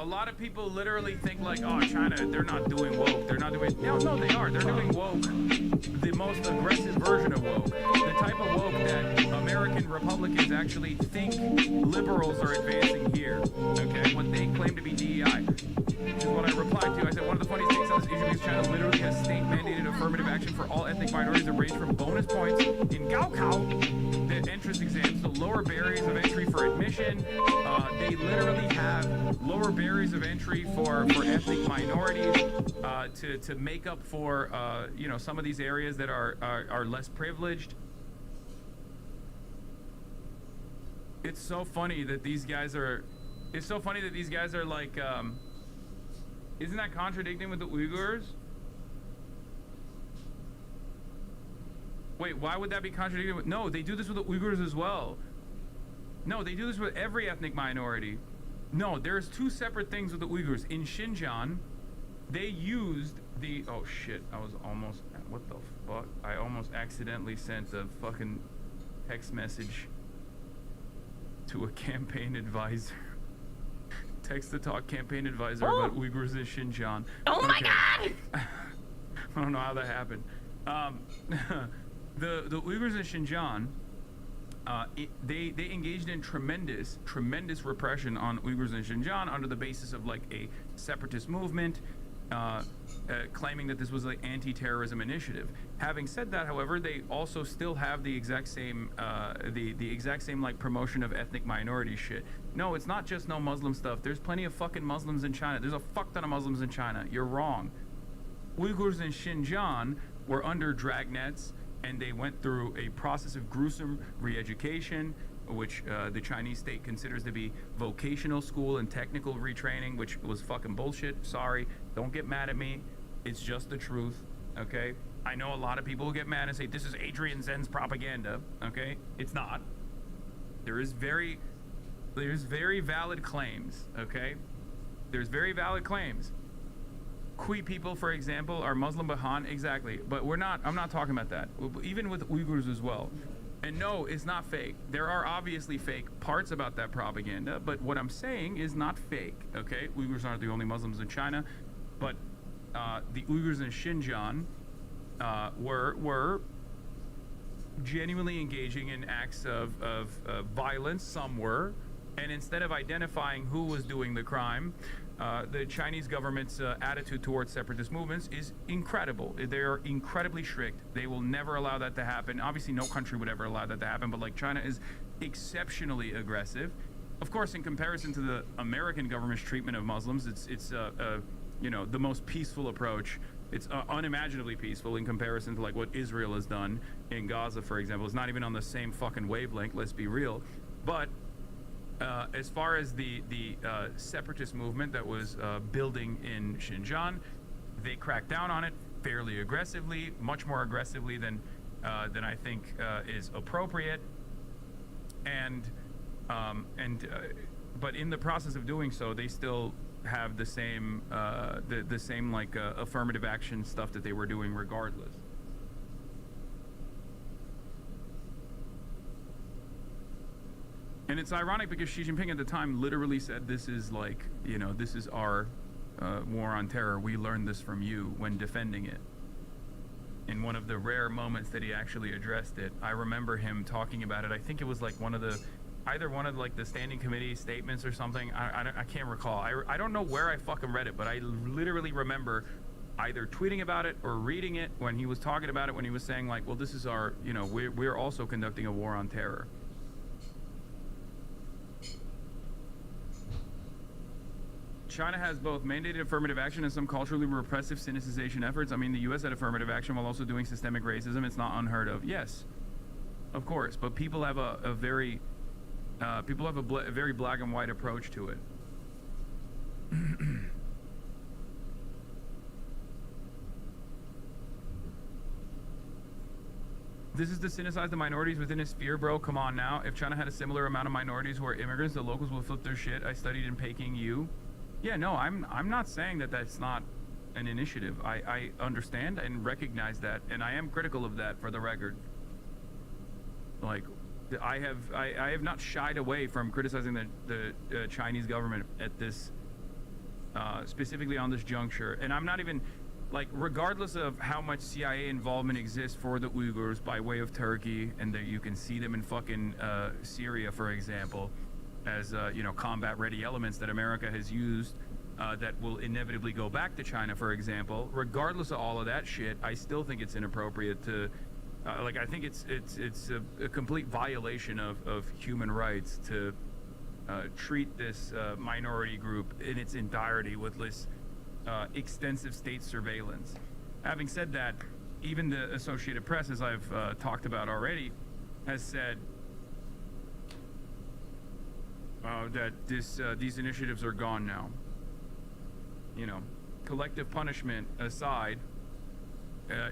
A lot of people literally think like, oh, China, they're not doing woke. They're not doing... No, they are. They're doing woke. The most aggressive version of woke. The type of woke that American Republicans actually think liberals are advancing here. Okay? What they claim to be DEI. Which is what I replied to. I said, one of the funniest things on this issue is China literally has state-mandated affirmative action for all ethnic minorities that range from bonus points in Gaokao, the entrance exams, the lower barriers of entry for admission. They literally have lower barriers of entry for ethnic minorities to make up for some of these areas that are less privileged. It's so funny that these guys are. It's so funny that these guys are like. Isn't that contradicting with the Uyghurs? Wait, why would that be contradicting with... No, they do this with the Uyghurs as well. No, they do this with every ethnic minority. No, there's two separate things with the Uyghurs. In Xinjiang, they used the... Oh, shit. I was almost... What the fuck? I almost accidentally sent a fucking text message to a campaign advisor. Text-to-talk campaign advisor about Uyghurs in Xinjiang. Oh my God! I don't know how that happened. The Uyghurs in Xinjiang, they engaged in tremendous repression on Uyghurs in Xinjiang under the basis of like a separatist movement, claiming that this was an anti-terrorism initiative. Having said that, however, they also still have the exact same the exact same like promotion of ethnic minority shit. No, it's not just no Muslim stuff. There's plenty of fucking Muslims in China. There's a fuck ton of Muslims in China. You're wrong. Uyghurs in Xinjiang were under dragnets, and they went through a process of gruesome re-education, which the Chinese state considers to be vocational school and technical retraining, which was fucking bullshit. Sorry, don't get mad at me. It's just the truth, okay? I know a lot of people will get mad and say, this is Adrian Zen's propaganda, okay? It's not. There's very valid claims, okay? There's very valid claims. Kui people, for example, are Muslim Bahan, exactly. But I'm not talking about that. Even with Uyghurs as well. And no, it's not fake. There are obviously fake parts about that propaganda, but what I'm saying is not fake, okay? Uyghurs aren't the only Muslims in China, but the Uyghurs in Xinjiang were genuinely engaging in acts of violence, some were, and instead of identifying who was doing the crime, the Chinese government's attitude towards separatist movements is incredible. They are incredibly strict. They will never allow that to happen. Obviously, no country would ever allow that to happen, but like China is exceptionally aggressive. Of course, in comparison to the American government's treatment of Muslims, it's the most peaceful approach. It's unimaginably peaceful in comparison to like what Israel has done in Gaza, for example. It's not even on the same fucking wavelength, let's be real. But as far as the separatist movement that was building in Xinjiang, they cracked down on it fairly aggressively, much more aggressively than I think is appropriate. But in the process of doing so, they still have the same like affirmative action stuff that they were doing regardless. And it's ironic because Xi Jinping at the time literally said, this is like, you know, this is our war on terror. We learned this from you when defending it. In one of the rare moments that he actually addressed it, I remember him talking about it. I think it was like either one of like the standing committee statements or something. I can't recall. I don't know where I fucking read it, but I literally remember either tweeting about it or reading it when he was talking about it, when he was saying like, well, this is our, you know, we're also conducting a war on terror. China has both mandated affirmative action and some culturally repressive cynicization efforts. I mean, the U.S. had affirmative action while also doing systemic racism. It's not unheard of. Yes, of course. But people have a very black and white approach to it. This is to cynicize the minorities within a sphere, bro. Come on now. If China had a similar amount of minorities who are immigrants, the locals will flip their shit. I studied in Peking. Yeah, no, I'm not saying that that's not an initiative. I understand and recognize that, and I am critical of that for the record. Like, I have not shied away from criticizing the Chinese government at this, specifically on this juncture, and I'm not even, like, regardless of how much CIA involvement exists for the Uyghurs by way of Turkey, and that you can see them in fucking Syria, for example, as you know, combat-ready elements that America has used that will inevitably go back to China, for example. Regardless of all of that shit, I still think it's inappropriate to, like, I think it's a complete violation of human rights to treat this minority group in its entirety with this extensive state surveillance. Having said that, even the Associated Press, as I've talked about already, has said that these initiatives are gone now. You know, collective punishment aside,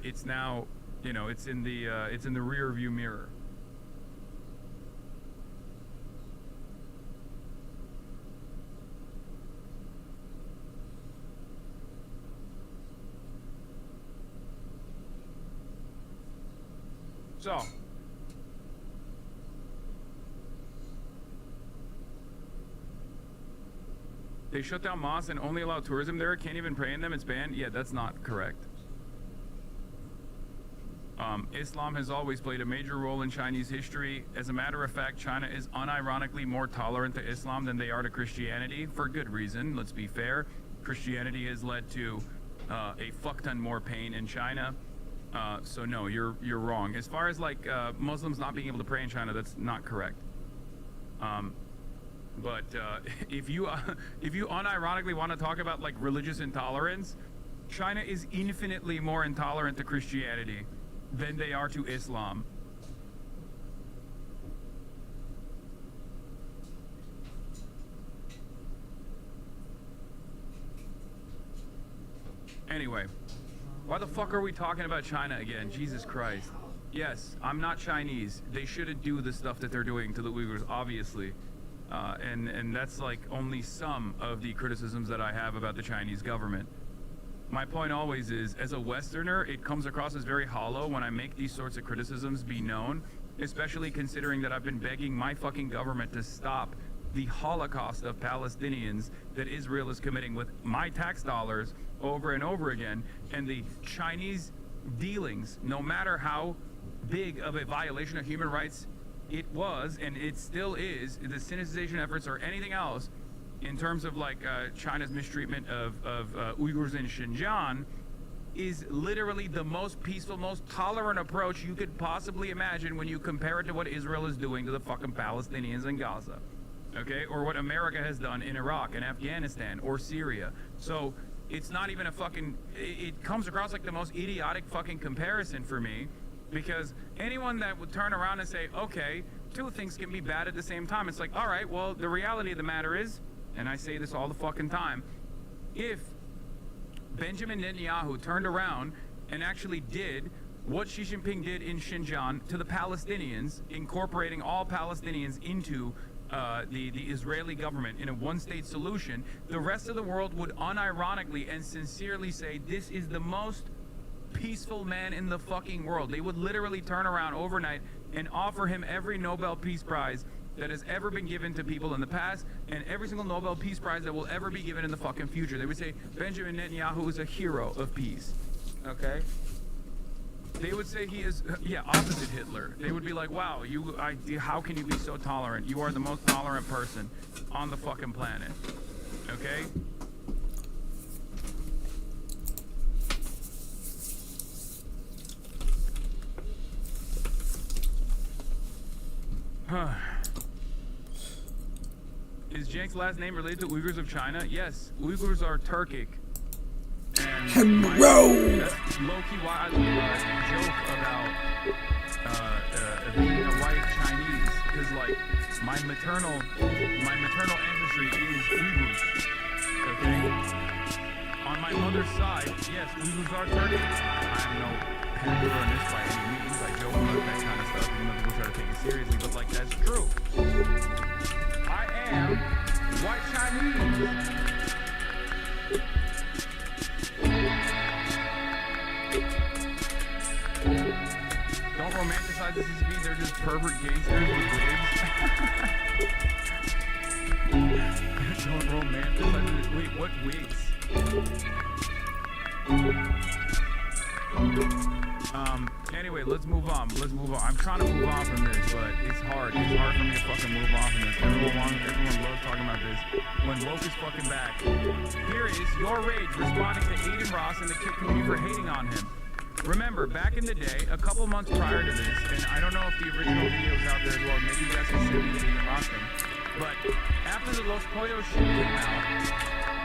it's now, you know, it's in the rear view mirror. So, they shut down mosques and only allow tourism there. Can't even pray in them. It's banned. Yeah, that's not correct. Islam has always played a major role in Chinese history. As a matter of fact, China is unironically more tolerant to Islam than they are to Christianity, for good reason. Let's be fair. Christianity has led to a fuck ton more pain in China. So no, you're wrong. As far as like Muslims not being able to pray in China, that's not correct. But if you unironically want to talk about like religious intolerance, China is infinitely more intolerant to Christianity than they are to Islam. Anyway, why the fuck are we talking about China again? Jesus Christ. Yes, I'm not Chinese. They shouldn't do the stuff that they're doing to the Uyghurs, obviously. And that's like only some of the criticisms that I have about the Chinese government. My point always is, as a Westerner, it comes across as very hollow when I make these sorts of criticisms be known, especially considering that I've been begging my fucking government to stop the Holocaust of Palestinians that Israel is committing with my tax dollars over and over again, and the Chinese dealings, no matter how big of a violation of human rights it was, and it still is, the cynicization efforts or anything else, in terms of like China's mistreatment of Uyghurs in Xinjiang, is literally the most peaceful, most tolerant approach you could possibly imagine when you compare it to what Israel is doing to the fucking Palestinians in Gaza, okay? Or what America has done in Iraq and Afghanistan or Syria. So it's not even a fucking, it comes across like the most idiotic fucking comparison for me, because anyone that would turn around and say, okay, two things can be bad at the same time, it's like, all right, well, the reality of the matter is, and I say this all the fucking time, if Benjamin Netanyahu turned around and actually did what Xi Jinping did in Xinjiang to the Palestinians, incorporating all Palestinians into the Israeli government in a one-state solution, the rest of the world would unironically and sincerely say, this is the most peaceful man in the fucking world. They would literally turn around overnight and offer him every Nobel Peace Prize that has ever been given to people in the past, and every single Nobel Peace Prize that will ever be given in the fucking future. They would say Benjamin Netanyahu is a hero of peace. Okay? They would say he is, opposite Hitler. They would be like, wow, how can you be so tolerant? You are the most tolerant person on the fucking planet. Okay? Is Jank's last name related to Uyghurs of China? Yes, Uyghurs are Turkic. And that's low-key why I joke about being a white Chinese, because like my maternal ancestry is Uyghurs. Okay? On my mother's side, yes, Uyghurs are Turkic. I'm no peddler on this by any means. I joke about that kind of stuff, even though people try to take it seriously, but like that's true. I am white Chinese. Don't romanticize the CCP, they're just pervert gangsters with wigs. Don't romanticize it. Wait, what wigs? Anyway, let's move on. I'm trying to move on from this, but it's hard. It's hard for me to fucking move on from this. Everyone loves talking about this. When woke is fucking back. Here is your rage responding to Aiden Ross and the Kid community for hating on him. Remember, back in the day, a couple months prior to this, and I don't know if the original video is out there as well, maybe you guys can send me the Aiden Ross thing, but after the Los Pollos shit came out,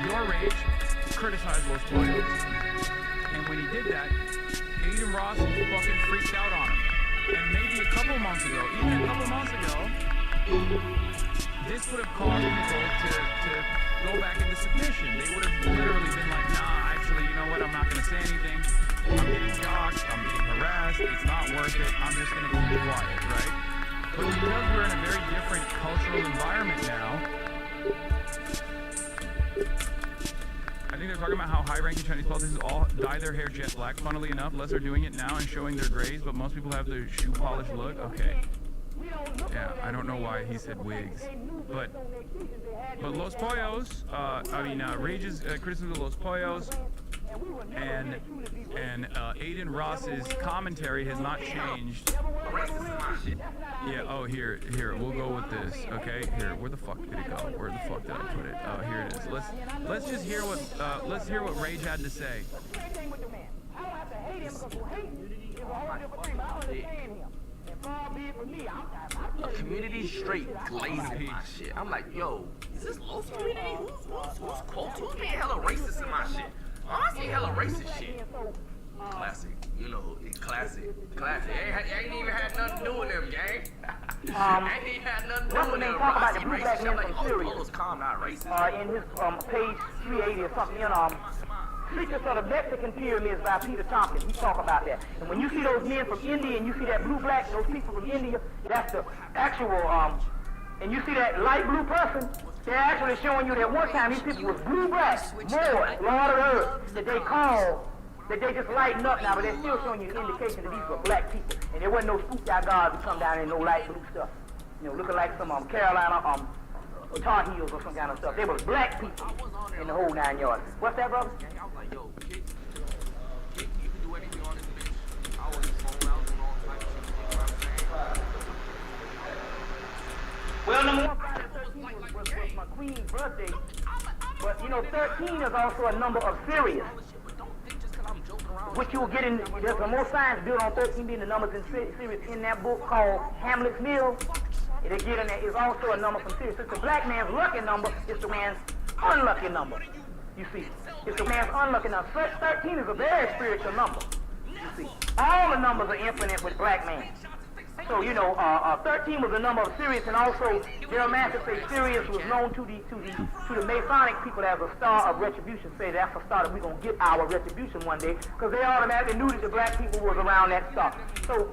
your rage criticized Los Pollos. And when he did that, Aiden Ross fucking freaked out on him. And maybe a couple months ago, this would have caused people to go back into submission. They would have literally been like, nah, actually, you know what, I'm not going to say anything. I'm getting doxxed, I'm getting harassed, it's not worth it, I'm just going to keep quiet, right? But because we're in a very different cultural environment now, I think they're talking about how high-ranking Chinese politicians all dye their hair jet black. Funnily enough, less are doing it now and showing their grays, but most people have the shoe polish look. Okay. Yeah, I don't know why he said wigs. But Los Pollos, Rage's criticism of Los Pollos and Aiden Ross's commentary has not changed. Yeah, oh, here, we'll go with this, okay? Here, where the fuck did it go? Where the fuck did I put it? Oh, here it is. Let's just hear what Rage had to say. A community straight glazing my shit. I'm like, yo, is this Los community? Who's quote? Who's being hella racist in my shit? I see hella racist shit. Classic, you know, classic. I ain't even had nothing to do with them, gang. I ain't even had nothing to do with them. Talk about the blue black man like, from Syria. Calm, not racist. In his page 380 or something, Secrets of the Mexican Pyramids by Peter Tompkins. He talk about that. And when you see those men from India and you see that blue black, those people from India, that's the actual, and you see that light blue person, they're actually showing you that one time these people was blue black, Moors, Lord of Earth, that they call, that they just lighten up now, but they're still showing you the indication that these were black people. And there wasn't no spooked out guards who come down in no light blue stuff. You know, looking like some Carolina, Tar Heels or some kind of stuff. They were black people in the whole 9 yards. What's that, brother? I was like, yo, kid, you can do anything on this bitch. I was phone out and all types of shit, you know what I'm saying? Well, number one, Friday the 13th was my queen's birthday. But, you know, 13 is also a number of Sirius. Which you'll get in, there's some more science built on 13 being the numbers in Sirius in that book called Hamlet's Mill. It'll get in there, is also a number from Sirius. It's the black man's lucky number, it's the man's unlucky number. You see, it's the man's unlucky number. 13 is a very spiritual number. You see, all the numbers are infinite with black man. So, you know, 13 was the number of Sirius, and also Jeremiah say Sirius was known to the Masonic people as a star of retribution. Say that's a star that we're going to get our retribution one day, because they automatically knew that the black people was around that star. So,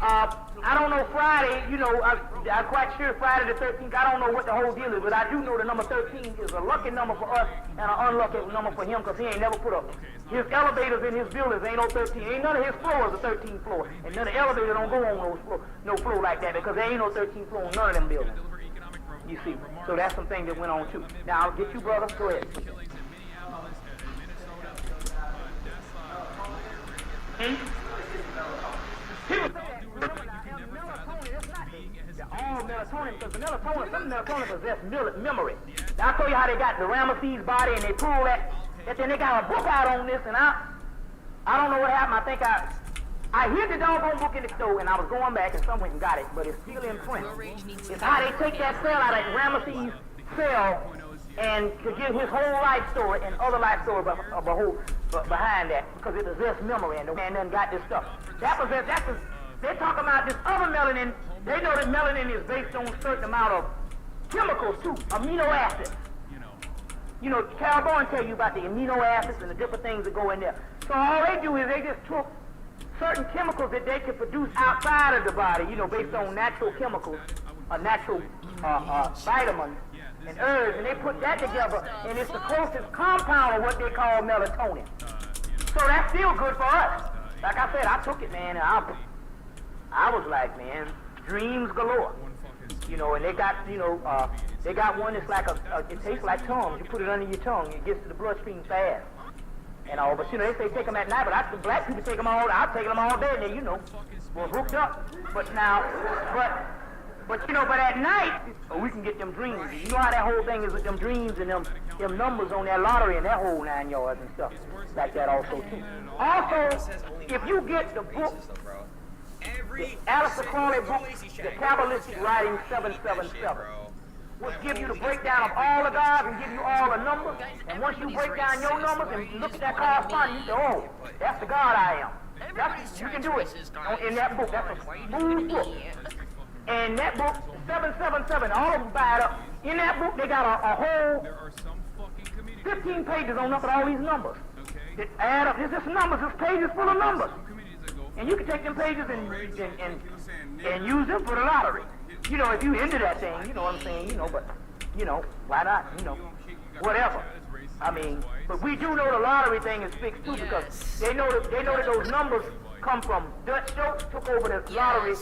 I don't know Friday, you know, I'm quite sure Friday the 13th, I don't know what the whole deal is, but I do know the number 13 is a lucky number for us and an unlucky number for him, because he ain't never put up. His elevators in his buildings ain't no 13. Ain't none of his floors a 13th floor. And none of the elevators don't go on no floor like that, because there ain't no 13th floor on none of them buildings. You see, so that's some things that went on too. Now I'll get you, brother. Go ahead. All melatonin, because the melatonin, some melatonin possess memory. Now I'll tell you how they got the Ramesses body and they pull that, and then they got a book out on this, and I don't know what happened. I think I hid the doggone book in the store, and I was going back, and someone went and got it, but it's still in print. It's how they take that cell out of Ramesses' cell and to give his whole life story and other life story behind that, because it possesses memory, and the man done got this stuff. They're talking about this other melanin. They know that melanin is based on a certain amount of chemicals too, amino acids. You know, Carol Bourne tell you about the amino acids and the different things that go in there. So all they do is they just took certain chemicals that they can produce outside of the body, you know, based on natural chemicals, natural vitamins and herbs, and they put that together, and it's the closest compound of what they call melatonin. So that's still good for us. Like I said, I took it, man, and I was like, man, dreams galore. You know, and they got, you know, they got one that's like it tastes like Tums. You put it under your tongue, it gets to the bloodstream fast. And all, but you know, they say take them at night, but the black people take them all, I'll take them all day, and they, you know, was hooked up. But now, but you know, but at night, we can get them dreams. You know how that whole thing is with them dreams and them numbers on that lottery and that whole 9 yards and stuff like that also too. Also, if you get the book, the Alistair Crowley book, the Kabbalistic Writing 777, which give you the breakdown of all the gods and give you all the numbers. And once you break down your numbers and look at that correspondence, you say, oh, that's the God I am. You can do it in that book. That's a smooth book. And that book, 777, all of them buy it up. In that book, they got a whole 15 pages on up with all these numbers. That add up. There's just numbers. This page is full of numbers. And you can take them pages and use them for the lottery. You know, if you into that thing, you know what I'm saying, you know, but, you know, why not, you know, whatever. I mean, but we do know the lottery thing is fixed too, because they know that those numbers come from Dutch Stokes took over the lottery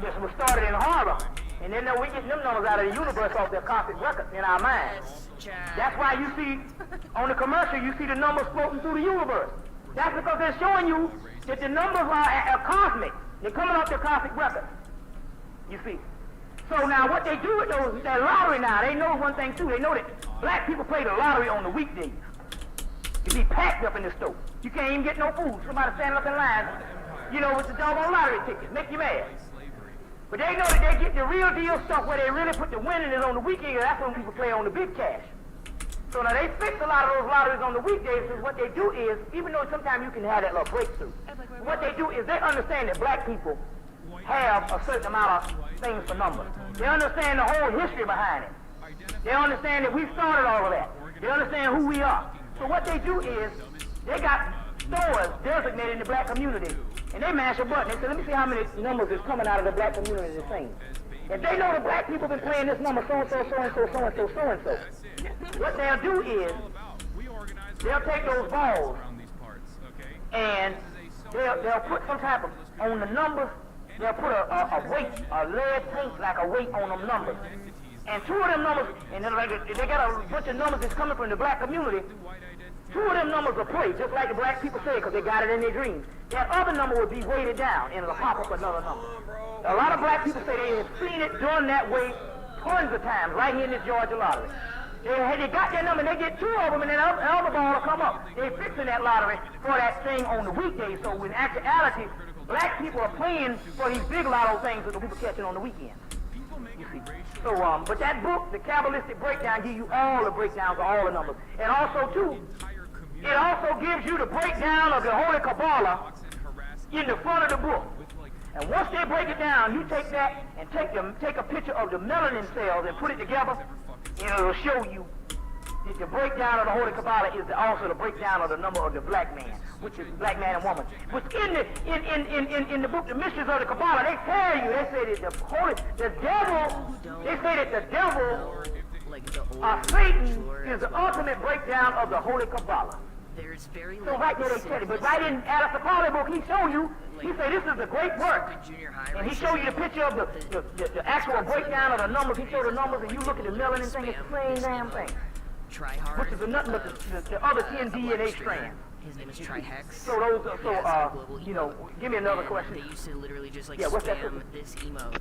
that was started in Harlem. And then we get them numbers out of the universe off their cosmic records in our minds. That's why you see, on the commercial, you see the numbers floating through the universe. That's because they're showing you that the numbers are cosmic. They're coming off their cosmic records. You see. So now what they do with that lottery now, they know one thing too. They know that black people play the lottery on the weekdays. You be packed up in the store. You can't even get no food. Somebody standing up in line, you know, with the doggone lottery ticket. Make you mad. But they know that they get the real deal stuff where they really put the winnings on the weekend. That's when people play on the big cash. So now they fix a lot of those lotteries on the weekdays, because what they do is, even though sometimes you can have that little breakthrough, what they do is they understand that black people have a certain amount of things for numbers. They understand the whole history behind it. They understand that we started all of that. They understand who we are. So what they do is, they got stores designated in the black community, and they mash a button. They say, let me see how many numbers is coming out of the black community the same. If they know the black people been playing this number so-and-so, so-and-so, so-and-so, so-and-so, what they'll do is, they'll take those balls, and they'll put some type of, on the numbers, they'll put a weight, a lead tank like a weight on them numbers. And two of them numbers, and they got a bunch of numbers that's coming from the black community, two of them numbers will play, just like the black people say, because they got it in their dreams. That other number will be weighted down, and it'll pop up another number. A lot of black people say they have seen it done that way tons of times, right here in this Georgia lottery. They got that number, and they get two of them, and then the other ball will come up. They're fixing that lottery for that thing on the weekdays, so in actuality, black people are playing for these big lotto things that the people catching on the weekend. You see. So, but that book, the Kabbalistic Breakdown, gives you all the breakdowns of all the numbers. And also, too, it also gives you the breakdown of the Holy Kabbalah in the front of the book. And once they break it down, you take that and take a picture of the melanin cells and put it together, and it'll show you that the breakdown of the Holy Kabbalah is also the breakdown of the number of the black man, which is black man and woman. Which in the book, The Mysteries of the Kabbalah, they tell you, they say that the devil, Satan, is the ultimate breakdown of the Holy Kabbalah. There's very So right there they said it, but right in Alistair Crowley book, he show you, he say this is a great work. And he show you the picture of the actual breakdown of the numbers. He show the numbers and you look at the melanin thing, it's the same damn thing. Which is nothing but the other 10 DNA strands. His name is Trihex. So those, you know, give me another question. They used to literally just like what's that? spam this emote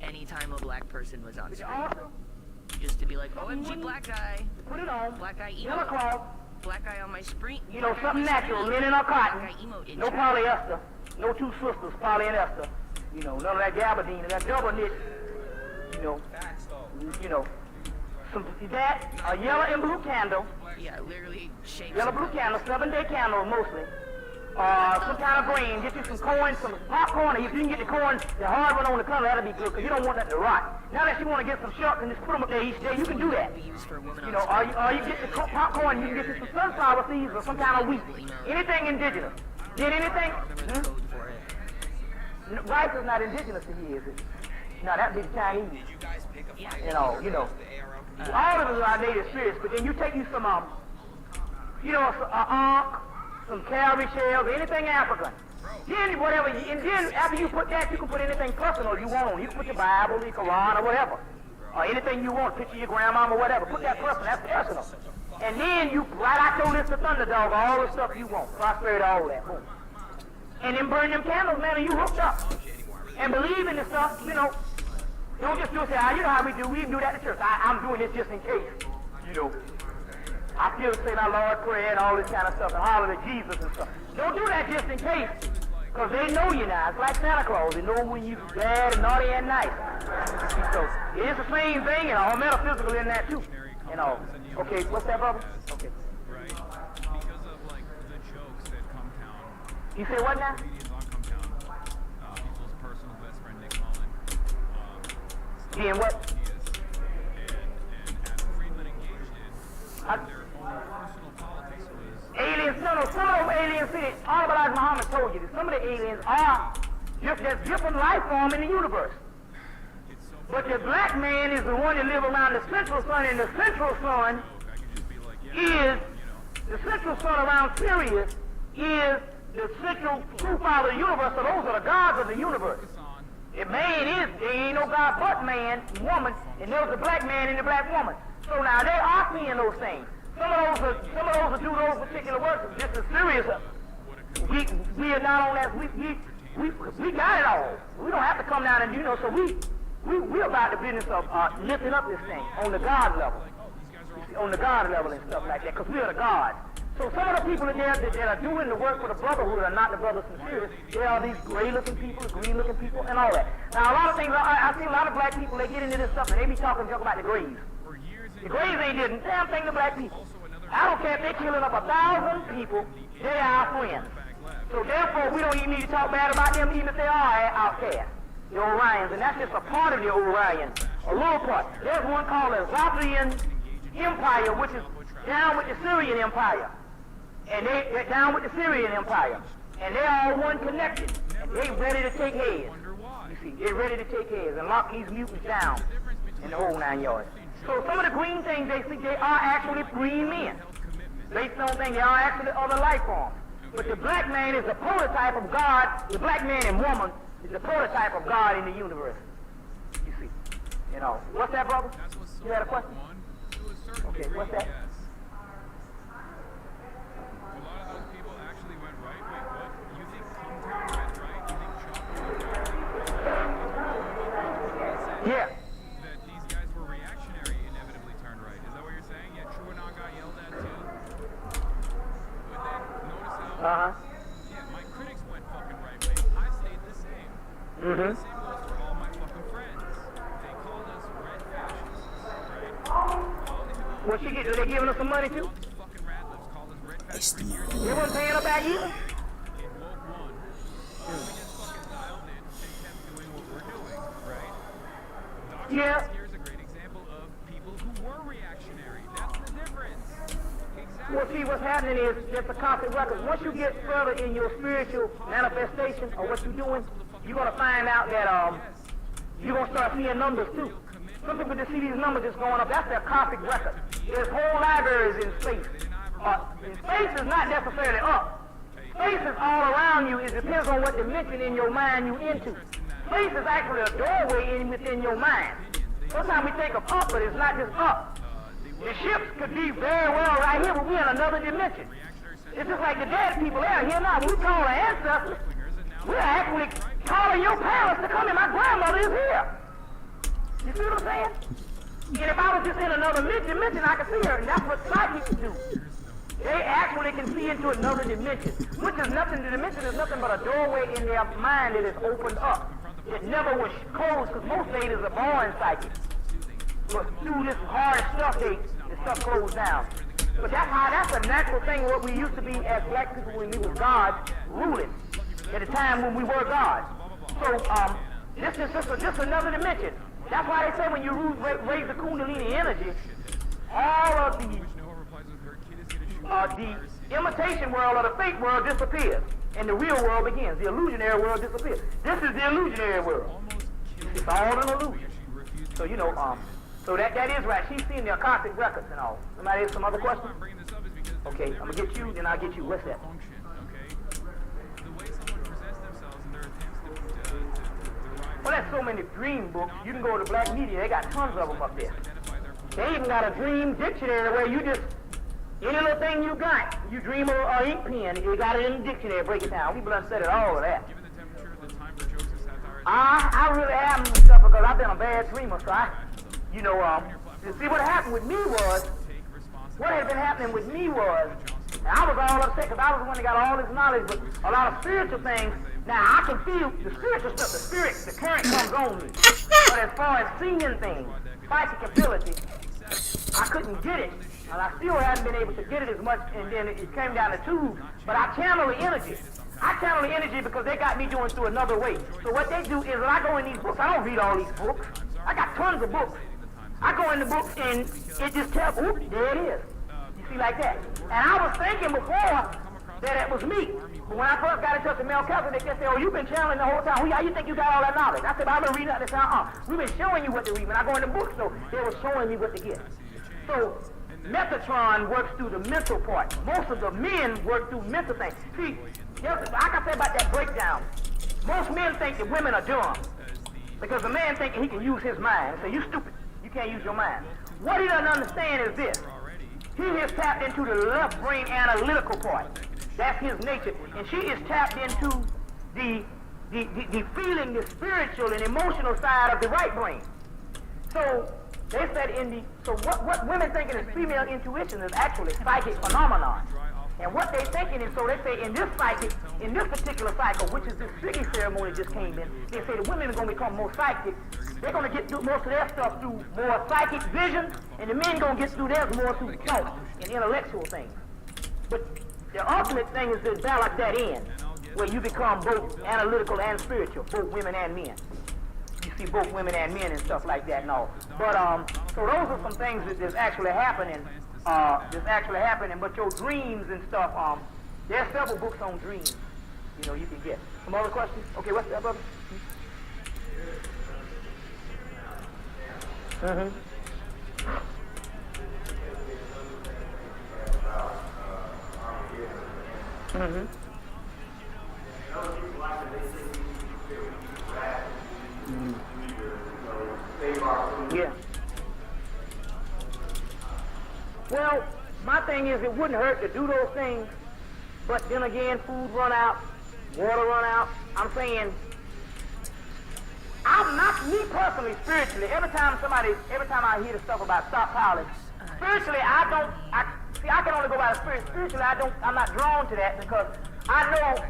anytime a black person was on screen. Just to be like, OMG black guy. Put it on. Black guy Yellow emote. cloth. Black guy on my screen. You know, something natural, linen or cotton. No polyester. No two sisters, poly and ester. You know, none of that gabardine and that double knit. You know, some that, a yellow and blue candle. Yeah, literally shapes. Yellow blue candle, 7-day candle mostly. Some kind of grain, get you some corn, some popcorn. If you can get the corn, the hard one on the color, that'll be good, because you don't want that to rot. Now that you want to get some shucks and just put them up there each day, you can do that. You know, or you get the popcorn, you can get you some sunflower seeds or some kind of wheat. Anything indigenous. Did anything? Rice is not indigenous to here, is it? No, that'd be the Chinese. You know. All of them are native spirits, but then you take you some, you know, ankh, some cowrie shells, anything African. Then whatever, and then after you put that, you can put anything personal you want on. You can put your Bible, your Quran, or whatever. Or anything you want, picture your grandmama or whatever. Put that personal, that's personal. And then you write out your list of Thunderdog, all the stuff you want. Prosperity, all that, boom. And then burn them candles, man, and you hooked up. And believe in the stuff, you know. Don't just do it, say, you know how we do, we do that in church. I'm doing this just in case, you know. I still say my Lord's Prayer and all this kind of stuff and holler at Jesus and stuff. Don't do that just in case, because they know you now. It's like Santa Claus. They know when you're bad and naughty and nice. So it's the same thing and all metaphysical in that too. You know. Okay, what's that, brother? Okay. Right. Because of like the jokes that Compound. You say what now? Comedians on Compound. People's personal best friend Nick Mullen. Being what? And Adam Friedman engaged in their own personal politics was. Aliens, no, some of those aliens, see, all but like Muhammad told you, that some of the aliens are just different life form in the universe. But the black man is the one that live around the central sun, and the central sun is, the central sun around Sirius is the central true father of the universe, so those are the gods of the universe. The man is, there ain't no God but man, woman, and there's the black man and the black woman. So now they are seeing those things. Some of those do those particular works just as serious. We are not on that. We got it all. We don't have to come down and so we're about the business of lifting up this thing on the God level, on the God level and stuff like that, because we are the gods. So some of the people in there that are doing the work for the brotherhood are not the brothers and sisters. They are these gray-looking people, green-looking people, and all that. Now, a lot of things, I see a lot of black people, they get into this stuff, and they be talking junk about the grays. The grays ain't did a damn thing to black people. I don't care if they're killing up 1,000 people, they are our friends. So therefore, we don't even need to talk bad about them, even if they are outcasts. The Orions, and that's just a part of the Orion, a little part. There's one called the Zothian Empire, which is down with the Syrian Empire. And they're down with the Syrian Empire. And they're all one connected. And they ready to take heads. You see, they're ready to take heads and lock these mutants down in the whole 9 yards. So some of the green things they see, they are actually green men. Based on things, they are actually other life forms. But the black man is the prototype of God. The black man and woman is the prototype of God in the universe. You see. You know. What's that, brother? You had a question? Okay, what's that? Yeah. That these guys were reactionary, inevitably turned right. Is that what you're saying? Yeah, True and I got yelled at too. But then notice how. Yeah, my critics went fucking right way. I stayed the same. The same goes for all my fucking friends. They called us red fascists, right? What you get? Are they giving us some money too? All these fucking rad libs called us red fascists. They wasn't paying us back either. In Woke One, we just fucking dialed in and kept doing what we're doing, right? Yeah. Here's a great example of people who were reactionary. That's the difference. Exactly. Well, see, what's happening is just a constant record. Once you get further in your spiritual manifestation of what you're doing, you're going to find out that you're going to start seeing numbers too. Some people just see these numbers just going up. That's their cosmic record. There's whole libraries in space Space is not necessarily up. Space is all around you. It depends on what dimension in your mind you into. Space is actually a doorway within your mind. Sometimes we think of up, but it's not just up. The ships could be very well right here, but we're in another dimension. It's just like the dead people out here now. When we call our ancestors, we're actually calling your parents to come in. My grandmother is here. You see what I'm saying? And if I was just in another dimension, I could see her, and that's what psychics do. They actually can see into another dimension, which is nothing. The dimension is nothing but a doorway in their mind that is opened up. It never was closed, because most ladies are born psychic. But through this hard stuff, the stuff closed down. But that's a natural thing, what we used to be as black people when we were gods, ruling, at a time when we were gods. So, this is just another dimension. That's why they say when you raise the Kundalini energy, all of the imitation world or the fake world disappears, and the real world begins. The illusionary world disappears. This is the illusionary world. It's all an illusion. So, you know, so that is right. She's seen the Akashic records and all. Somebody has some other questions? Okay, I'm going to get you, then I'll get you. What's that? Well, there's so many dream books. You can go to Black Media. They got tons of them up there. They even got a dream dictionary where you just, any little thing you got, you dream of an ink pen, you got it in the dictionary, break it down. People done studied all of that. I really haven't and stuff because I've been a bad dreamer, so you see what happened with me was, what had been happening with me was, I was all upset because I was the one that got all this knowledge, but a lot of spiritual things. Now, I can feel the spiritual stuff, the current comes on me. But as far as seeing things, psychic ability, I couldn't get it. And I still haven't been able to get it as much, and then it came down the tube. But I channel the energy. I channel the energy because they got me doing through another way. So what they do is when I go in these books, I don't read all these books. I got tons of books. I go in the books and it just tells, oop, there it is. You see, like that. And I was thinking before that it was me. But when I first got in touch with Mel Kelson, they just said, oh, you've been channeling the whole time. How you think you got all that knowledge? I said, I've been reading that. They said, we've been showing you what to read. When I go in the books, so they were showing me what to get. So Metatron works through the mental part. Most of the men work through mental things. See, like I said about that breakdown, most men think that women are dumb. Because the man thinking he can use his mind. So you stupid. You can't use your mind. What he doesn't understand is this. He has tapped into the left brain analytical part. That's his nature. And she is tapped into the feeling, the spiritual and emotional side of the right brain. So they said so what women thinking is female intuition is actually psychic phenomenon. And what they thinking is, so they say in this particular cycle, which is this Siggy ceremony just came in, they say the women are going to become more psychic. They're going to get through most of their stuff through more psychic vision, and the men going to get through theirs more through thought and intellectual things. But the ultimate thing is to balance that in, where you become both analytical and spiritual, both women and men. You see both women and men and stuff like that and all. But so those are some things that's actually happening. But your dreams and stuff, there's several books on dreams, you can get. Some other questions? Okay, what's that, brother? Mm-hmm. Mm-hmm. Yeah. Well, my thing is it wouldn't hurt to do those things, but then again, food run out, water run out. I'm saying, I'm not, me personally, spiritually, every time I hear the stuff about stockpiling, spiritually, I can only go by the spirit. Spiritually, I'm not drawn to that because I know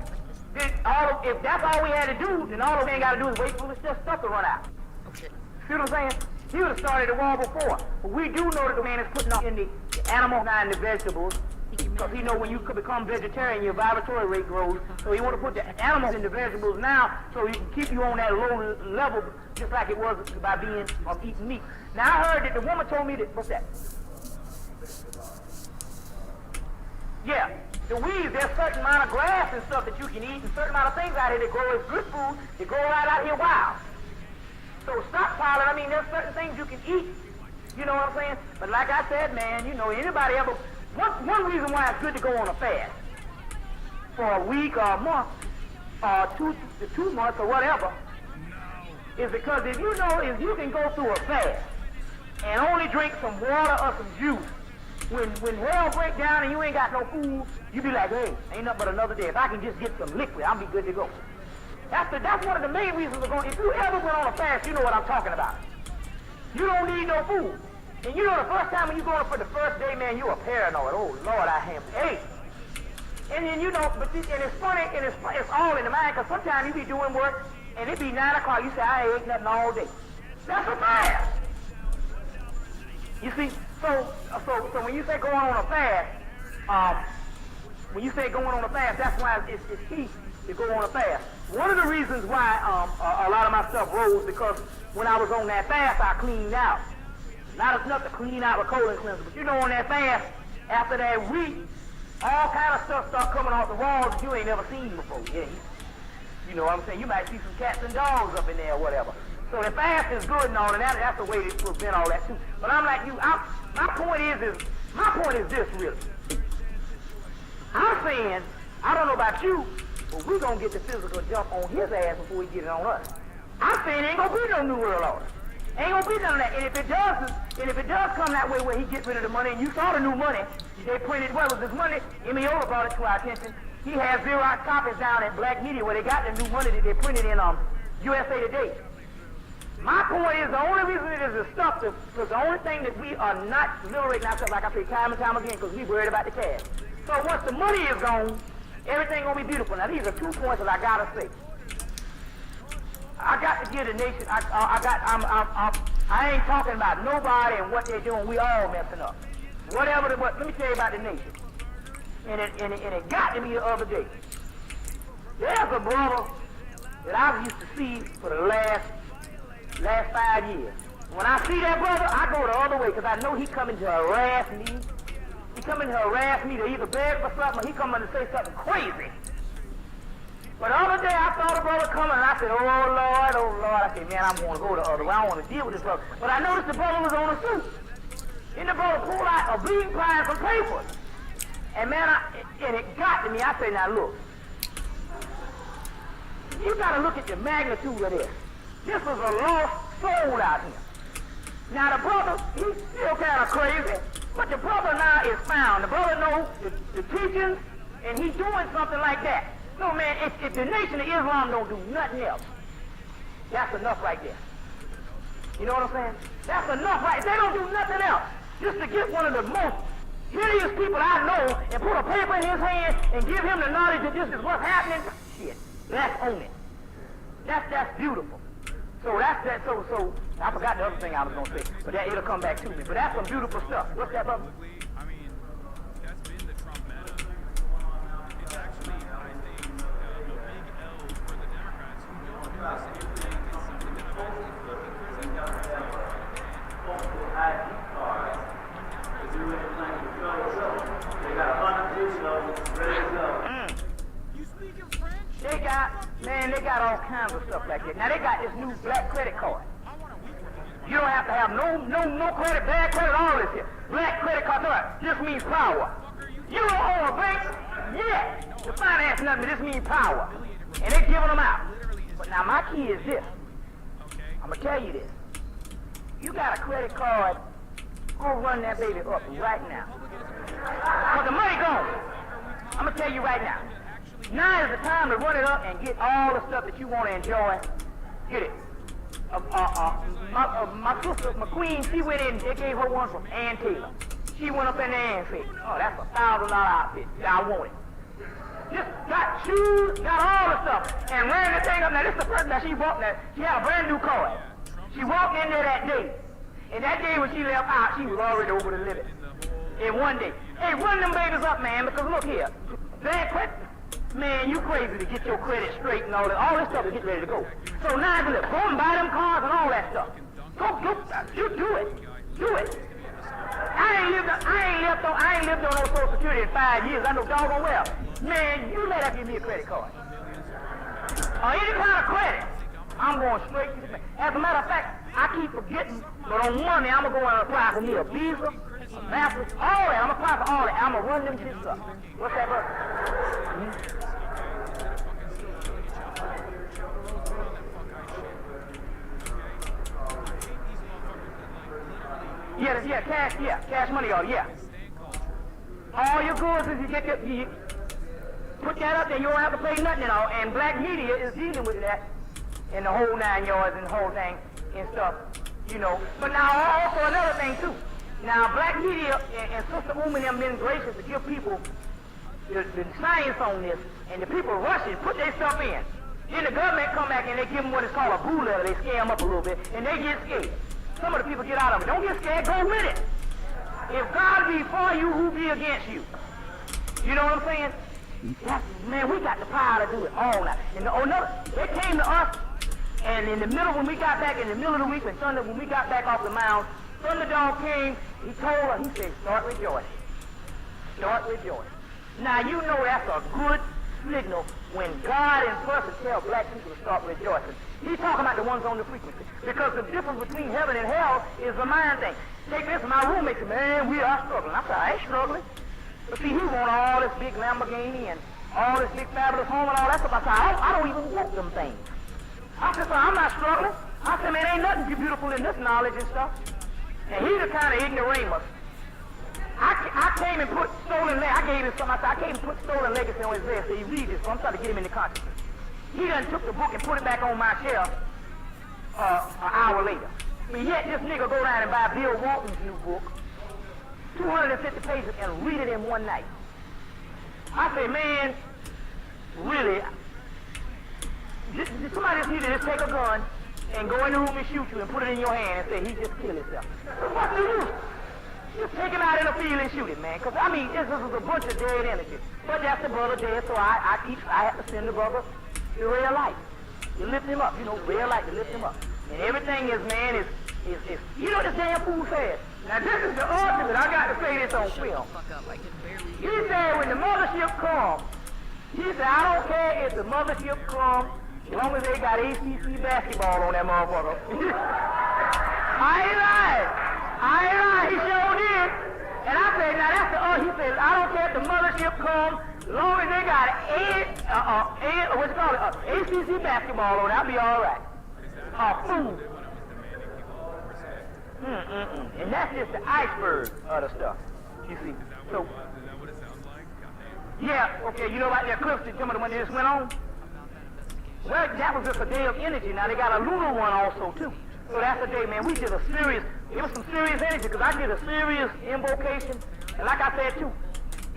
that if that's all we had to do, then all we ain't got to do is wait for this stuff to run out. Okay. See what I'm saying? He would have started the war before. But we do know that the man is putting up in the animal and the vegetables. Because he know when you could become vegetarian, your vibratory rate grows. So he want to put the animals in the vegetables now so he can keep you on that low level just like it was by being eating meat. Now I heard that the woman told me that, what's that? Yeah, the weeds, there's a certain amount of grass and stuff that you can eat and certain amount of things out here that grow as good food that grow right out here wild. So stockpiling, I mean, there's certain things you can eat. You know what I'm saying? But like I said, man, anybody ever one reason why it's good to go on a fast for a week or a month or 2 months or whatever is because if you can go through a fast and only drink some water or some juice, when hell break down and you ain't got no food, you be like, hey, ain't nothing but another day. If I can just get some liquid, I'll be good to go. That's one of the main reasons we're going. If you ever went on a fast, you know what I'm talking about. You don't need no food. And you know the first time when you going for the first day, man, you are paranoid. Oh, Lord, I am. Hey. And then, and it's funny, and it's all in the mind, because sometimes you be doing work, and it be 9 o'clock, you say, I ain't ate nothing all day. That's a fast. You see, so when you say going on a fast, that's why it's key to go on a fast. One of the reasons why a lot of my stuff rose, because when I was on that fast, I cleaned out. Not enough to clean out a colon cleanser, but on that fast, after that week, all kind of stuff start coming off the walls that you ain't never seen before. Yeah, you know what I'm saying? You might see some cats and dogs up in there or whatever. So the fast is good and all, and that's the way to prevent all that too. But I'm like you, my point is this really. I'm saying, I don't know about you, but we're gonna get the physical jump on his ass before we get it on us. I'm saying ain't gonna be no new world order. Ain't gonna be none of that. And if it does come that way where he gets rid of the money, and you saw the new money, they printed, what was this money? Emiola brought it to our attention. He has Xerox copies down at Black Media where they got the new money that they printed in USA Today. My point is the only reason it is stuff, because the only thing that we are not liberating ourselves, like I say time and time again, because we worried about the cash. So once the money is gone, everything gonna be beautiful. Now these are 2 points that I gotta say. I got to give the nation. I ain't talking about nobody and what they're doing. We all messing up. Let me tell you about the nation. And it got to me the other day. There's a brother that I've used to see for the last 5 years. When I see that brother, I go the other way because I know he coming to harass me. He coming to harass me to either beg for something or he coming to say something crazy. But the other day I saw the brother coming and I said, oh Lord. I said, man, I'm going to go the other way. I don't want to deal with this brother. But I noticed the brother was on a suit. And the brother pulled out a bleeding pile from papers. And man, it got to me. I said, now look. You got to look at the magnitude of this. This was a lost soul out here. Now the brother, he's still kind of crazy. But the brother now is found. The brother knows the teachings and he's doing something like that. No, man, if the Nation of Islam don't do nothing else, that's enough right there. You know what I'm saying? That's enough right there. They don't do nothing else. Just to get one of the most hideous people I know and put a paper in his hand and give him the knowledge that this is what's happening. Shit, let's own it. That's beautiful. So that's that. So I forgot the other thing I was going to say, but it'll come back to me. But that's some beautiful stuff. What's that, brother? They got all kinds of stuff like that. Now they got this new black credit card. You don't have to have no credit, bad credit, all this here. Black credit card, this means power. You don't own a bank? Yeah. The finance nothing, this means power. And they're giving them out. But now my key is this. I'm going to tell you this. You got a credit card, go run that baby up right now. But the money gone. I'm going to tell you right now. Now is the time to run it up and get all the stuff that you want to enjoy. Get it. My sister, my queen, she went in, they gave her one from Ann Taylor. She went up in there and said, oh, that's a $1,000 outfit. I want it. Just got shoes, got all the stuff, and ran the thing up. Now, this is the person that she walked there. She had a brand new card. She walked in there that day. And that day when she left out, she was already over the limit. In one day. Hey, run them babies up, man, because look here. Man, you crazy to get your credit straight and all that. All this stuff to get ready to go. So now go and buy them cars and all that stuff. You do it. Do it. I ain't lived on no Social Security in 5 years. I know doggone well. Man, you let her give me a credit card. Or any kind of credit. I'm going straight to the bank. As a matter of fact, I keep forgetting, but on Monday I'm going to go and apply for me a Visa a master's, all that. I'm applying for all that. I'm gonna run them shits up. What's that, brother? Cash money order, yeah. All your goods is you put that up there, you don't have to pay nothing and all. And black media is dealing with that and the whole 9 yards and the whole thing and stuff, you know. But now also another thing too. Now black media and Sister Uma and them been gracious to give people the science on this, and the people rushing, put their stuff in. Then the government come back and they give them what is called a boo letter. They scare them up a little bit, and they get scared. Some of the people get out of it. Don't get scared, go with it. If God be for you, who be against you? You know what I'm saying? Man, we got the power to do it all night. And they came to us, and in the middle, when we got back, in the middle of the week, when we got back off the mound, Thunderdog came, he told us, he said, start rejoicing. Start rejoicing. Now, you know that's a good signal when God in person tells black people to start rejoicing. He's talking about the ones on the frequency. Because the difference between heaven and hell is a mind thing. Take this, my roommate said, man, we are struggling. I said, I ain't struggling. But see, he want all this big Lamborghini and all this big fabulous home and all that stuff. I said, I don't even want them things. I said, so I'm not struggling. I said, man, ain't nothing beautiful in this knowledge and stuff. And he's the kind of ignoramus. I came and put stolen legacy. I gave him something. I said, I came and put stolen legacy on his vest. So he read this, so I'm trying to get him into consciousness. He done took the book and put it back on my shelf an hour later. But yet this nigga go down and buy Bill Walton's new book, 250 pages, and read it in one night. I say, man, really, somebody just need to just take a gun and go in the room and shoot you and put it in your hand and say, he just killed himself. What do you do? Just take him out in the field and shoot him, man. Because, I mean, this is a bunch of dead energy. But that's the brother dead, so I have to send the brother to real life. You lift him up, you know, real life, to lift him up. And everything is, man, is you know what this damn fool said? Now, this is the ultimate. I got to say this on film. He said, when the mothership comes, he said, I don't care if the mothership comes, as long as they got ACC basketball on that motherfucker. I ain't lying. He sure did. And I said, now that's the, he said, I don't care if the mothership comes, as long as they got ACC basketball on, I'll be all right. Food. And that's just the iceberg of the stuff. You see. So. Yeah. Okay. You know about that cliff that some of the one that just went on. Well, that was just a day of energy. Now they got a lunar one also too. So that's a day, man. We did a serious. It was some serious energy because I did a serious invocation. And like I said too,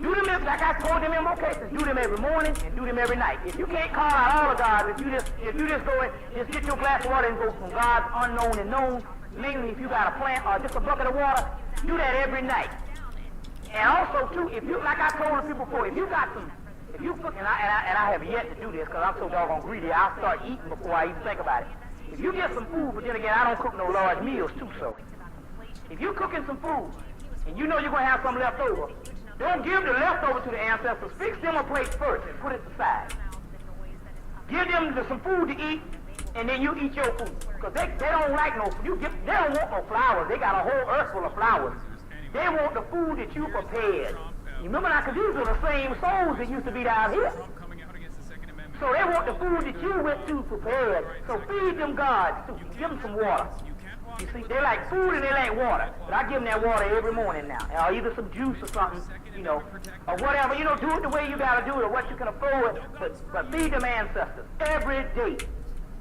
do them like I told them invocations. Do them every morning and do them every night. If you can't call out all the gods, if you just go and just get your glass of water and go from God's unknown and known. Mainly if you got a plant or just a bucket of water, do that every night. And also too, if you, like I told the people before, if you cook, and I have yet to do this because I'm so doggone greedy, I'll start eating before I even think about it. If you get some food, but then again, I don't cook no large meals too, so. If you're cooking some food, and you know you're going to have some left over, don't give the leftover to the ancestors. Fix them a plate first and put it aside. Give them some food to eat, and then you eat your food. Because they don't like no food. They don't want no flowers. They got a whole earth full of flowers. They want the food that you prepared. You remember now, because these are the same souls that used to be down here. So they want the food that you went to prepared. So feed them gods too. Give them some water. You see, they like food and they like water. But I give them that water every morning now. Or either some juice or something, you know, or whatever. You know, do it the way you got to do it or what you can afford. But feed them ancestors every day.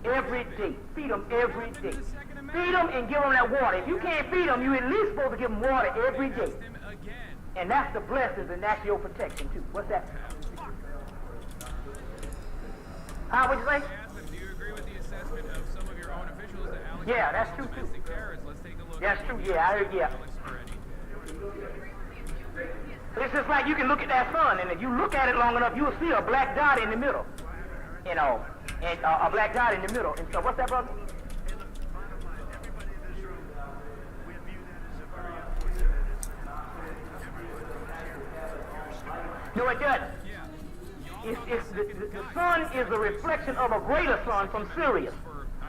Every day. Feed them every day. Feed them and give them that water. If you can't feed them, you at least supposed to give them water every day. And that's the blessings and that's your protection too. What's that? What'd you say? Do you agree with the assessment of some of your own officials that allocate yeah, that's true too. Let's take a look. That's true, yeah, I heard, yeah. It's just like you can look at that sun, and if you look at it long enough, you'll see a black dot in the middle. You know, and a black dot in the middle. And so, what's that, brother? No, it doesn't. The sun is a reflection of a greater sun from Sirius.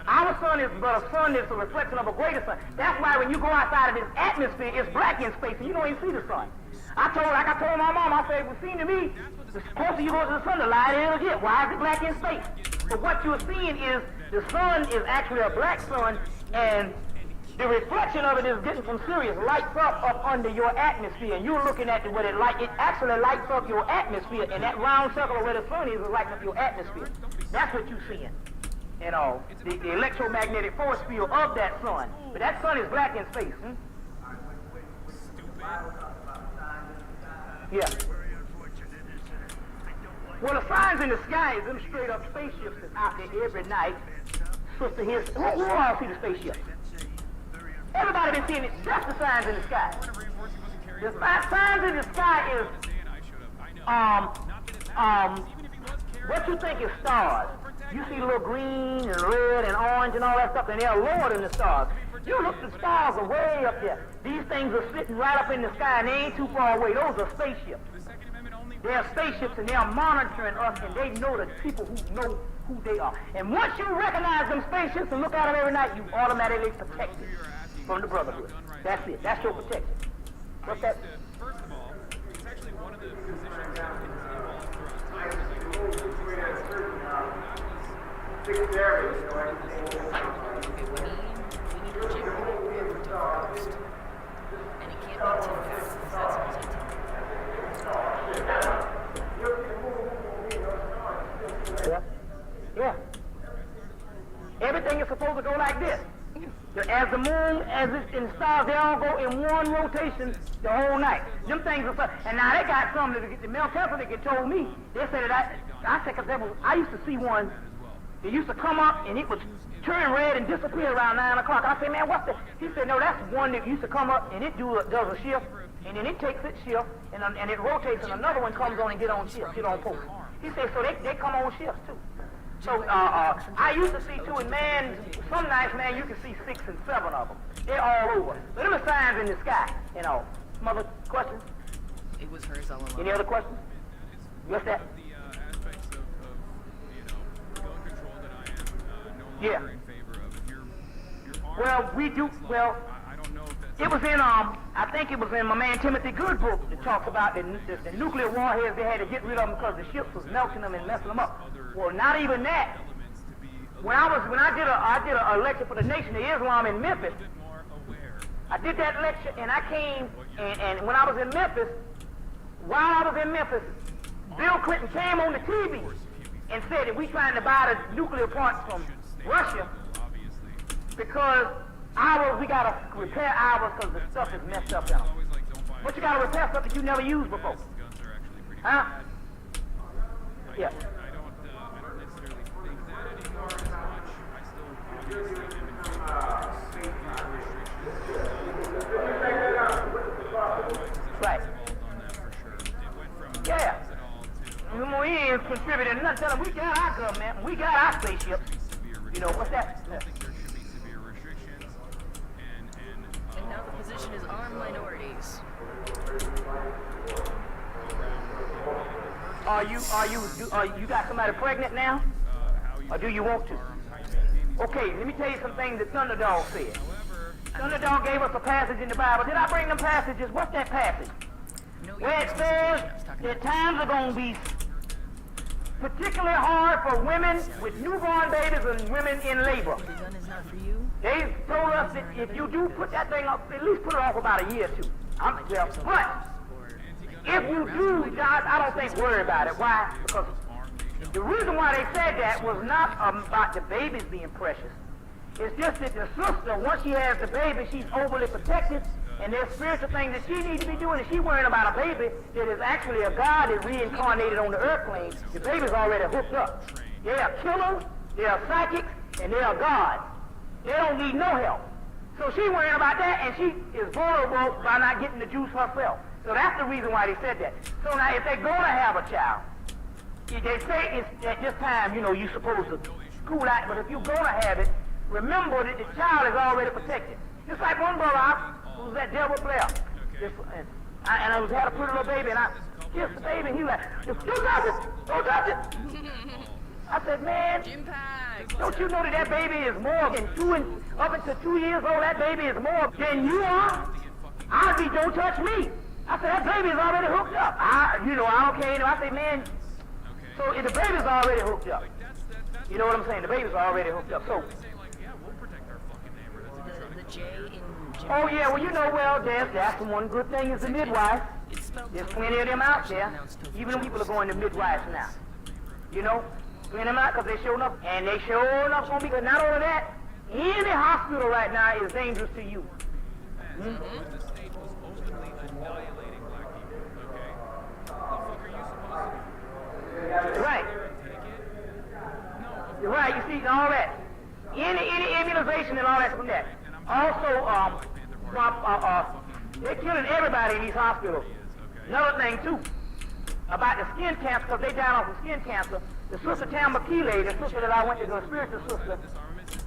Our sun is but a sun that's a reflection of a greater sun. That's why when you go outside of this atmosphere, it's black in space, and you don't even see the sun. I told my mom, I said, well, seems to me, the closer you go to the sun, the lighter it'll get. Why is it black in space? But what you're seeing is the sun is actually a black sun, and the reflection of it is getting from Sirius, lights up under your atmosphere, and you're looking at what it actually lights up your atmosphere, and that round circle where the sun is lighting up your atmosphere. That's what you're seeing. You know, the electromagnetic force field of that sun. But that sun is black in space. Yeah. Well, the signs in the sky is them straight up spaceships that's out there every night. Sister here, who all see the spaceships? Everybody been seeing it. That's the signs in the sky. The signs in the sky is what you think is stars. You see little green and red and orange and all that stuff, and they're lower than the stars. You look, the stars are way up there. These things are sitting right up in the sky, and they ain't too far away. Those are spaceships. They're spaceships, and they're monitoring us, and they know the people who know who they are. And once you recognize them spaceships and look at them every night, you automatically protected from the Brotherhood. That's it. That's your protection. What's that? First of all, it's actually one of the positions that is involved throughout time. Six areas. Yeah. Everything is supposed to go like this. As the moon, as it, and the stars, they all go in one rotation the whole night. Them things are, and now they got something that the Mel Kaepernick told me. They said that I said, because I used to see one. It used to come up and it would turn red and disappear around 9 o'clock. I said, man, what's that? He said, no, that's one that used to come up and it does a shift, and then it takes its shift and it rotates, and another one comes on and get on shift, get on post. He said, so they come on shifts too. So I used to see too, and man, some nights, man, you can see 6 and 7 of them. They're all over. But them are signs in the sky, you know. Some other questions? It was hers all along. Any other questions? What's that? Yeah. Well, we do. Well, it was in I think it was in my man Timothy Good book that talks about the nuclear warheads. They had to get rid of them because the ships was melting them and messing them up. Well, not even that. When I did a lecture for the Nation of Islam in Memphis, I did that lecture and I came and when I was in Memphis, while I was in Memphis, Bill Clinton came on the TV and said that we trying to buy the nuclear parts from Russia because we gotta repair ours because the stuff is messed up in them. But you gotta repair stuff that you never used before. Huh? Yeah. Right. Yeah. We ain't contributing nothing. Tell them we got our government, we got our spaceships. You know, what's that? And now the position is armed minorities. You got somebody pregnant now? Or do you want to? Okay, let me tell you some things that Thunderdog said. Thunderdog gave us a passage in the Bible. Did I bring them passages? What's that passage? Where it says that times are going to be particularly hard for women with newborn babies and women in labor. The gun is not for you. They told us that if you do put that thing up, at least put it off about a year or two. But if you do, I don't think worry about it. Why? Because the reason why they said that was not about the babies being precious. It's just that the sister, once she has the baby, she's overly protected, and there's spiritual things that she needs to be doing, and she's worrying about a baby that is actually a God that reincarnated on the earth plane. The baby's already hooked up. They are killers, they are psychics, and they are gods. They don't need no help. So she's worrying about that, and she is vulnerable by not getting the juice herself. So that's the reason why they said that. So now if they're going to have a child, they say it's at this time, you know, you're supposed to school out, but if you're going to have it, remember that the child is already protected. Just like one brother who was that devil player. And I had a pretty little baby, and I kissed the baby, and he was like, don't touch it, don't touch it. I said, man, don't you know that that baby is more than up until 2 years old, that baby is more than you are? I'll be, don't touch me. I said, that baby is already hooked up. I don't care. I say, man, so if the baby's already hooked up. You know what I'm saying? The baby's already hooked up. So, oh yeah, well, that's the one good thing is the midwife. There's plenty of them out there. Even people are going to midwives now. You know, plenty of them out because they show enough. And they show enough on me because not only that, any hospital right now is dangerous to you. Right. You're right, you see, all that. Any immunization and all that from that. Also, they're killing everybody in these hospitals. Another thing, too, about the skin cancer, because they died off of skin cancer, the sister Tamakile, the sister that I went to, the spiritual sister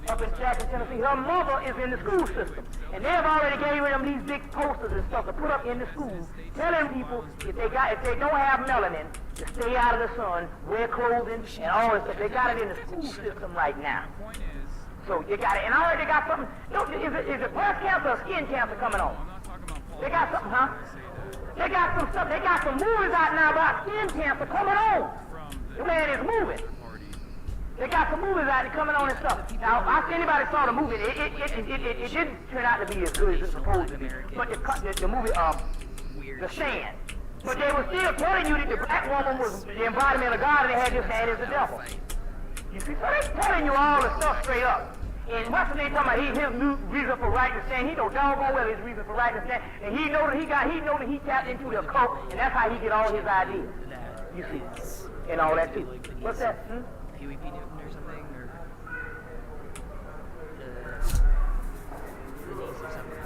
up in Jackson, Tennessee, her mother is in the school system. And they've already gave them these big posters and stuff to put up in the schools, telling people if they don't have melanin, to stay out of the sun, wear clothing, and all this stuff. They got it in the school system right now. So you got it. And I heard they got something. No, is it breast cancer or skin cancer coming on? They got something, huh? They got some stuff. They got some movies out now about skin cancer coming on. The man is moving. They got some movies out there coming on and stuff. Now, if anybody saw the movie, it didn't turn out to be as good as it's supposed to be. But the movie, The Stand. But they were still telling you that the black woman was the embodiment of God and they had this hand as the devil. You see, so they're telling you all the stuff straight up. And what's the name talking about his new reason for right to stand? He know doggone well his reason for right to stand. And he know that he tapped into the occult, and that's how he get all his ideas. You see, and all that too. What's that? PVP Newton or something, or Denise or something.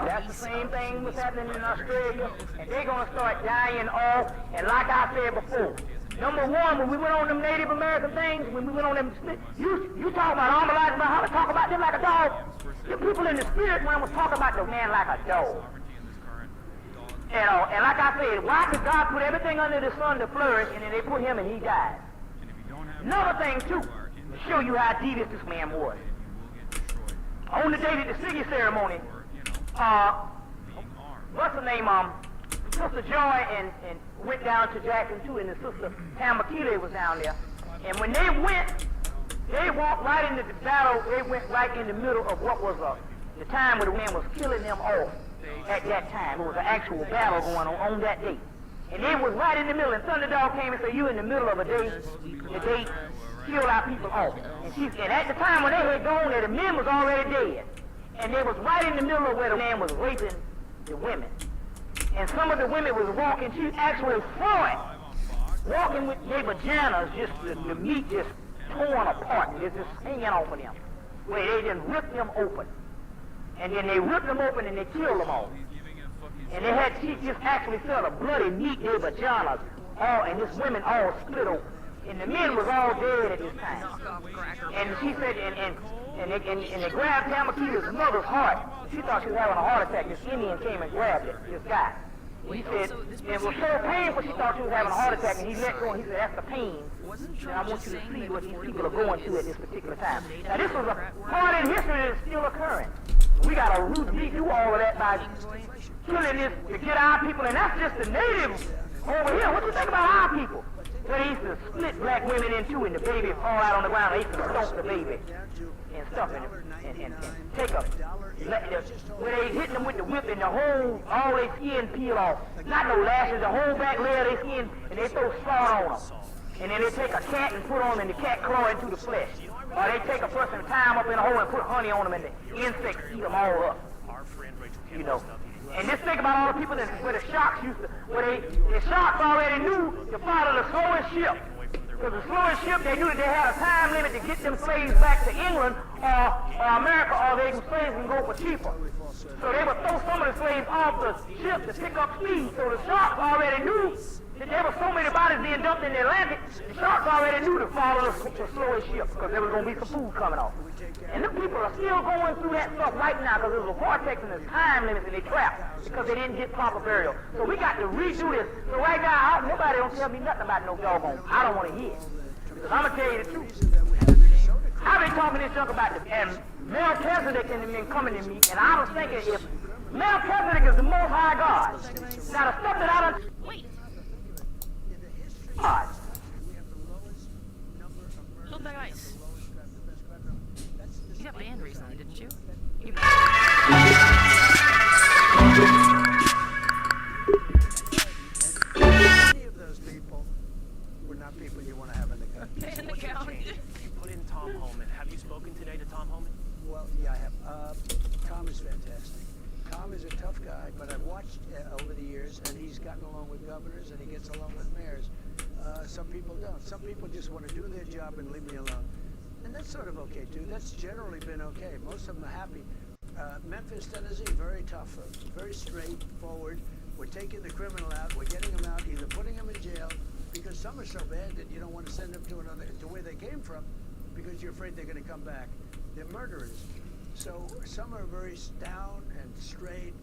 That's the same thing was happening in Australia, and they're going to start dying off. And like I said before, number one, when we went on them Native American things, when we went on them, you talk about Armalite, about how to talk about them like a dog. The people in the spirit realm was talking about the man like a dog. And like I said, why did God put everything under the sun to flourish, and then they put him and he died? Another thing too, to show you how devious this man was. On the day of the Siggy ceremony, what's her name? Sister Joy and went down to Jackson too, and the sister Tamakile was down there. And when they walked right into the battle. They went right in the middle of what was the time when the man was killing them off. At that time, it was an actual battle going on that day. And they was right in the middle. And Thunderdog came and said, "You in the middle of a day? The day killed our people off." And at the time when they had gone there, the men was already dead. And they was right in the middle of where the man was raping the women. And some of the women was walking, she actually saw it, walking with their vaginas, just the meat just torn apart, and it's just hanging off of them. Where they just ripped them open. And then they ripped them open and they killed them all. And she just actually saw the bloody meat, their vaginas, and this women all split open. And the men was all dead at this time. And she said, and they grabbed Tamakila's mother's heart. She thought she was having a heart attack. This Indian came and grabbed it, this guy. And he said, it was so painful she thought she was having a heart attack, and he let go, and he said, "That's the pain. And I want you to see what these people are going through at this particular time." Now this was a part in history that is still occurring. We got to redo all of that by killing this to get our people, and that's just the natives over here. What do you think about our people? They used to split black women in two and the baby fall out on the ground. They used to stomp the baby and stuff and take up. When they hitting them with the whip and all their skin peel off. Not no lashes, the whole back layer of their skin, and they throw salt on them. And then they take a cat and put on them and the cat claw into the flesh. Or they take a person and tie them up in a hole and put honey on them and the insects eat them all up. You know. And just think about all the people where the sharks used to, the sharks already knew to follow the slowest ship. Because the slowest ship, they knew that they had a time limit to get them slaves back to England or America, or they slaves can go for cheaper. So they would throw some of the slaves off the ship to pick up speed. So the sharks already knew There were so many bodies being dumped in the Atlantic, the sharks already knew to follow the slowest ship because there was going to be some food coming off. And the people are still going through that stuff right now because there's a vortex and there's time limits and they trapped because they didn't get proper burial. So we got to redo this. So right now, nobody don't tell me nothing about no doggone. I don't want to hear it. Because I'm going to tell you the truth. I've been talking this junk about the Melchizedek and them coming to me, and I was thinking if Melchizedek is the Most High God, now the stuff that I done... Wait. God. Hold that ice. You got banned recently, didn't you? Many of those people were not people you want to have in the country. Ban account. You put in Tom Homan. Have you spoken today to Tom Homan? Well, yeah, I have. Tom is fantastic. Tom is a tough guy, but I've watched over the years, and he's gotten along with governors, and he gets along with mayors. Some people don't. Some people just want to do their job and leave me alone. And that's sort of okay, too. That's generally been okay. Most of them are happy. Memphis, Tennessee, very tough. Very straightforward. We're taking the criminal out. We're getting them out, either putting them in jail, because some are so bad that you don't want to send them to where they came from, because you're afraid they're going to come back. They're murderers. So some are very down and straight,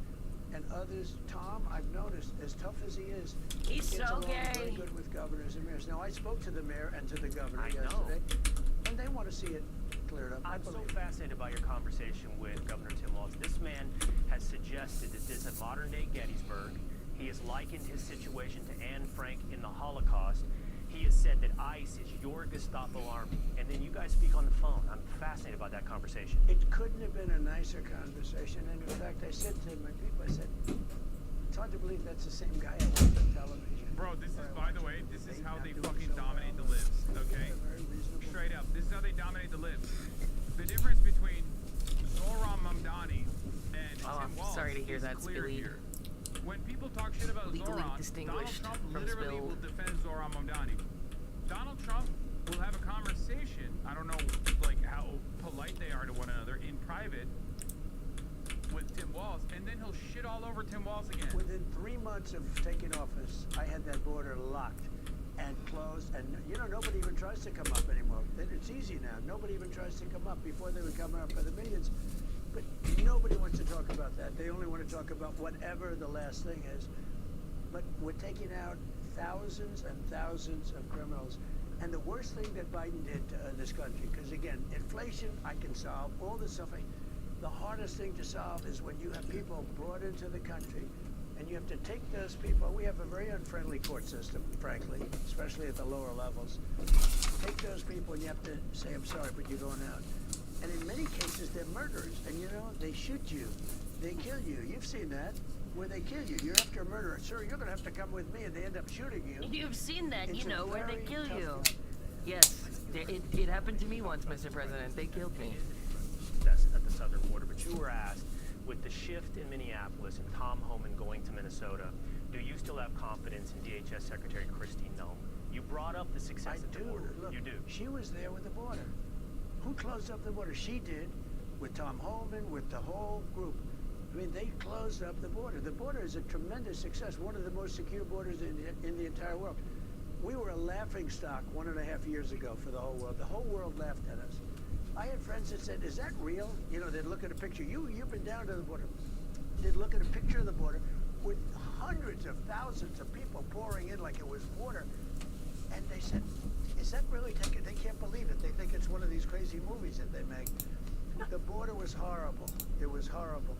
and others, Tom, I've noticed, as tough as he is, he's so gay. Very good with governors and mayors. Now, I spoke to the mayor and to the governor yesterday, and they want to see it cleared up. I'm so fascinated by your conversation with Governor Tim Walz. This man has suggested that this is modern-day Gettysburg. He has likened his situation to Anne Frank in the Holocaust. He has said that ICE is your Gestapo army. And then you guys speak on the phone. I'm fascinated by that conversation. It couldn't have been a nicer conversation. And in fact, I said to my people, I said, it's hard to believe that's the same guy I watched on television. Bro, this is, by the way, this is how they fucking dominate the libs, okay? Straight up, this is how they dominate the libs. The difference between Zohran Mamdani and Tim Walz sorry to hear is that, clear Billy. here. When people talk shit about Legally Zohran, Donald distinguished Trump from literally spilled. will defend Zohran Mamdani. Donald Trump will have a conversation, I don't know like how polite they are to one another in private with Tim Walz, and then he'll shit all over Tim Walz again. Within 3 months of taking office, I had that border locked and closed, and nobody even tries to come up anymore. It's easy now. Nobody even tries to come up. Before they were coming up by the millions, but nobody wants to talk about that. They only want to talk about whatever the last thing is. But we're taking out thousands and thousands of criminals. And the worst thing that Biden did to this country, because again, inflation I can solve, all this stuff. The hardest thing to solve is when you have people brought into the country and you have to take those people. We have a very unfriendly court system, frankly, especially at the lower levels. Take those people and you have to say, I'm sorry, but you're going out. And in many cases, they're murderers. And they shoot you. They kill you. You've seen that, where they kill you. You're after a murderer. Sir, you're going to have to come with me, and they end up shooting you. You've seen that, It's a where they very kill tough you. job. Yes, it happened to me once, Mr. President. They killed me. That's at the southern border. But you were asked, with the shift in Minneapolis and Tom Homan going to Minnesota, do you still have confidence in DHS Secretary Christine Noem? You brought up the success at the border. Look, You do. She was there with the border. Who closed up the border? She did, with Tom Homan, with the whole group. I mean, they closed up the border. The border is a tremendous success, one of the most secure borders in the entire world. We were a laughing stock 1.5 years ago for the whole world. The whole world laughed at us. I had friends that said, is that real? They'd look at a picture. You've been down to the border. They'd look at a picture of the border with hundreds of thousands of people pouring in like it was water. And they said, is that really taken? They can't believe it. They think it's one of these crazy movies that they make. The border was horrible. It was horrible.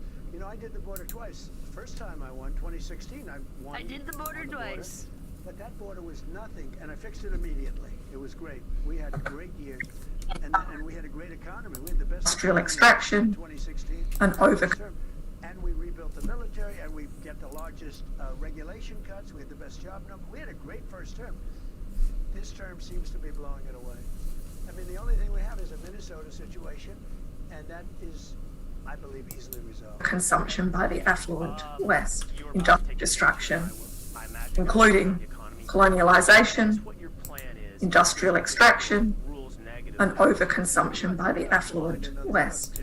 I did the border twice. First time I won, 2016, I won. I did the border twice. But that border was nothing, and I fixed it immediately. It was great. We had great years, and we had a great economy. We had the best industrial extraction, in 2016. And we rebuilt the military, and we get the largest regulation cuts. We had the best job number. We had a great first term. This term seems to be blowing it away. I mean, the only thing we have is a Minnesota situation, and that is, I believe, easily resolved. Consumption by the affluent West, industrial destruction, including colonialization, industrial extraction, and overconsumption by the affluent West.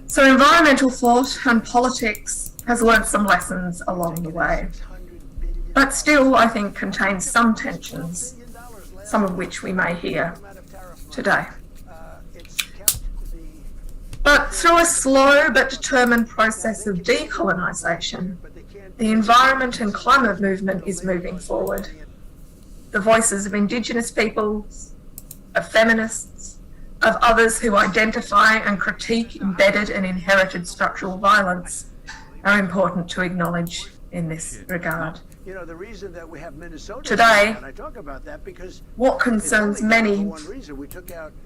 So environmental thought and politics has learnt some lessons along the way. but still I think contains some tensions, some of which we may hear today. But through a slow but determined process of decolonisation, the environment and climate movement is moving forward. The voices of Indigenous peoples, of feminists, of others who identify and critique embedded and inherited structural violence are important to acknowledge in this regard. You know, the reason that we have Minnesota Today, and I talk about that because what concerns many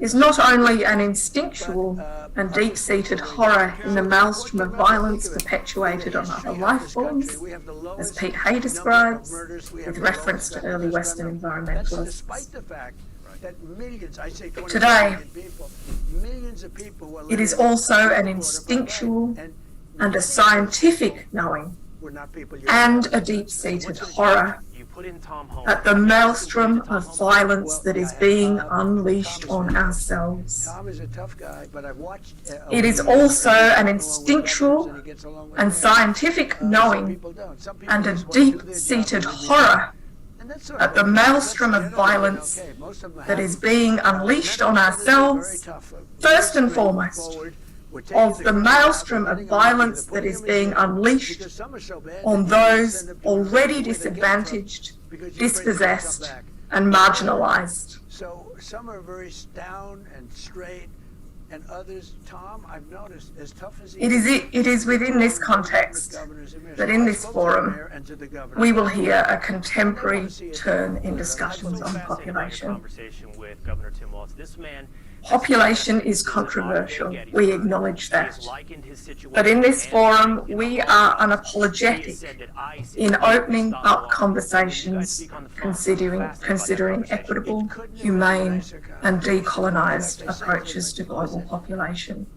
is not only an instinctual and deep-seated horror in the maelstrom of violence perpetuated on other life forms, as Pete Hay describes, with reference to early Western environmentalists. Today, it is also an instinctual and a scientific knowing and a deep-seated horror at the maelstrom of violence that is being unleashed on ourselves. It is also an instinctual and scientific knowing and a deep-seated horror at the maelstrom of violence that is being unleashed on ourselves, first and foremost, of the maelstrom of violence that is being unleashed on those already disadvantaged, dispossessed, and marginalised. So some are very down and straight, and others, Tom, I've noticed, as tough as it is within this context that in this forum we will hear a contemporary turn in discussions on population. Population is controversial, we acknowledge that. But in this forum, we are unapologetic in opening up conversations considering equitable, humane and decolonised approaches to global population,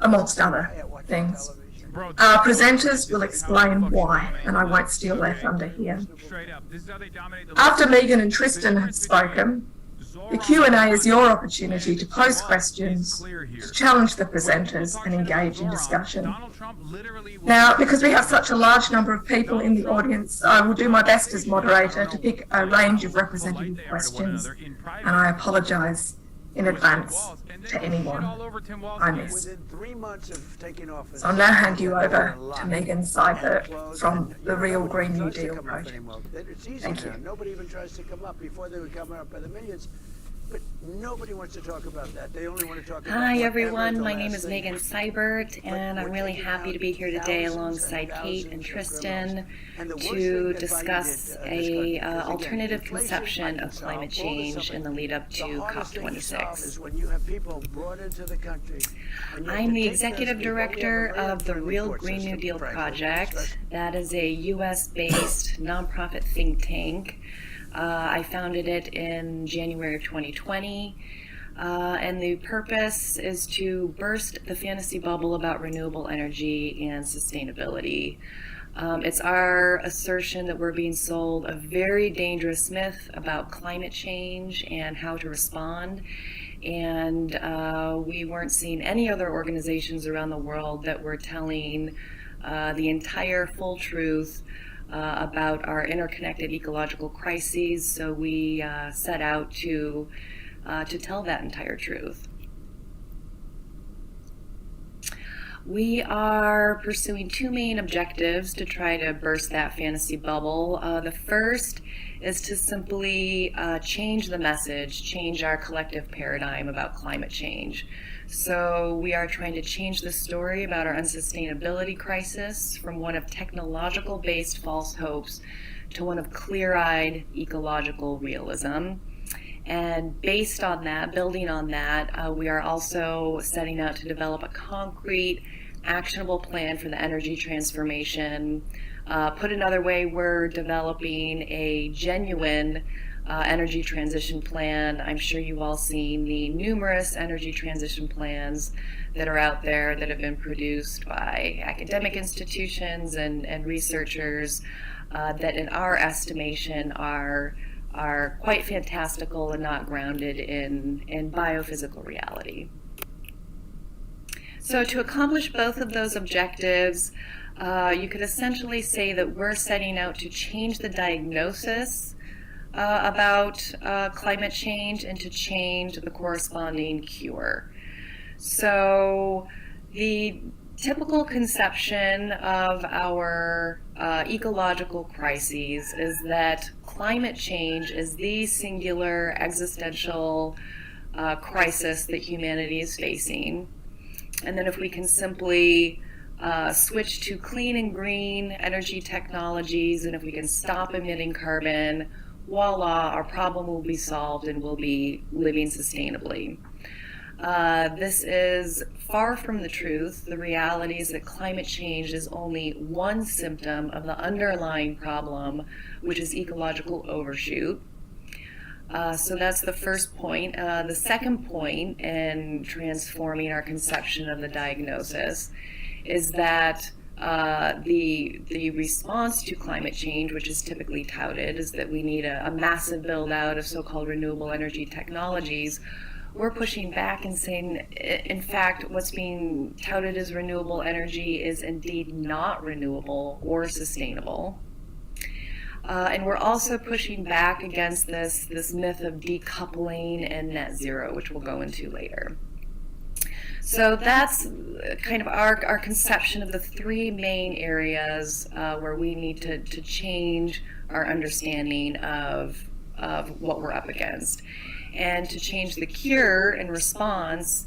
amongst other things. Our presenters will explain why, and I won't steal their thunder here. After Megan and Tristan have spoken, the Q&A is your opportunity to pose questions, to challenge the presenters and engage in discussion. Now, because we have such a large number of people in the audience, I will do my best as moderator to pick a range of representative questions, and I apologise in advance to anyone I miss. So I'll now hand you over to Megan Seibert from the Real Green New Deal project. Thank you. Nobody even tries to come up. Before they would come up by the millions. But nobody wants to talk about that. They only want to talk about Hi everyone, my name is Megan Seibert, and I'm really happy to be here today alongside Kate and Tristan to discuss a alternative conception of climate change in the lead up to COP26. I'm the executive director of the Real Green New Deal project. That is a US-based nonprofit think tank. I founded it in January of 2020, and the purpose is to burst the fantasy bubble about renewable energy and sustainability. It's our assertion that we're being sold a very dangerous myth about climate change and how to respond, and we weren't seeing any other organizations around the world that were telling the entire full truth about our interconnected ecological crises, so we set out to tell that entire truth. We are pursuing two main objectives to try to burst that fantasy bubble. The first is to simply change the message, change our collective paradigm about climate change. So we are trying to change the story about our unsustainability crisis from one of technological-based false hopes to one of clear-eyed ecological realism. And based on that, building on that, we are also setting out to develop a concrete, actionable plan for the energy transformation. Put another way, we're developing a genuine energy transition plan. I'm sure you've all seen the numerous energy transition plans that are out there that have been produced by academic institutions and researchers that in our estimation are quite fantastical and not grounded in biophysical reality. So to accomplish both of those objectives, you could essentially say that we're setting out to change the diagnosis about climate change and to change the corresponding cure. So the typical conception of our ecological crises is that climate change is the singular existential crisis that humanity is facing. And then if we can simply switch to clean and green energy technologies, and if we can stop emitting carbon, voila, our problem will be solved and we'll be living sustainably. This is far from the truth. The reality is that climate change is only one symptom of the underlying problem, which is ecological overshoot. So that's the first point. The second point in transforming our conception of the diagnosis is that the response to climate change, which is typically touted, is that we need a massive build out of so-called renewable energy technologies. We're pushing back and saying, in fact, what's being touted as renewable energy is indeed not renewable or sustainable. And we're also pushing back against this myth of decoupling and net zero, which we'll go into later. So that's kind of our conception of the three main areas where we need to change our understanding of what we're up against. And to change the cure and response,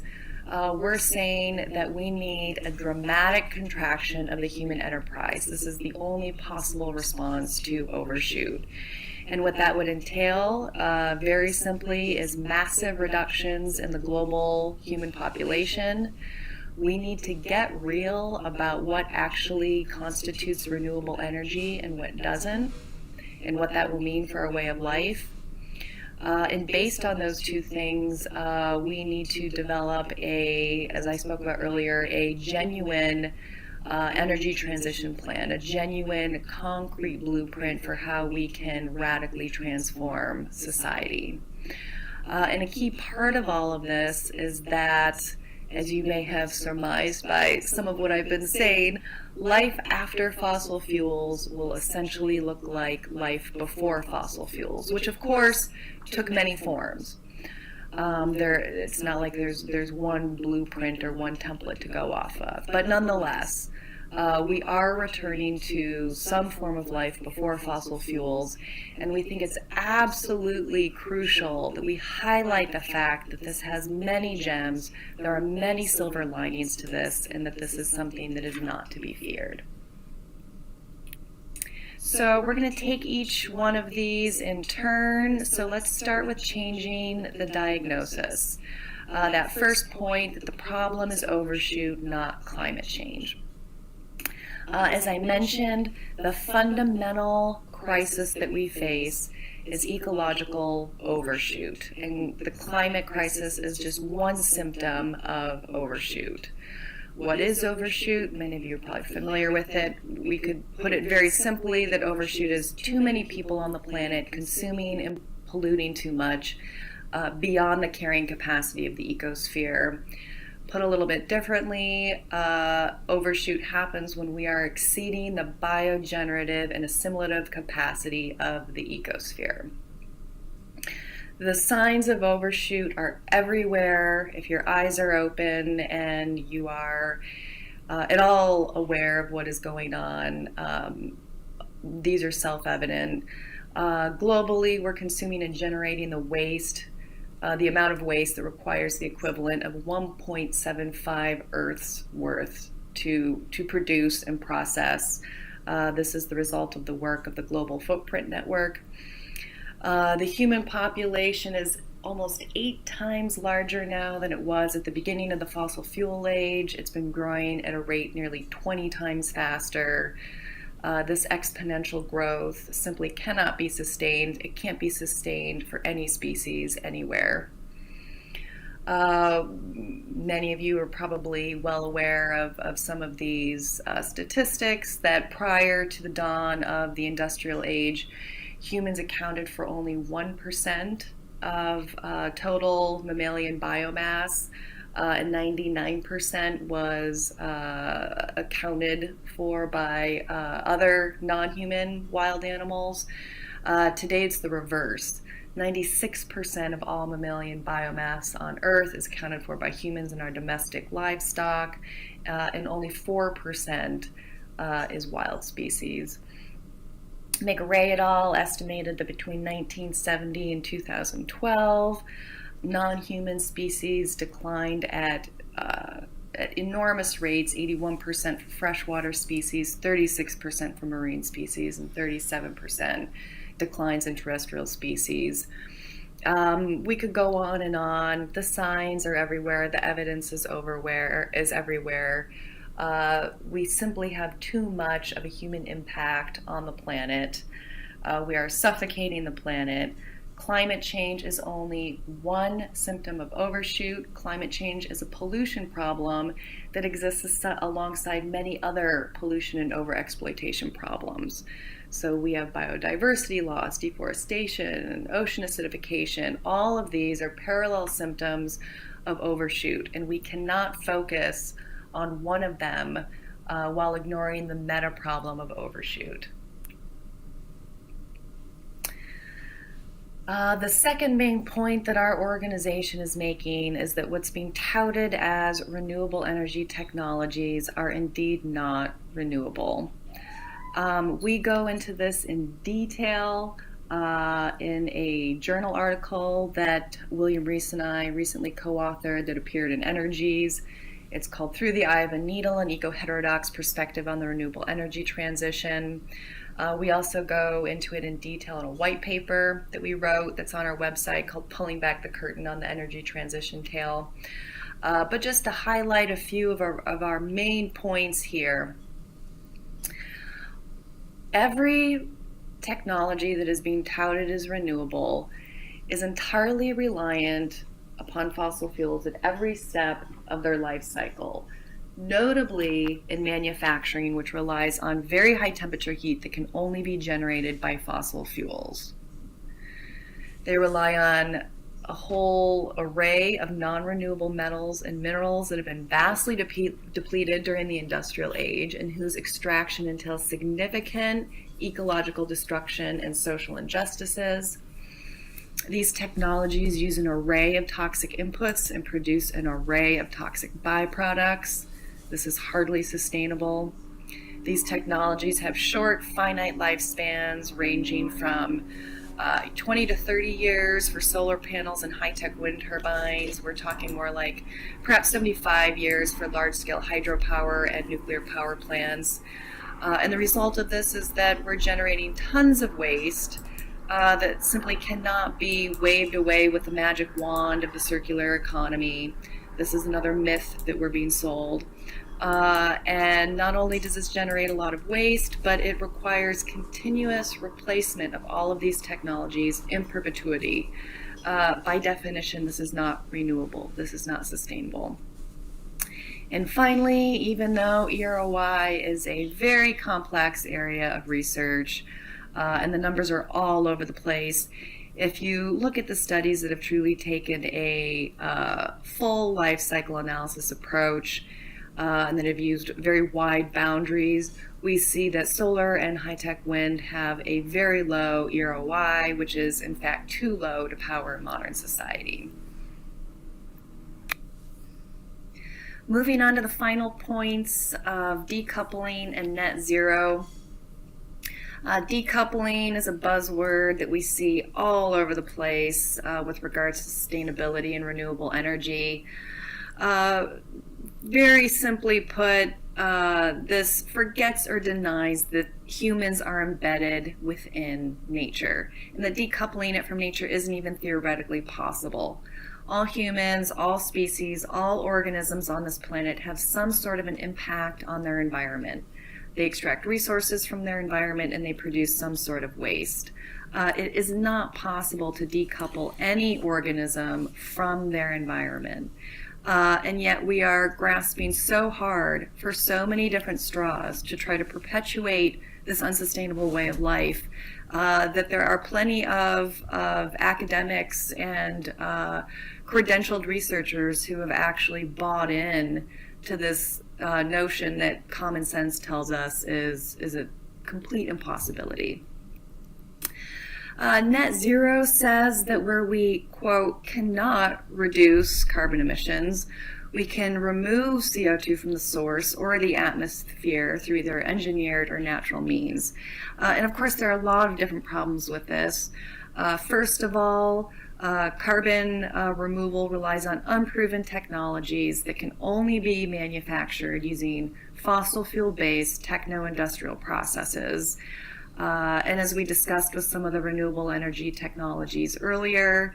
we're saying that we need a dramatic contraction of the human enterprise. This is the only possible response to overshoot. And what that would entail, very simply, is massive reductions in the global human population. We need to get real about what actually constitutes renewable energy and what doesn't, and what that will mean for our way of life. And based on those two things, we need to develop as I spoke about earlier, a genuine energy transition plan, a genuine concrete blueprint for how we can radically transform society. And a key part of all of this is that, as you may have surmised by some of what I've been saying, life after fossil fuels will essentially look like life before fossil fuels, which of course took many forms. It's not like there's one blueprint or one template to go off of, but nonetheless, we are returning to some form of life before fossil fuels, and we think it's absolutely crucial that we highlight the fact that this has many gems, there are many silver linings to this, and that this is something that is not to be feared. So we're going to take each one of these in turn. So let's start with changing the diagnosis. That first point, that the problem is overshoot, not climate change. As I mentioned, the fundamental crisis that we face is ecological overshoot, and the climate crisis is just one symptom of overshoot. What is overshoot? Many of you are probably familiar with it. We could put it very simply that overshoot is too many people on the planet consuming and polluting too much beyond the carrying capacity of the ecosphere. Put a little bit differently, overshoot happens when we are exceeding the biogenerative and assimilative capacity of the ecosphere. The signs of overshoot are everywhere. If your eyes are open and you are at all aware of what is going on, these are self-evident. Globally, we're consuming and generating the amount of waste that requires the equivalent of 1.75 Earth's worth to produce and process. This is the result of the work of the Global Footprint Network. The human population is almost 8 times larger now than it was at the beginning of the fossil fuel age. It's been growing at a rate nearly 20 times faster. This exponential growth simply cannot be sustained. It can't be sustained for any species anywhere. Many of you are probably well aware of some of these statistics that prior to the dawn of the industrial age, humans accounted for only 1% of total mammalian biomass. and 99% was accounted for by other non-human wild animals. Today it's the reverse. 96% of all mammalian biomass on Earth is accounted for by humans and our domestic livestock, and only 4% is wild species. McRae et al. Estimated that between 1970 and 2012, non-human species declined at enormous rates, 81% for freshwater species, 36% for marine species, and 37% declines in terrestrial species. We could go on and on. The signs are everywhere. The evidence is everywhere. We simply have too much of a human impact on the planet. We are suffocating the planet. Climate change is only one symptom of overshoot. Climate change is a pollution problem that exists alongside many other pollution and overexploitation problems. So we have biodiversity loss, deforestation, ocean acidification. All of these are parallel symptoms of overshoot, and we cannot focus on one of them while ignoring the meta problem of overshoot. The second main point that our organization is making is that what's being touted as renewable energy technologies are indeed not renewable. We go into this in detail in a journal article that William Rees and I recently co-authored that appeared in Energies. It's called Through the Eye of a Needle, an Eco-Heterodox Perspective on the Renewable Energy Transition. We also go into it in detail in a white paper that we wrote that's on our website called Pulling Back the Curtain on the Energy Transition Tale. But just to highlight a few of our main points here. Every technology that is being touted as renewable is entirely reliant upon fossil fuels at every step of their life cycle, notably in manufacturing, which relies on very high temperature heat that can only be generated by fossil fuels. They rely on a whole array of non-renewable metals and minerals that have been vastly depleted during the industrial age and whose extraction entails significant ecological destruction and social injustices. These technologies use an array of toxic inputs and produce an array of toxic byproducts. This is hardly sustainable. These technologies have short, finite lifespans ranging from 20 to 30 years for solar panels and high-tech wind turbines. We're talking more like perhaps 75 years for large-scale hydropower and nuclear power plants. And the result of this is that we're generating tons of waste that simply cannot be waved away with the magic wand of the circular economy. This is another myth that we're being sold. And not only does this generate a lot of waste, but it requires continuous replacement of all of these technologies in perpetuity. By definition, this is not renewable. This is not sustainable. And finally, even though EROI is a very complex area of research, and the numbers are all over the place, if you look at the studies that have truly taken a full life cycle analysis approach, and that have used very wide boundaries, we see that solar and high-tech wind have a very low EROI, which is in fact too low to power modern society. Moving on to the final points of decoupling and net zero. Decoupling is a buzzword that we see all over the place with regards to sustainability and renewable energy. Very simply put, this forgets or denies that humans are embedded within nature, and that decoupling it from nature isn't even theoretically possible. All humans, all species, all organisms on this planet have some sort of an impact on their environment. They extract resources from their environment and they produce some sort of waste. It is not possible to decouple any organism from their environment. And yet we are grasping so hard for so many different straws to try to perpetuate this unsustainable way of life that there are plenty of academics and credentialed researchers who have actually bought in to this notion that common sense tells us is a complete impossibility. Net zero says that where we, quote, cannot reduce carbon emissions, we can remove CO2 from the source or the atmosphere through either engineered or natural means. And of course, there are a lot of different problems with this. First of all, carbon removal relies on unproven technologies that can only be manufactured using fossil fuel-based techno-industrial processes. And as we discussed with some of the renewable energy technologies earlier,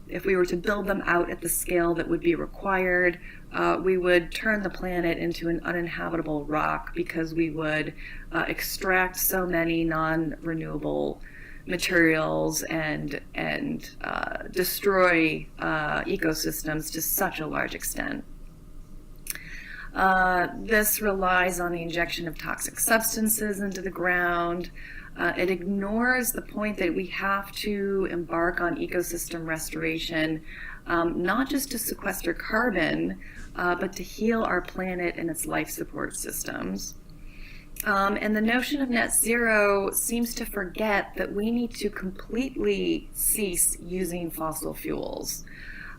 if we were to build them out at the scale that would be required, we would turn the planet into an uninhabitable rock because we would extract so many non-renewable materials and destroy ecosystems to such a large extent. This relies on the injection of toxic substances into the ground. It ignores the point that we have to embark on ecosystem restoration, not just to sequester carbon, but to heal our planet and its life support systems. And the notion of net zero seems to forget that we need to completely cease using fossil fuels.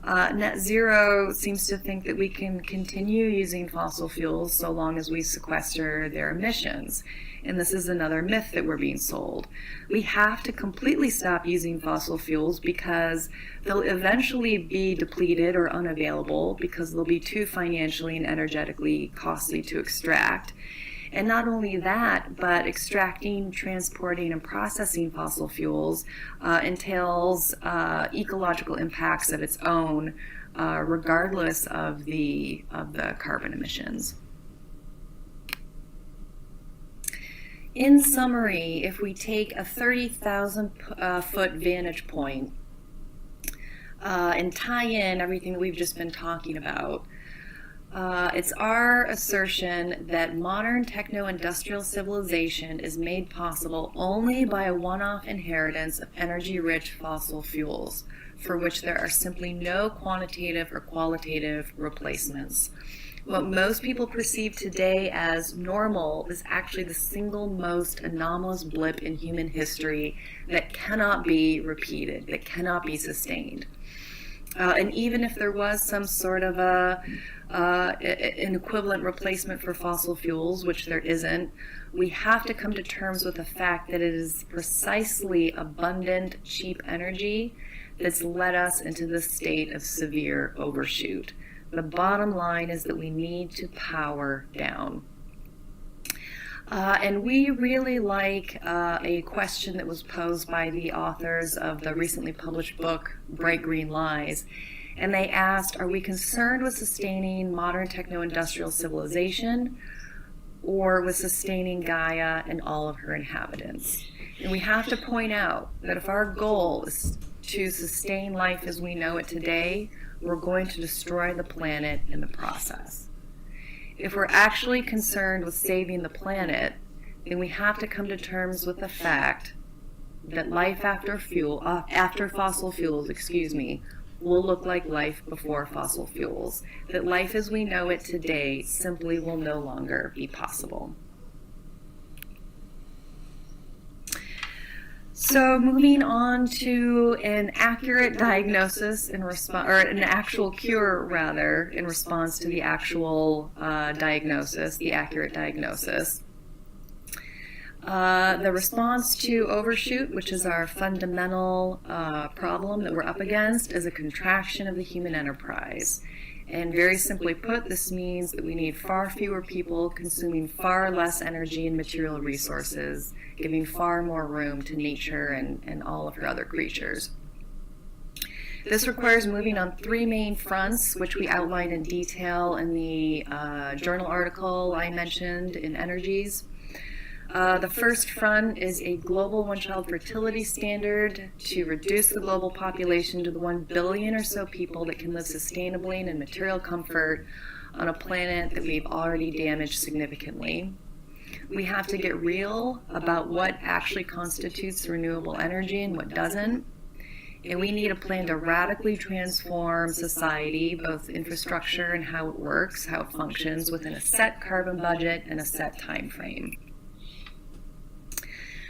Net zero seems to think that we can continue using fossil fuels so long as we sequester their emissions. And this is another myth that we're being sold. We have to completely stop using fossil fuels because they'll eventually be depleted or unavailable because they'll be too financially and energetically costly to extract. And not only that, but extracting, transporting, and processing fossil fuels entails ecological impacts of its own, regardless of the carbon emissions. In summary, if we take a 30,000 foot vantage point and tie in everything that we've just been talking about, it's our assertion that modern techno-industrial civilization is made possible only by a one-off inheritance of energy-rich fossil fuels, for which there are simply no quantitative or qualitative replacements. What most people perceive today as normal is actually the single most anomalous blip in human history that cannot be repeated, that cannot be sustained. And even if there was some sort of an equivalent replacement for fossil fuels, which there isn't, we have to come to terms with the fact that it is precisely abundant, cheap energy that's led us into this state of severe overshoot. The bottom line is that we need to power down. And we really like a question that was posed by the authors of the recently published book, Bright Green Lies. And they asked, are we concerned with sustaining modern techno-industrial civilization or with sustaining Gaia and all of her inhabitants? And we have to point out that if our goal is to sustain life as we know it today, we're going to destroy the planet in the process. If we're actually concerned with saving the planet, then we have to come to terms with the fact that life after fossil fuels, will look like life before fossil fuels. That life as we know it today simply will no longer be possible. So moving on to an accurate diagnosis in response, or an actual cure rather, in response to the actual diagnosis, the accurate diagnosis. The response to overshoot, which is our fundamental problem that we're up against, is a contraction of the human enterprise. And very simply put, this means that we need far fewer people consuming far less energy and material resources, giving far more room to nature and all of her other creatures. This requires moving on three main fronts, which we outlined in detail in the journal article I mentioned in Energies. The first front is a global one-child fertility standard to reduce the global population to the 1 billion or so people that can live sustainably and in material comfort on a planet that we've already damaged significantly. We have to get real about what actually constitutes renewable energy and what doesn't. And we need a plan to radically transform society, both infrastructure and how it works, how it functions, within a set carbon budget and a set time frame.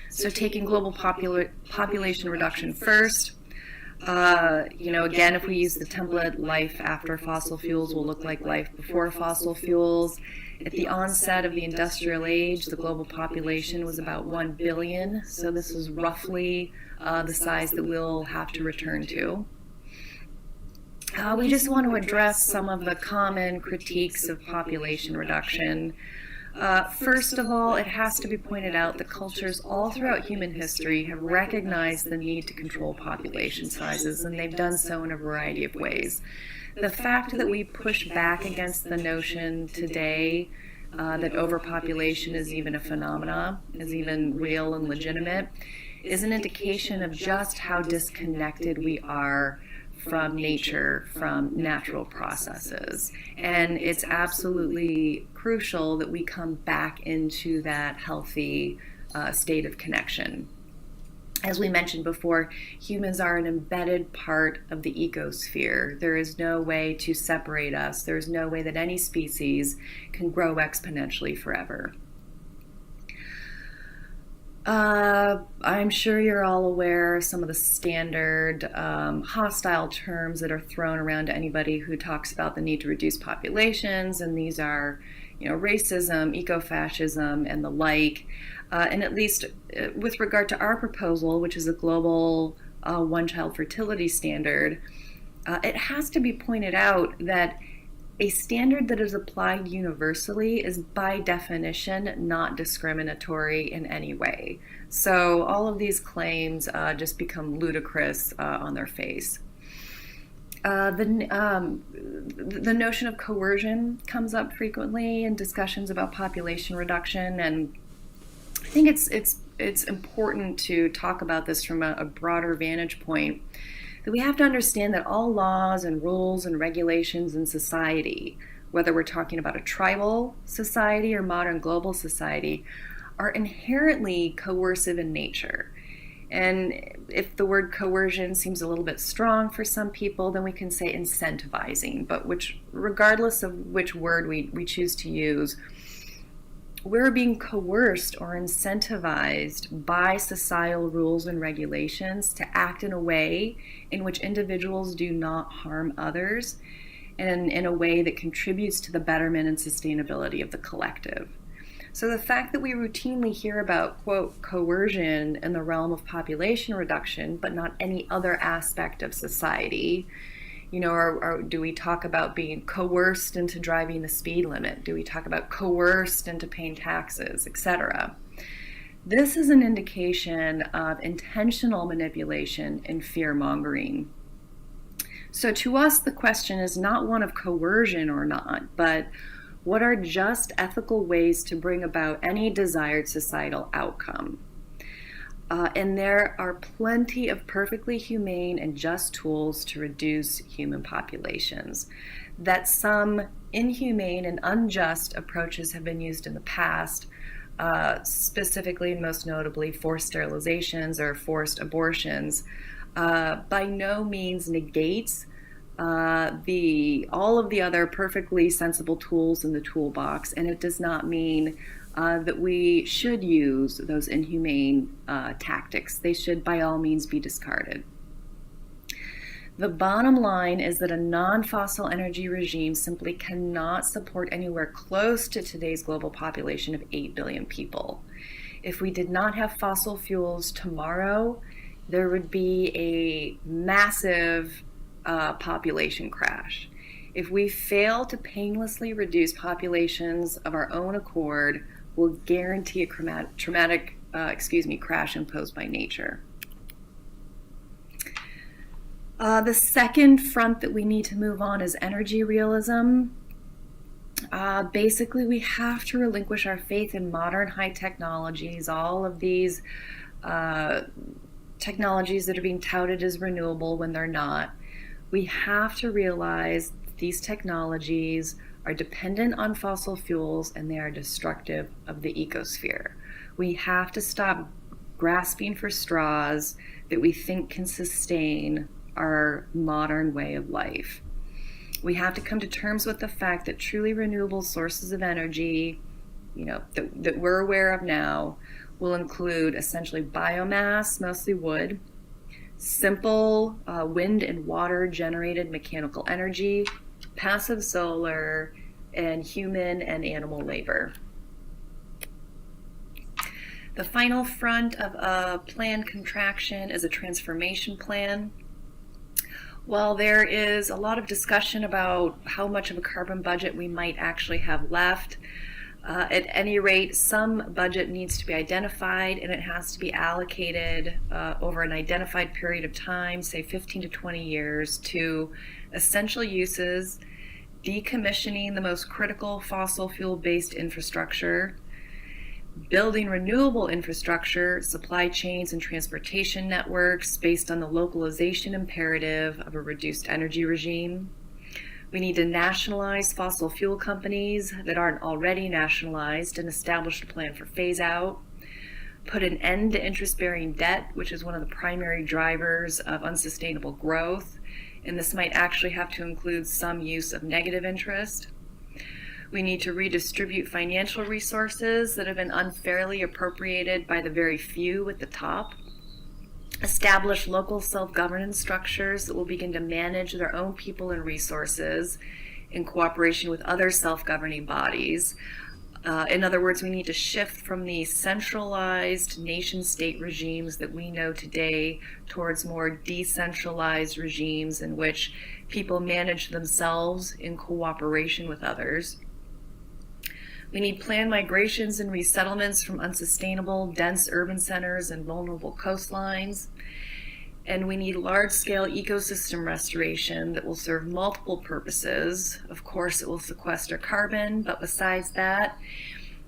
So taking global population reduction first, again, if we use the template, life after fossil fuels will look like life before fossil fuels. At the onset of the industrial age, the global population was about 1 billion, so this is roughly the size that we'll have to return to. We just want to address some of the common critiques of population reduction. First of all, it has to be pointed out that cultures all throughout human history have recognized the need to control population sizes, and they've done so in a variety of ways. The fact that we push back against the notion today that overpopulation is even a phenomena, is even real and legitimate, is an indication of just how disconnected we are from nature, from natural processes. And it's absolutely crucial that we come back into that healthy state of connection. As we mentioned before, humans are an embedded part of the ecosphere. There is no way to separate us. There is no way that any species can grow exponentially forever. I'm sure you're all aware of some of the standard hostile terms that are thrown around to anybody who talks about the need to reduce populations, and these are, racism, ecofascism, and the like. And at least with regard to our proposal, which is a global one-child fertility standard, it has to be pointed out that a standard that is applied universally is by definition not discriminatory in any way. So all of these claims just become ludicrous on their face. The notion of coercion comes up frequently in discussions about population reduction, and I think it's important to talk about this from a broader vantage point, that we have to understand that all laws and rules and regulations in society, whether we're talking about a tribal society or modern global society, are inherently coercive in nature. And if the word coercion seems a little bit strong for some people, then we can say incentivizing, but regardless of which word we choose to use, we're being coerced or incentivized by societal rules and regulations to act in a way in which individuals do not harm others, and in a way that contributes to the betterment and sustainability of the collective. So the fact that we routinely hear about, quote, coercion in the realm of population reduction, but not any other aspect of society, or do we talk about being coerced into driving the speed limit? Do we talk about coerced into paying taxes, etc.? This is an indication of intentional manipulation and fear-mongering. So to us, the question is not one of coercion or not, but what are just ethical ways to bring about any desired societal outcome? And there are plenty of perfectly humane and just tools to reduce human populations. That some inhumane and unjust approaches have been used in the past, specifically and most notably forced sterilizations or forced abortions, by no means negates all of the other perfectly sensible tools in the toolbox, and it does not mean that we should use those inhumane tactics. They should by all means be discarded. The bottom line is that a non-fossil energy regime simply cannot support anywhere close to today's global population of 8 billion people. If we did not have fossil fuels tomorrow, there would be a massive population crash. If we fail to painlessly reduce populations of our own accord, we'll guarantee a traumatic crash imposed by nature. The second front that we need to move on is energy realism. Basically, we have to relinquish our faith in modern high technologies, all of these technologies that are being touted as renewable when they're not. We have to realize these technologies are dependent on fossil fuels and they are destructive of the ecosphere. We have to stop grasping for straws that we think can sustain our modern way of life. We have to come to terms with the fact that truly renewable sources of energy, that we're aware of now, will include essentially biomass, mostly wood, simple wind and water generated mechanical energy, passive solar, and human and animal labor. The final front of a planned contraction is a transformation plan. While there is a lot of discussion about how much of a carbon budget we might actually have left, at any rate, some budget needs to be identified, and it has to be allocated over an identified period of time, say 15 to 20 years, to essential uses, decommissioning the most critical fossil fuel-based infrastructure, building renewable infrastructure, supply chains, and transportation networks based on the localization imperative of a reduced energy regime. We need to nationalize fossil fuel companies that aren't already nationalized and establish a plan for phase out. Put an end to interest-bearing debt, which is one of the primary drivers of unsustainable growth, and this might actually have to include some use of negative interest. We need to redistribute financial resources that have been unfairly appropriated by the very few at the top. Establish local self-governance structures that will begin to manage their own people and resources in cooperation with other self-governing bodies. In other words, we need to shift from the centralized nation-state regimes that we know today towards more decentralized regimes in which people manage themselves in cooperation with others. We need planned migrations and resettlements from unsustainable, dense urban centers and vulnerable coastlines. And we need large-scale ecosystem restoration that will serve multiple purposes. Of course, it will sequester carbon, but besides that,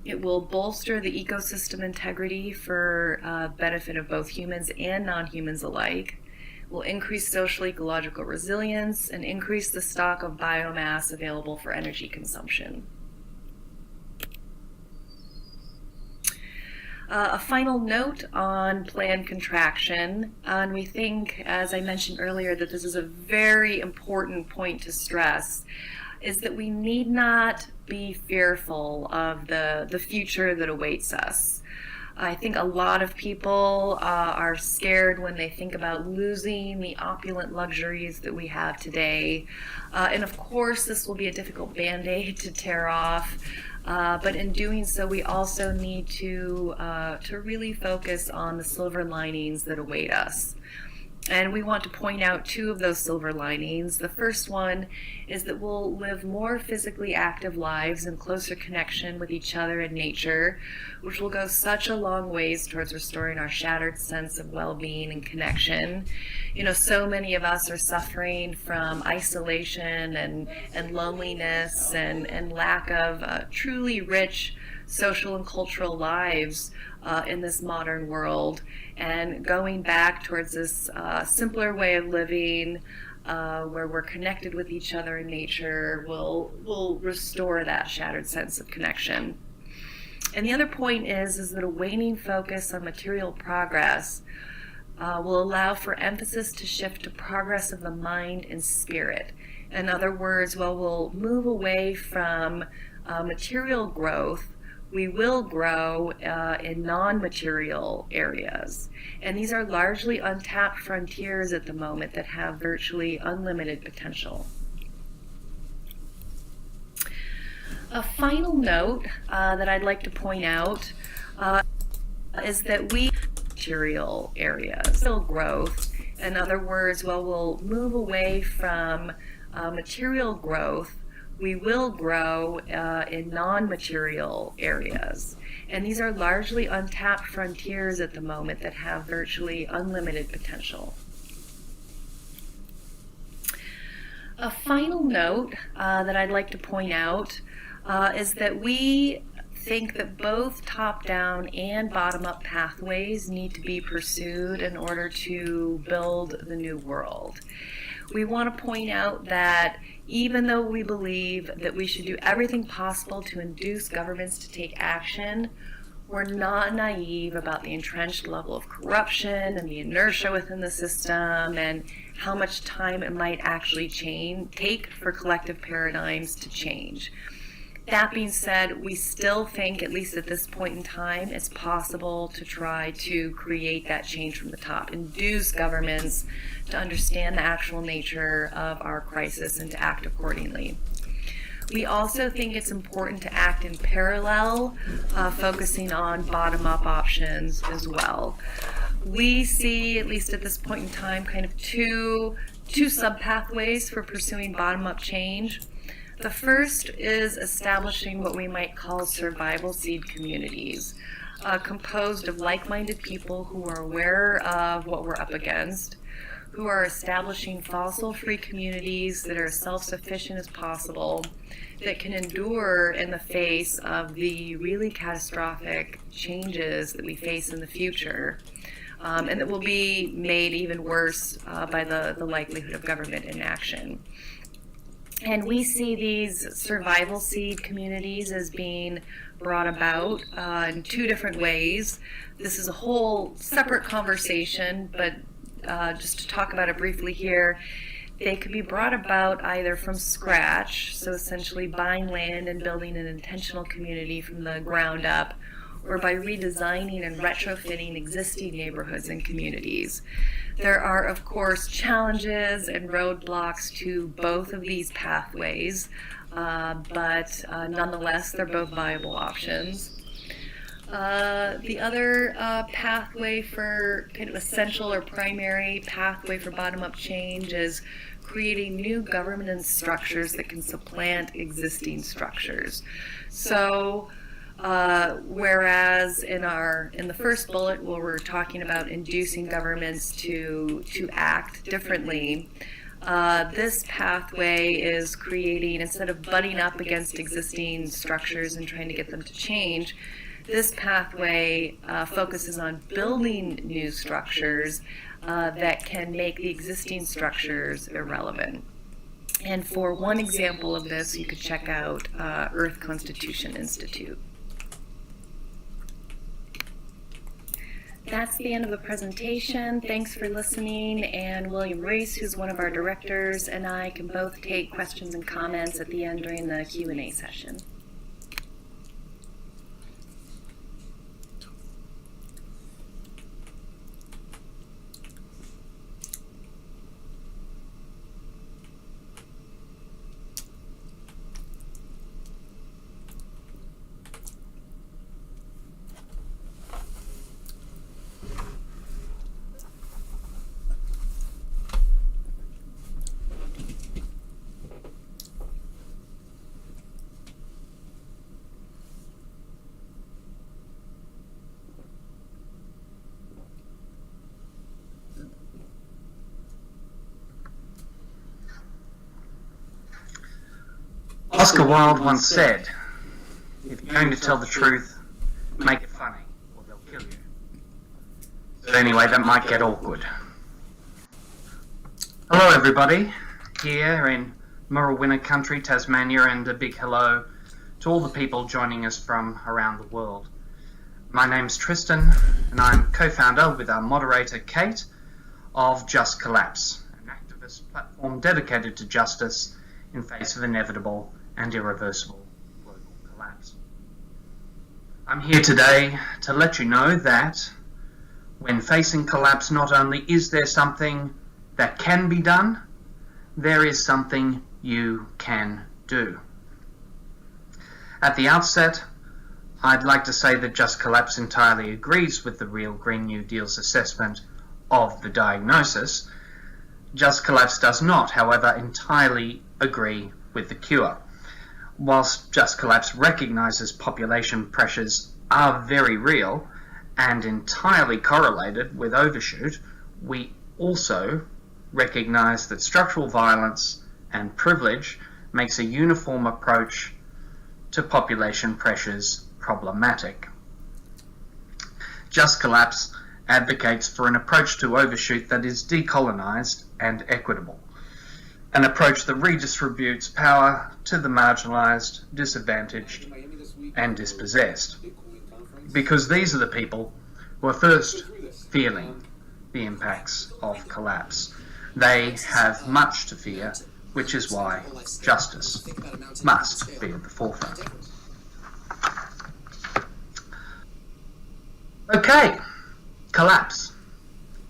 it will bolster the ecosystem integrity for benefit of both humans and non-humans alike. It will increase social ecological resilience and increase the stock of biomass available for energy consumption. A final note on planned contraction, and we think, as I mentioned earlier, that this is a very important point to stress, is that we need not be fearful of the future that awaits us. I think a lot of people are scared when they think about losing the opulent luxuries that we have today. And of course, this will be a difficult band-aid to tear off. But in doing so, we also need to really focus on the silver linings that await us. And we want to point out two of those silver linings. The first one is that we'll live more physically active lives in closer connection with each other and nature, which will go such a long ways towards restoring our shattered sense of well-being and connection. So many of us are suffering from isolation and loneliness and lack of truly rich social and cultural lives in this modern world, and going back towards this simpler way of living where we're connected with each other in nature will restore that shattered sense of connection. And the other point is that a waning focus on material progress will allow for emphasis to shift to progress of the mind and spirit. In other words, while we'll move away from material growth, we will grow in non-material areas. And these are largely untapped frontiers at the moment that have virtually unlimited potential. A final note that I'd like to point out is that we material areas will growth. In other words, while we'll move away from material growth, we will grow in non-material areas. And these are largely untapped frontiers at the moment that have virtually unlimited potential. A final note that I'd like to point out is that we think that both top-down and bottom-up pathways need to be pursued in order to build the new world. We want to point out that even though we believe that we should do everything possible to induce governments to take action, We're not naive about the entrenched level of corruption and the inertia within the system and how much time it might actually take for collective paradigms to change. That being said, we still think, at least at this point in time, it's possible to try to create that change from the top, induce governments to understand the actual nature of our crisis and to act accordingly. We also think it's important to act in parallel, focusing on bottom-up options as well. We see, at least at this point in time, kind of two sub-pathways for pursuing bottom-up change. The first is establishing what we might call survival seed communities, composed of like-minded people who are aware of what we're up against, who are establishing fossil-free communities that are as self-sufficient as possible, that can endure in the face of the really catastrophic changes that we face in the future, and that will be made even worse by the likelihood of government inaction. And we see these survival seed communities as being brought about in two different ways. This is a whole separate conversation, but just to talk about it briefly here, they could be brought about either from scratch, so essentially buying land and building an intentional community from the ground up, or by redesigning and retrofitting existing neighborhoods and communities. There are, of course, challenges and roadblocks to both of these pathways, but nonetheless, they're both viable options. The other pathway for kind of essential or primary pathway for bottom-up change is creating new governance structures that can supplant existing structures. So, whereas in the first bullet where we're talking about inducing governments to act differently, this pathway is creating, instead of butting up against existing structures and trying to get them to change, this pathway focuses on building new structures that can make the existing structures irrelevant. And for one example of this, you could check out Earth Constitution Institute. That's the end of the presentation. Thanks for listening, and William Reese, who's one of our directors, and I can both take questions and comments at the end during the Q&A session. Oscar Wilde once said, if you're going to tell the truth, make it funny, or they'll kill you. So anyway, that might get awkward. Hello everybody, here in Murrawinna country, Tasmania, and a big hello to all the people joining us from around the world. My name's Tristan, and I'm co-founder with our moderator Kate of Just Collapse, an activist platform dedicated to justice in face of inevitable and irreversible global collapse. I'm here today to let you know that when facing collapse, not only is there something that can be done, there is something you can do. At the outset, I'd like to say that Just Collapse entirely agrees with the Real Green New Deal's assessment of the diagnosis. Just Collapse does not, however, entirely agree with the cure. Whilst Just Collapse recognises population pressures are very real and entirely correlated with overshoot, we also recognise that structural violence and privilege makes a uniform approach to population pressures problematic. Just Collapse advocates for an approach to overshoot that is decolonised and equitable, an approach that redistributes power to the marginalised, disadvantaged and dispossessed. because these are the people who are first feeling the impacts of collapse. They have much to fear, which is why justice must be at the forefront. Okay, collapse.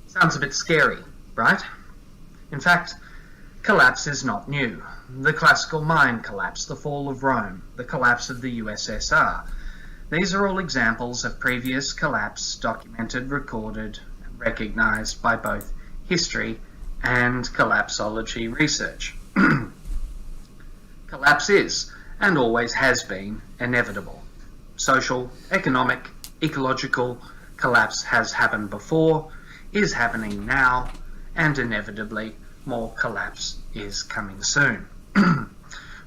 Sounds a bit scary, right? In fact, collapse is not new. The classical mind collapse, the fall of Rome, the collapse of the USSR. These are all examples of previous collapse documented, recorded, and recognized by both history and collapsology research. Collapse is, and always has been, inevitable. Social, economic, ecological collapse has happened before, is happening now, and inevitably more collapse is coming soon.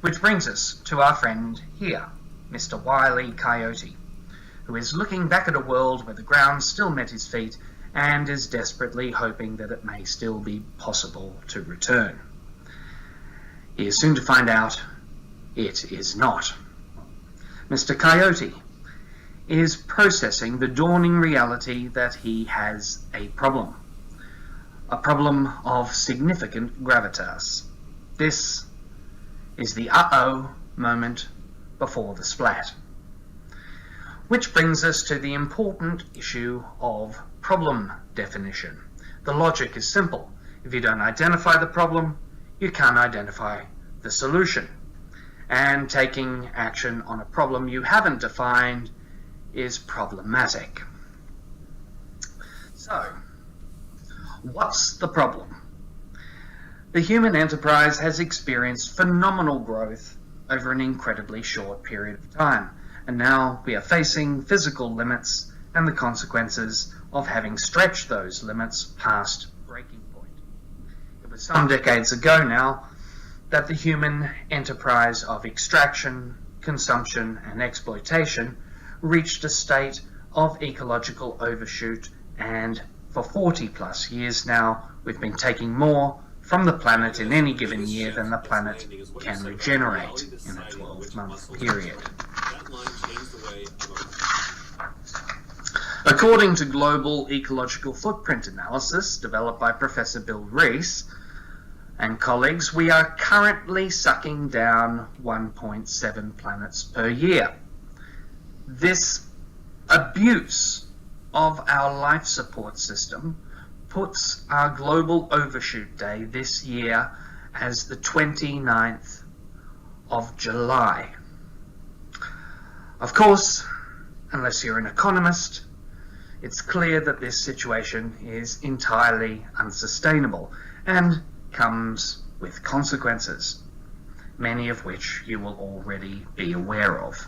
Which brings us to our friend here, Mr. Wile E. Coyote, who is looking back at a world where the ground still met his feet and is desperately hoping that it may still be possible to return. He is soon to find out it is not. Mr. Coyote is processing the dawning reality that he has a problem of significant gravitas. This is the uh-oh moment before the splat. Which brings us to the important issue of problem definition. The logic is simple. If you don't identify the problem, you can't identify the solution. And taking action on a problem you haven't defined is problematic. So, what's the problem? The human enterprise has experienced phenomenal growth over an incredibly short period of time, and now we are facing physical limits and the consequences of having stretched those limits past breaking point. It was some decades ago now that the human enterprise of extraction, consumption, and exploitation reached a state of ecological overshoot, and for 40 plus years now we've been taking more from the planet in any given year than the planet can regenerate in a 12-month period. According to global ecological footprint analysis developed by Professor Bill Rees and colleagues, we are currently sucking down 1.7 planets per year. This abuse of our life support system puts our global overshoot day this year as the 29th of July. Of course, unless you're an economist, it's clear that this situation is entirely unsustainable and comes with consequences, many of which you will already be aware of.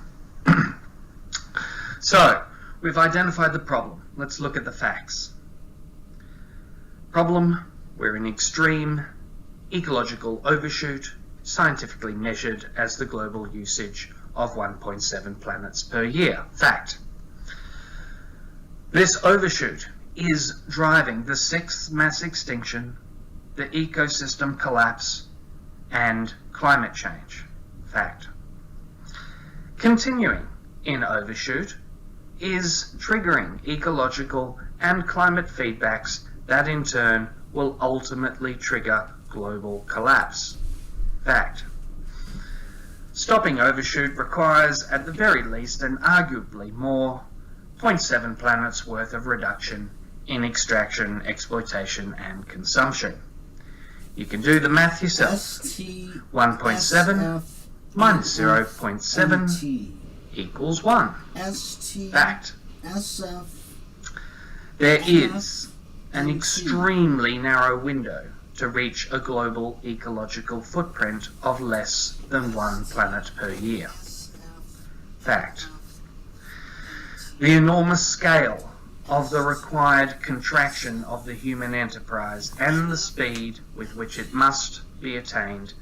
So, we've identified the problem. Let's look at the facts. Problem, we're in extreme ecological overshoot, scientifically measured as the global usage of 1.7 planets per year. Fact. This overshoot is driving the sixth mass extinction, the ecosystem collapse, and climate change. Fact. Continuing in overshoot is triggering ecological and climate feedbacks that in turn will ultimately trigger global collapse. Fact. Stopping overshoot requires at the very least and arguably more 0.7 planets worth of reduction in extraction, exploitation and consumption. You can do the math yourself. 1.7 minus 0.7 equals 1. Fact. There is an extremely narrow window to reach a global ecological footprint of less than 1 planet per year. Fact. The enormous scale of the required contraction of the human enterprise and the speed with which it must be attained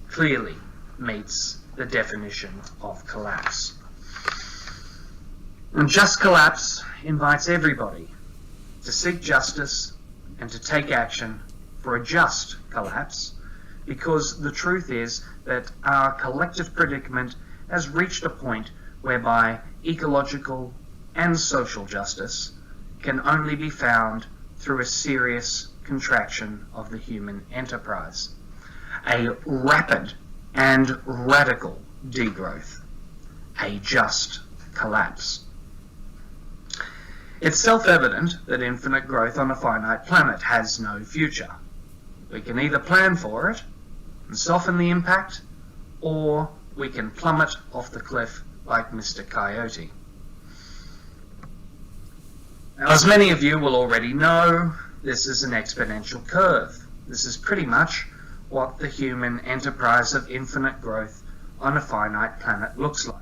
clearly meets the definition of collapse. And just collapse invites everybody to seek justice and to take action for a just collapse, because the truth is that our collective predicament has reached a point whereby ecological, and social justice can only be found through a serious contraction of the human enterprise, a rapid and radical degrowth, a just collapse. It's self-evident that infinite growth on a finite planet has no future. We can either plan for it and soften the impact, or we can plummet off the cliff like Mr. Coyote. Now, as many of you will already know, this is an exponential curve. This is pretty much what the human enterprise of infinite growth on a finite planet looks like.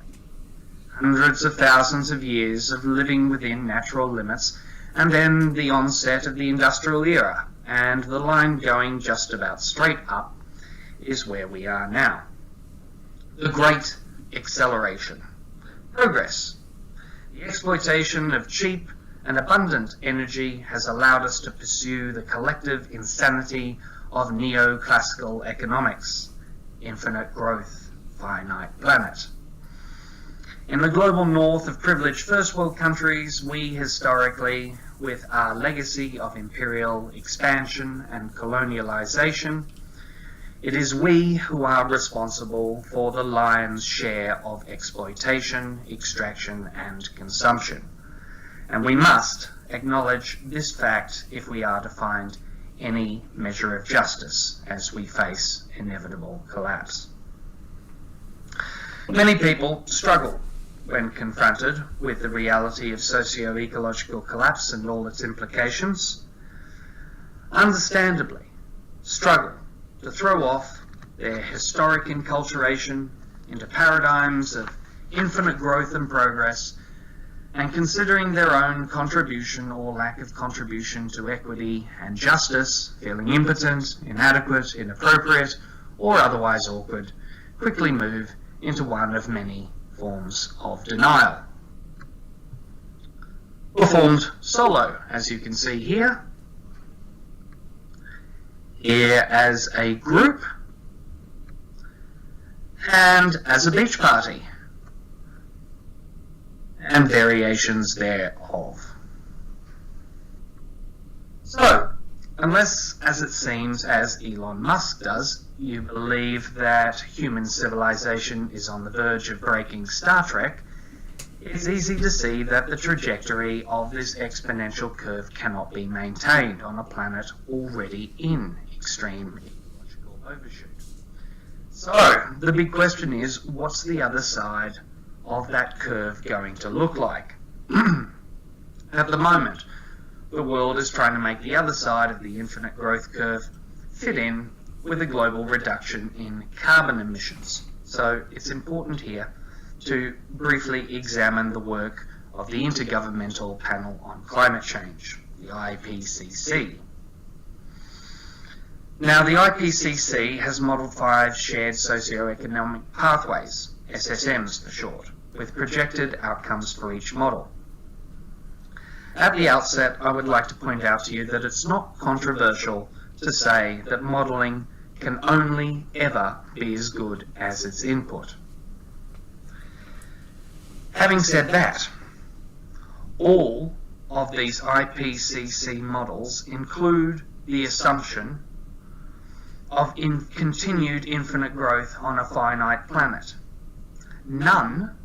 Hundreds of thousands of years of living within natural limits, and then the onset of the industrial era, and the line going just about straight up is where we are now. The great acceleration. Progress. The exploitation of cheap and abundant energy has allowed us to pursue the collective insanity of neoclassical economics. Infinite growth, finite planet. In the global north of privileged first world countries, we historically, with our legacy of imperial expansion and colonialization, it is we who are responsible for the lion's share of exploitation, extraction, and consumption. And we must acknowledge this fact if we are to find any measure of justice as we face inevitable collapse. Many people struggle when confronted with the reality of socio-ecological collapse and all its implications. Understandably, struggle to throw off their historic enculturation into paradigms of infinite growth and progress, and considering their own contribution or lack of contribution to equity and justice, feeling impotent, inadequate, inappropriate, or otherwise awkward, quickly move into one of many forms of denial. Performed solo, as you can see here as a group, and as a beach party, and variations thereof. So, unless, as it seems, as Elon Musk does, you believe that human civilization is on the verge of breaking Star Trek, it's easy to see that the trajectory of this exponential curve cannot be maintained on a planet already in extreme ecological overshoot. So, the big question is, what's the other side of that curve going to look like? At the moment, the world is trying to make the other side of the infinite growth curve fit in with a global reduction in carbon emissions. So it's important here to briefly examine the work of the Intergovernmental Panel on Climate Change, the IPCC. Now, the IPCC has modelled 5 shared socioeconomic pathways, SSMs for short, with projected outcomes for each model. At the outset, I would like to point out to you that it's not controversial to say that modelling can only ever be as good as its input. Having said that, all of these IPCC models include the assumption of continued infinite growth on a finite planet. None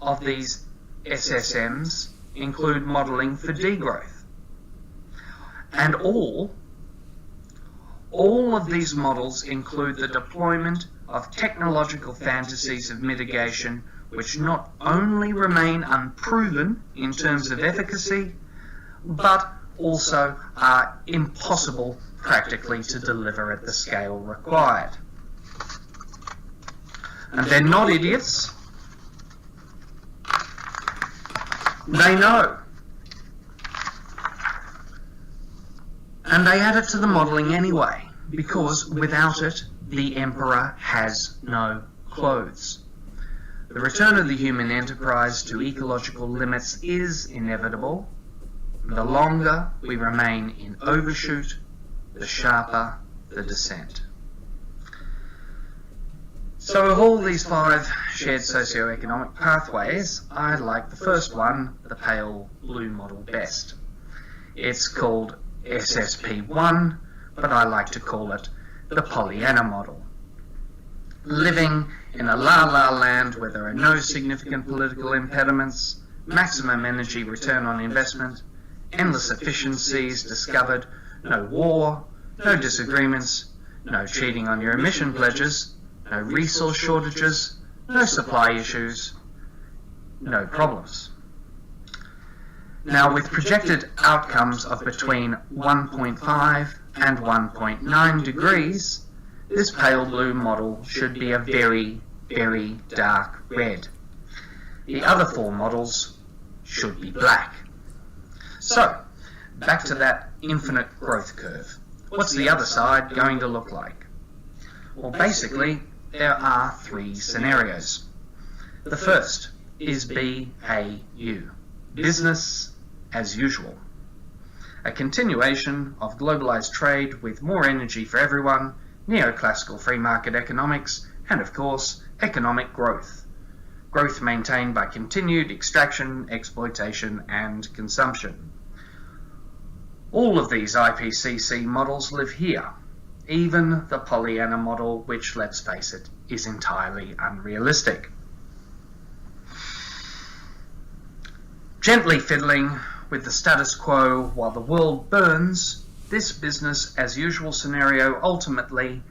of these SSMs include modelling for degrowth. And all of these models include the deployment of technological fantasies of mitigation which not only remain unproven in terms of efficacy, but also are impossible practically to deliver at the scale required. And they're not idiots. They know. And they add it to the modelling anyway, because without it, the emperor has no clothes. The return of the human enterprise to ecological limits is inevitable. The longer we remain in overshoot, the sharper the descent. So of all these 5 shared socioeconomic pathways, I like the first one, the pale blue model, best. It's called SSP1, but I like to call it the Pollyanna model. Living in a la-la land where there are no significant political impediments, maximum energy return on investment, endless efficiencies discovered, no war, no disagreements, no cheating on your emission pledges, no resource shortages, no supply issues, no problems. Now, with projected outcomes of between 1.5 and 1.9 degrees, this pale blue model should be a very, very dark red. The other four models should be black. So, back to that infinite growth curve. What's the other side going to look like? Well, basically, there are three scenarios. The first is BAU, business as usual. A continuation of globalized trade with more energy for everyone, neoclassical free market economics, and of course, economic growth. Growth maintained by continued extraction, exploitation, and consumption. All of these IPCC models live here, even the Pollyanna model, which, let's face it, is entirely unrealistic. Gently fiddling with the status quo while the world burns, this business as usual scenario ultimately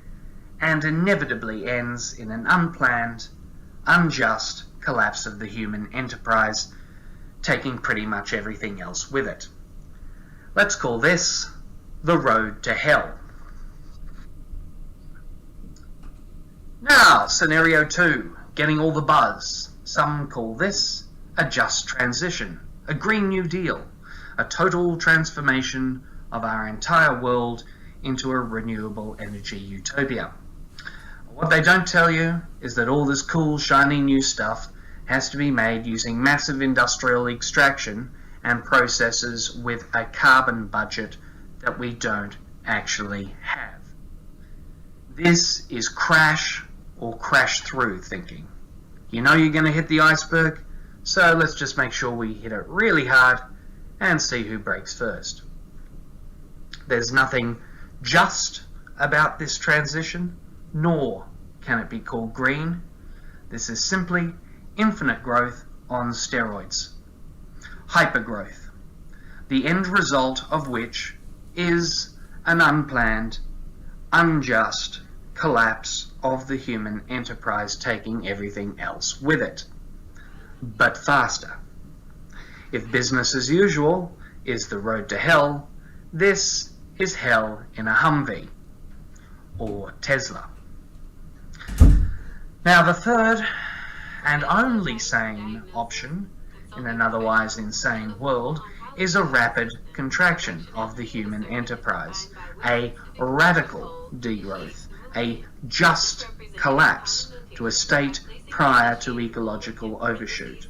and inevitably ends in an unplanned, unjust collapse of the human enterprise, taking pretty much everything else with it. Let's call this the road to hell. Now, scenario 2, getting all the buzz. Some call this a just transition, a Green New Deal, a total transformation of our entire world into a renewable energy utopia. What they don't tell you is that all this cool, shiny new stuff has to be made using massive industrial extraction and processes with a carbon budget that we don't actually have. This is crash or crash through thinking. You know you're going to hit the iceberg, so let's just make sure we hit it really hard and see who breaks first. There's nothing just about this transition, nor can it be called green. This is simply infinite growth on steroids. Hypergrowth, the end result of which is an unplanned, unjust collapse of the human enterprise, taking everything else with it, but faster. If business as usual is the road to hell, this is hell in a Humvee, or Tesla. Now, the third and only sane option in an otherwise insane world is a rapid contraction of the human enterprise, a radical degrowth, a just collapse to a state prior to ecological overshoot.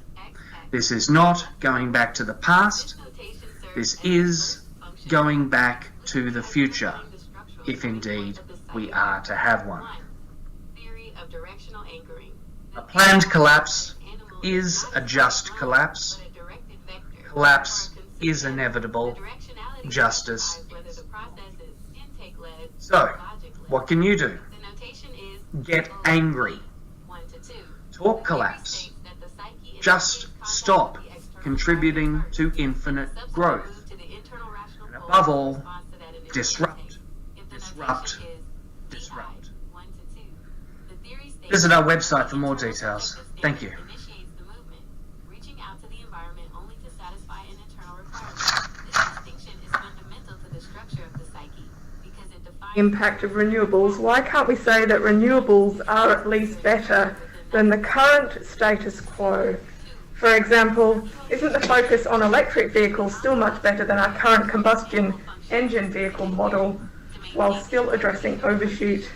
This is not going back to the past, this is going back to the future, if indeed we are to have one. A planned collapse is a just collapse. Collapse is inevitable. Justice is. So, what can you do? Get angry. Talk collapse. Just stop contributing to infinite growth. And above all, disrupt. Disrupt. Disrupt. Visit our website for more details. Thank you. Impact of renewables, why can't we say that renewables are at least better than the current status quo? For example, isn't the focus on electric vehicles still much better than our current combustion engine vehicle model, while still addressing overshoot?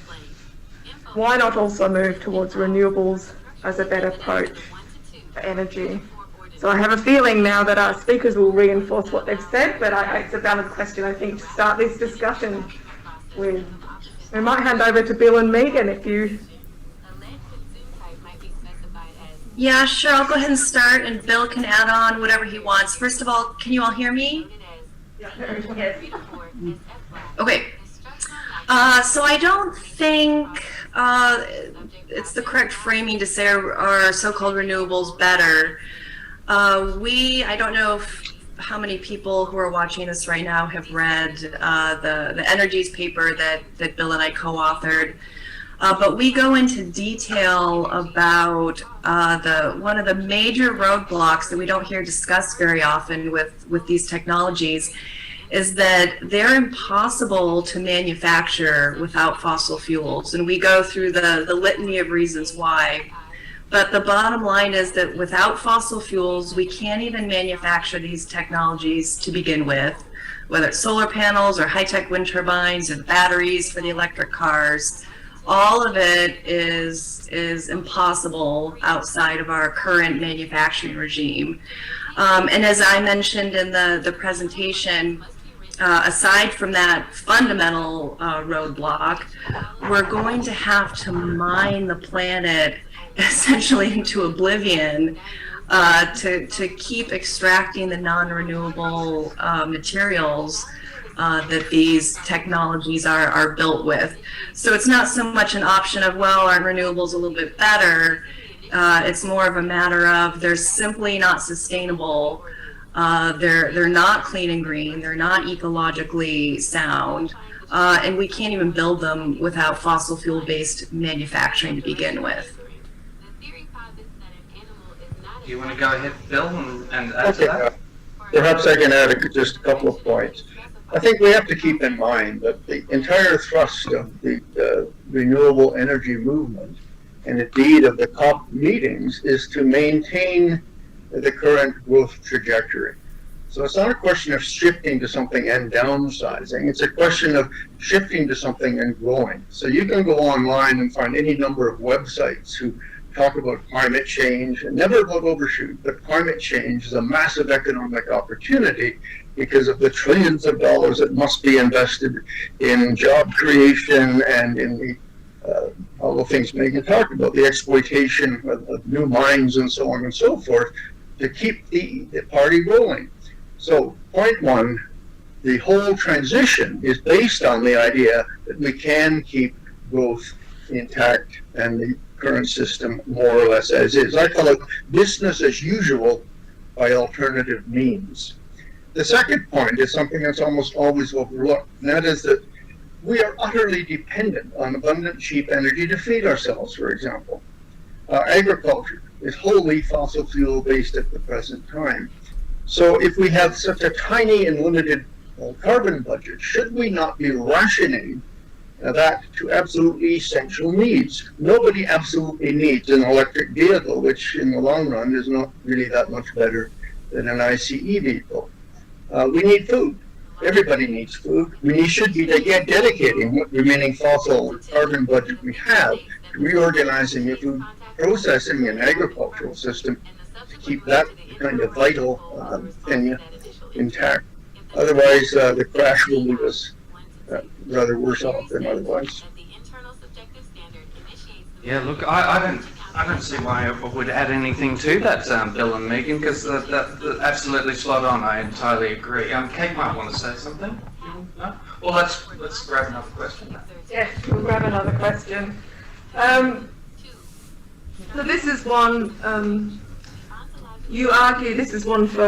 Why not also move towards renewables as a better approach for energy? So I have a feeling now that our speakers will reinforce what they've said, but it's a valid question, I think, to start this discussion with. We might hand over to Bill and Megan if you... Yeah, sure. I'll go ahead and start, and Bill can add on whatever he wants. First of all, can you all hear me? Yes. Okay. So I don't think it's the correct framing to say our so-called renewables better. I don't know how many people who are watching this right now have read the Energies paper that Bill and I co-authored. But we go into detail about one of the major roadblocks that we don't hear discussed very often with these technologies is that they're impossible to manufacture without fossil fuels. And we go through the litany of reasons why. But the bottom line is that without fossil fuels, we can't even manufacture these technologies to begin with, whether it's solar panels or high-tech wind turbines or batteries for the electric cars. All of it is impossible outside of our current manufacturing regime. And as I mentioned in the presentation, aside from that fundamental roadblock, we're going to have to mine the planet essentially into oblivion to keep extracting the non-renewable materials that these technologies are built with. So it's not so much an option of, well, aren't renewables a little bit better? It's more of a matter of they're simply not sustainable. They're not clean and green. They're not ecologically sound. And we can't even build them without fossil fuel-based manufacturing to begin with. Do you want to go ahead, Bill, and add to that? Perhaps I can add just a couple of points. I think we have to keep in mind that the entire thrust of the renewable energy movement, and indeed of the COP meetings, is to maintain the current growth trajectory. So it's not a question of shifting to something and downsizing. It's a question of shifting to something and growing. So you can go online and find any number of websites who talk about climate change, and never about overshoot, but climate change is a massive economic opportunity because of the trillions of dollars that must be invested in job creation and in the all the things Megan talked about, the exploitation of new mines and so on and so forth, to keep the party rolling. So point one, the whole transition is based on the idea that we can keep growth intact and the current system more or less as is. I call it business as usual by alternative means. The second point is something that's almost always overlooked, and that is that we are utterly dependent on abundant, cheap energy to feed ourselves, for example. Agriculture is wholly fossil fuel based at the present time. So if we have such a tiny and limited carbon budget, should we not be rationing that to absolutely essential needs? Nobody absolutely needs an electric vehicle, which in the long run is not really that much better than an ICE vehicle. We need food. Everybody needs food. We should be dedicating what remaining fossil carbon budget we have to reorganizing the food processing and agricultural system to keep that kind of vital thing intact. Otherwise, the crash will leave us rather worse off than otherwise. Yeah, look, I don't see why I would add anything to that, Bill and Megan, because that's absolutely spot on. I entirely agree. Kate might want to say something. No? Well, let's grab another question. Yes, we'll grab another question. So this is one. You argue this is one for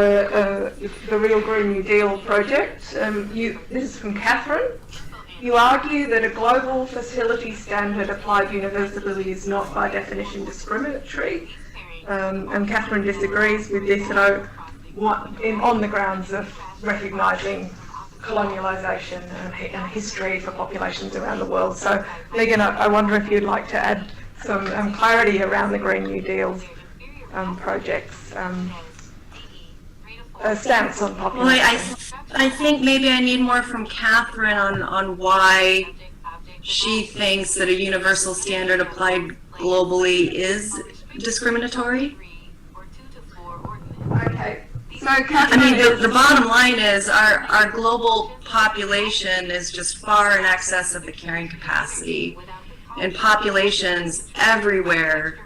the Real Green New Deal project. This is from Catherine. You argue that a global facility standard applied universally is not by definition discriminatory. And Catherine disagrees with this on the grounds of recognising colonialisation and history for populations around the world. So, Megan, I wonder if you'd like to add some clarity around the Green New Deal's project's stance on population. Well, I think maybe I need more from Catherine on why she thinks that a universal standard applied globally is discriminatory. Okay. So, Catherine, I mean, the bottom line is our global population is just far in excess of the carrying capacity, and populations everywhere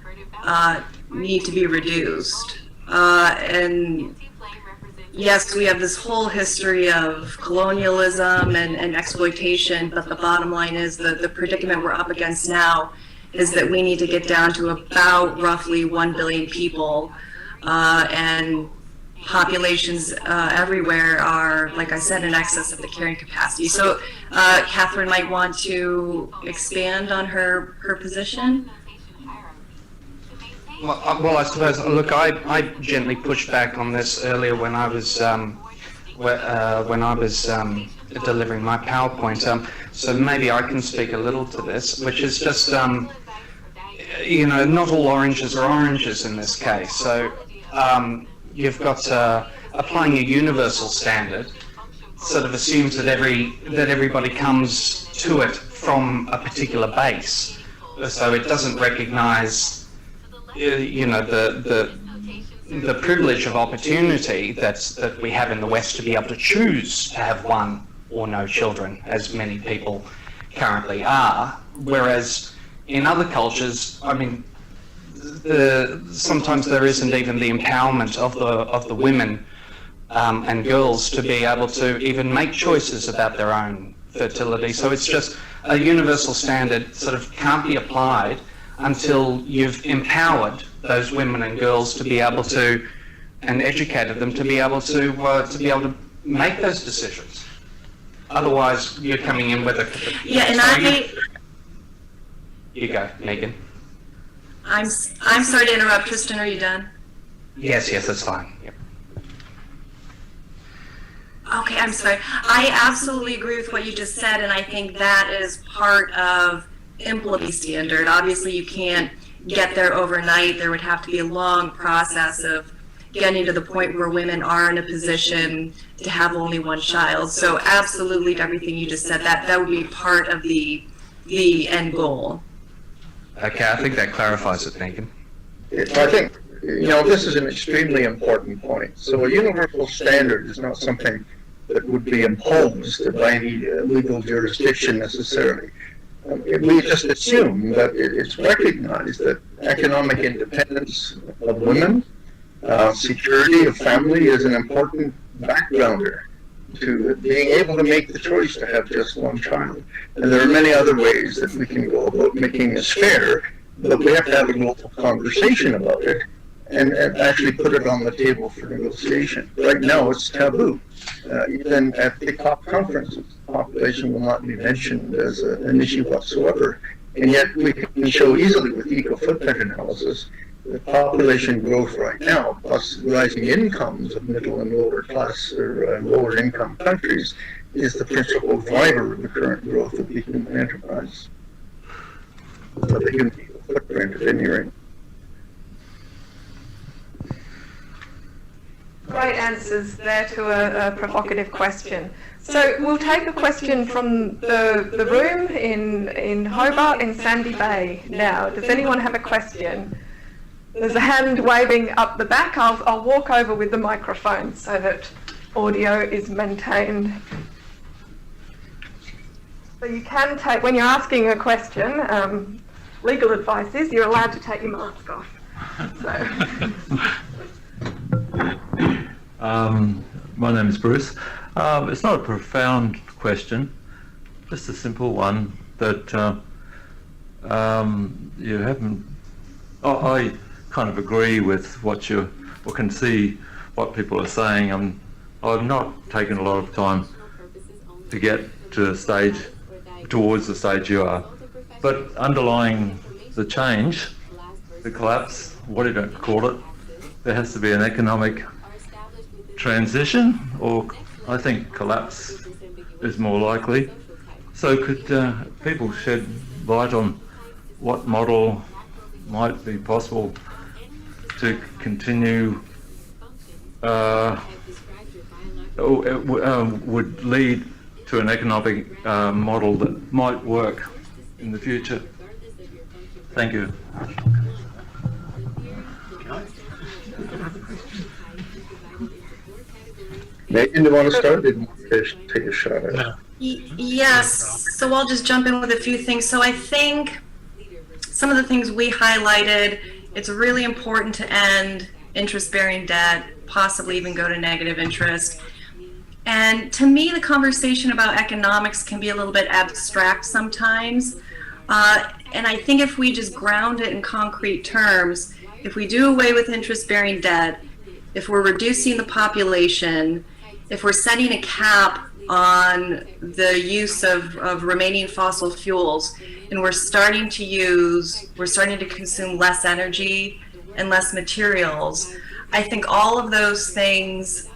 need to be reduced. And yes, we have this whole history of colonialism and exploitation, but the bottom line is the predicament we're up against now is that we need to get down to about roughly 1 billion people, and populations everywhere are, like I said, in excess of the carrying capacity. So Catherine might want to expand on her position. Well, I suppose, look, I gently pushed back on this earlier when I was delivering my PowerPoint. So maybe I can speak a little to this, which is just, you know, not all oranges are oranges in this case. So you've got applying a universal standard sort of assumes that everybody comes to it from a particular base. So it doesn't recognise, you know, the privilege of opportunity that we have in the West to be able to choose to have one or no children, as many people currently are. Whereas in other cultures, I mean, sometimes there isn't even the empowerment of the women and girls to be able to even make choices about their own fertility. So it's just a universal standard sort of can't be applied until you've empowered those women and girls to be able to, and educated them to be able to make those decisions. Otherwise, you're coming in with a. Yeah, and You go, Megan. I'm sorry to interrupt, Tristan. Are you done? Yes, that's fine. Yep. Okay, I'm sorry. I absolutely agree with what you just said, and I think that is part of implementing standard. Obviously, you can't get there overnight. There would have to be a long process of getting to the point where women are in a position to have only one child. So absolutely, everything you just said, that would be part of the end goal. Okay, I think that clarifies it, Megan. I think, you know, this is an extremely important point. So a universal standard is not something that would be imposed by any legal jurisdiction necessarily. We just assume that it's recognized that economic independence of women, security of family is an important backgrounder to being able to make the choice to have just one child. And there are many other ways that we can go about making this fair, but we have to have a global conversation about it and actually put it on the table for negotiation. Right now, it's taboo. Even at the COP conferences, population will not be mentioned as an issue whatsoever. And yet we can show easily with eco-footprint analysis that population growth right now, plus rising incomes of middle and lower class or lower income countries, is the principal driver of the current growth of the human enterprise. So the human footprint at any rate. Great answers there to a provocative question. So we'll take a question from the room in Hobart in Sandy Bay now. Does anyone have a question? There's a hand waving up the back. I'll walk over with the microphone so that audio is maintained. So you can take, when you're asking a question, legal advice is you're allowed to take your mask off. My name is Bruce. It's not a profound question, just a simple one that you haven't. I kind of agree with what you, or can see what people are saying. I've not taken a lot of time to get to a stage, towards the stage you are, but underlying the change, the collapse, whatever you call it, there has to be an economic transition, or I think collapse is more likely. So could people shed light on what model might be possible to continue, would lead to an economic model that might work in the future? Thank you. Megan, do you want to start? Take a shot at it. Yes, so I'll just jump in with a few things. So I think some of the things we highlighted It's really important to end interest-bearing debt, possibly even go to negative interest. And to me, the conversation about economics can be a little bit abstract sometimes. And I think if we just ground it in concrete terms, if we do away with interest-bearing debt, if we're reducing the population, if we're setting a cap on the use of remaining fossil fuels, and we're starting to consume less energy and less materials, I think all of those things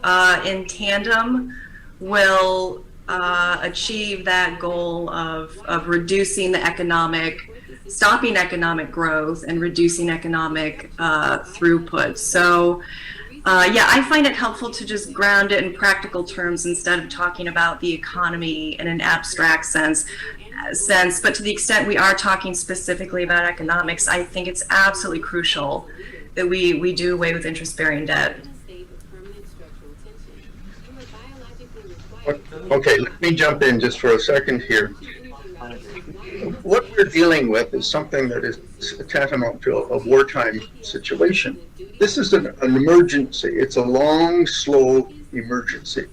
in tandem will achieve that goal of reducing stopping economic growth and reducing economic throughput. So yeah, I find it helpful to just ground it in practical terms instead of talking about the economy in an abstract sense. But to the extent we are talking specifically about economics, I think it's absolutely crucial that we do away with interest-bearing debt. Okay, let me jump in just for a second here. What we're dealing with is something that is tantamount to a wartime situation. This is an emergency. It's a long, slow emergency.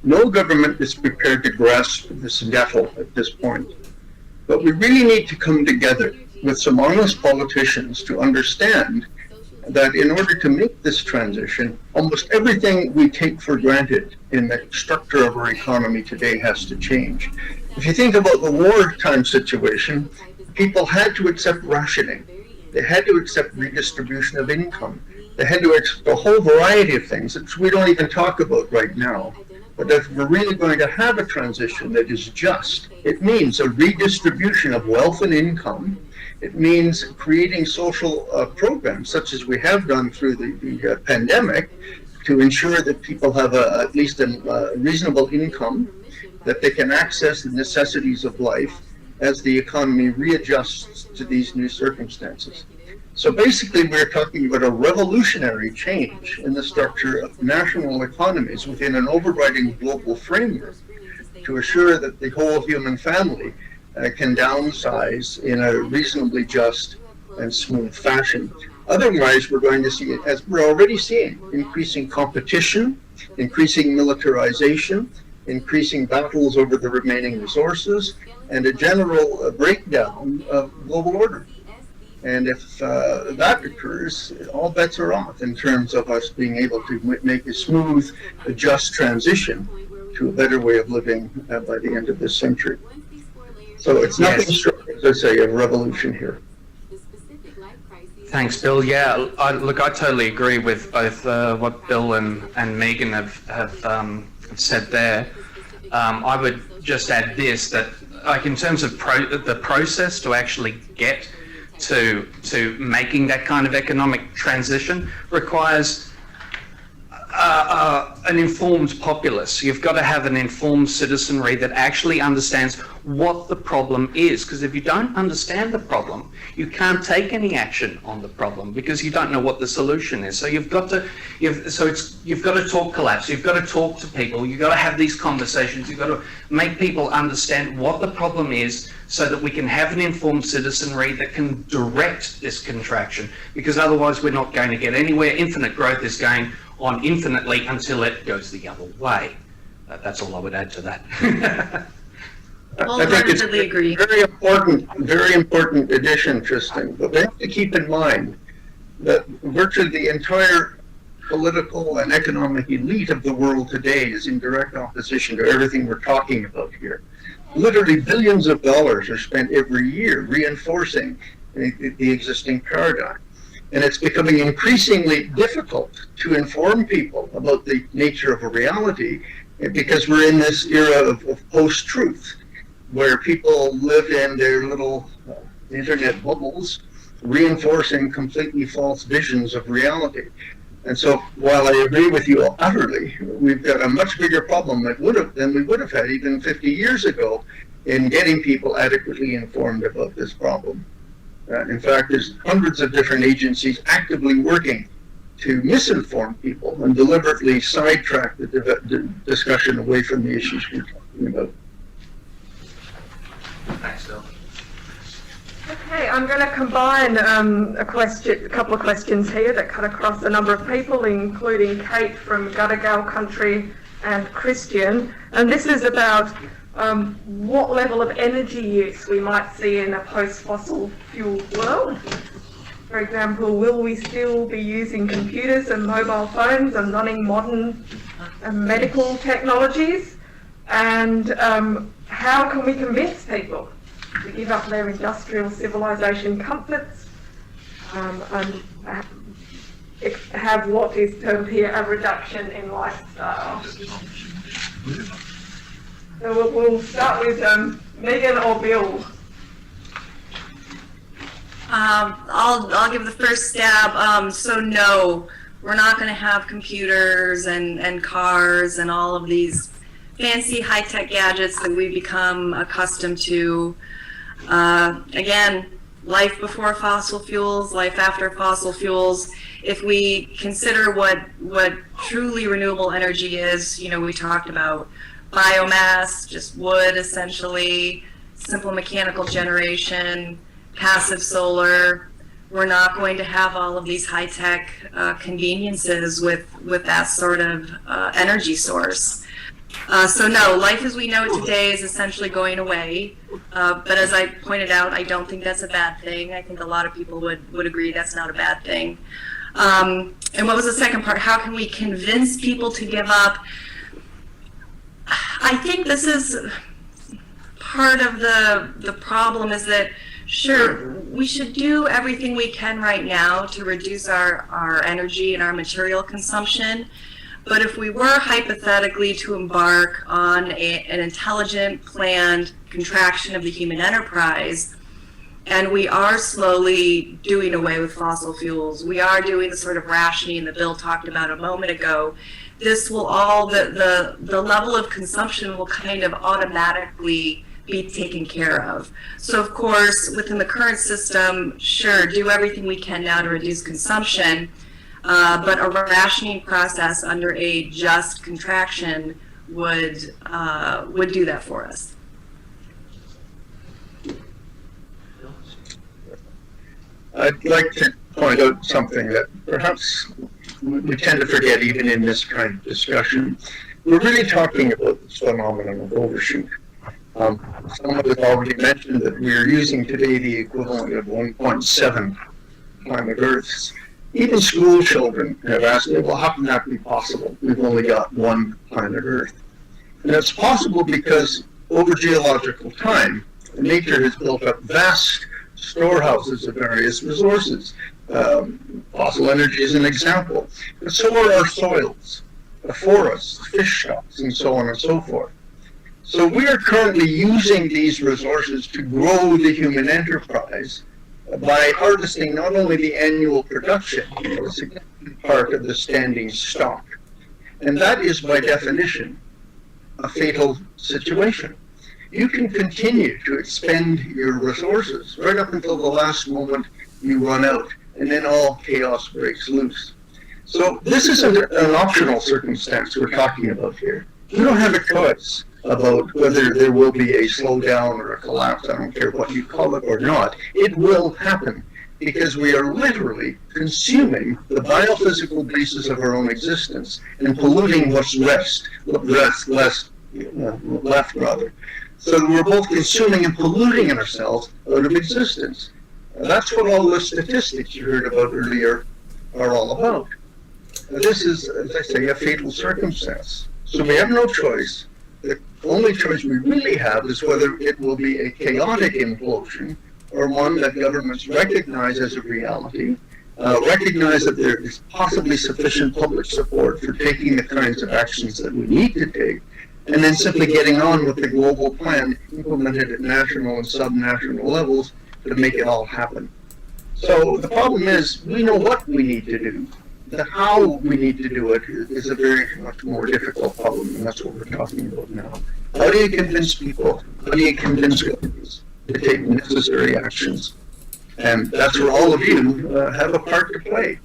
No government is prepared to grasp this nettle at this point. But we really need to come together with some honest politicians to understand that in order to make this transition, almost everything we take for granted in the structure of our economy today has to change. If you think about the wartime situation, people had to accept rationing. They had to accept redistribution of income. They had to accept a whole variety of things that we don't even talk about right now. But if we're really going to have a transition that is just, it means a redistribution of wealth and income. It means creating social programs, such as we have done through the pandemic, to ensure that people have at least a reasonable income, that they can access the necessities of life as the economy readjusts to these new circumstances. So basically, we're talking about a revolutionary change in the structure of national economies within an overriding global framework to assure that the whole human family can downsize in a reasonably just and smooth fashion. Otherwise, we're going to see, as we're already seeing, increasing competition, increasing militarization, increasing battles over the remaining resources, and a general breakdown of global order. And if that occurs, all bets are off in terms of us being able to make a smooth, just transition to a better way of living by the end of this century. So it's nothing short, as I say, of revolution here. Thanks, Bill. Yeah, look, I totally agree with both what Bill and Megan have said there. I would just add this, that like in terms of the process to actually get to making that kind of economic transition requires an informed populace. You've got to have an informed citizenry that actually understands what the problem is, because if you don't understand the problem, you can't take any action on the problem because you don't know what the solution is. So you've got to talk collapse. You've got to talk to people. You've got to have these conversations. You've got to make people understand what the problem is, so that we can have an informed citizenry that can direct this contraction. Because otherwise, we're not going to get anywhere. Infinite growth is going on infinitely until it goes the other way. That's all I would add to that. Wholeheartedly agree. Very important addition, Tristan. But we have to keep in mind that virtually the entire political and economic elite of the world today is in direct opposition to everything we're talking about here. Literally billions of dollars are spent every year reinforcing the existing paradigm. And it's becoming increasingly difficult to inform people about the nature of a reality because we're in this era of post-truth, where people live in their little internet bubbles, reinforcing completely false visions of reality. And so while I agree with you utterly, we've got a much bigger problem than we would have had even 50 years ago in getting people adequately informed about this problem. In fact, there's hundreds of different agencies actively working to misinform people and deliberately sidetrack the discussion away from the issues we're talking about. Thanks, Bill. Okay, I'm going to combine a couple of questions here that cut across a number of people, including Kate from Gadigal Country and Christian. And this is about what level of energy use we might see in a post-fossil fuel world. For example, will we still be using computers and mobile phones and running modern medical technologies? And how can we convince people to give up their industrial civilization comforts and have what is termed here a reduction in lifestyle? So we'll start with Megan or Bill. I'll give the first stab. So no, we're not going to have computers and cars and all of these fancy high-tech gadgets that we've become accustomed to. Again, life before fossil fuels, life after fossil fuels. If we consider what truly renewable energy is, you know, we talked about biomass, just wood essentially, simple mechanical generation, passive solar. We're not going to have all of these high-tech conveniences with that sort of energy source. So no, life as we know it today is essentially going away. But as I pointed out, I don't think that's a bad thing. I think a lot of people would agree that's not a bad thing. And what was the second part? How can we convince people to give up? I think this is part of the problem, is that sure, we should do everything we can right now to reduce our energy and our material consumption. But if we were hypothetically to embark on an intelligent, planned contraction of the human enterprise, and we are slowly doing away with fossil fuels, we are doing the sort of rationing that Bill talked about a moment ago, this will all, the level of consumption will kind of automatically be taken care of. So of course, within the current system, sure, do everything we can now to reduce consumption, but a rationing process under a just contraction would do that for us. I'd like to point out something that perhaps we tend to forget even in this kind of discussion. We're really talking about this phenomenon of overshoot. Someone has already mentioned that we're using today the equivalent of 1.7 planet Earths. Even school children have asked me, well, how can that be possible? We've only got one planet Earth. And it's possible because over geological time, nature has built up vast storehouses of various resources. Fossil energy is an example. But so are our soils, the forests, fish stocks, and so on and so forth. So we are currently using these resources to grow the human enterprise by harvesting not only the annual production, but a significant part of the standing stock. And that is, by definition, a fatal situation. You can continue to expend your resources right up until the last moment you run out, and then all chaos breaks loose. So this is an optional circumstance we're talking about here. You don't have a choice about whether there will be a slowdown or a collapse, I don't care what you call it or not. It will happen because we are literally consuming the biophysical basis of our own existence and polluting what's left. So we're both consuming and polluting ourselves out of existence. That's what all the statistics you heard about earlier are all about. This is, as I say, a fatal circumstance. So we have no choice. The only choice we really have is whether it will be a chaotic implosion or one that governments recognize as a reality, recognize that there is possibly sufficient public support for taking the kinds of actions that we need to take, and then simply getting on with the global plan implemented at national and subnational levels to make it all happen. So the problem is, we know what we need to do. The how we need to do it is a very much more difficult problem, and that's what we're talking about now. How do you convince people? How do you convince governments to take necessary actions? And that's where all of you have a part to play,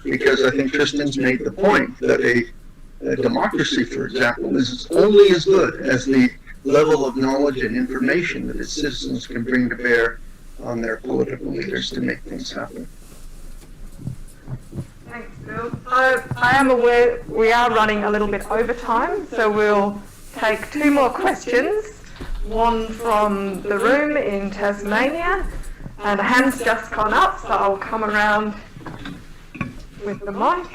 because I think Tristan's made the point that a democracy, for example, is only as good as the level of knowledge and information that its citizens can bring to bear on their political leaders to make things happen. Thanks, Bill. I am aware we are running a little bit over time, so we'll take 2 more questions. One from the room in Tasmania, and a hand's just gone up, so I'll come around with the mic.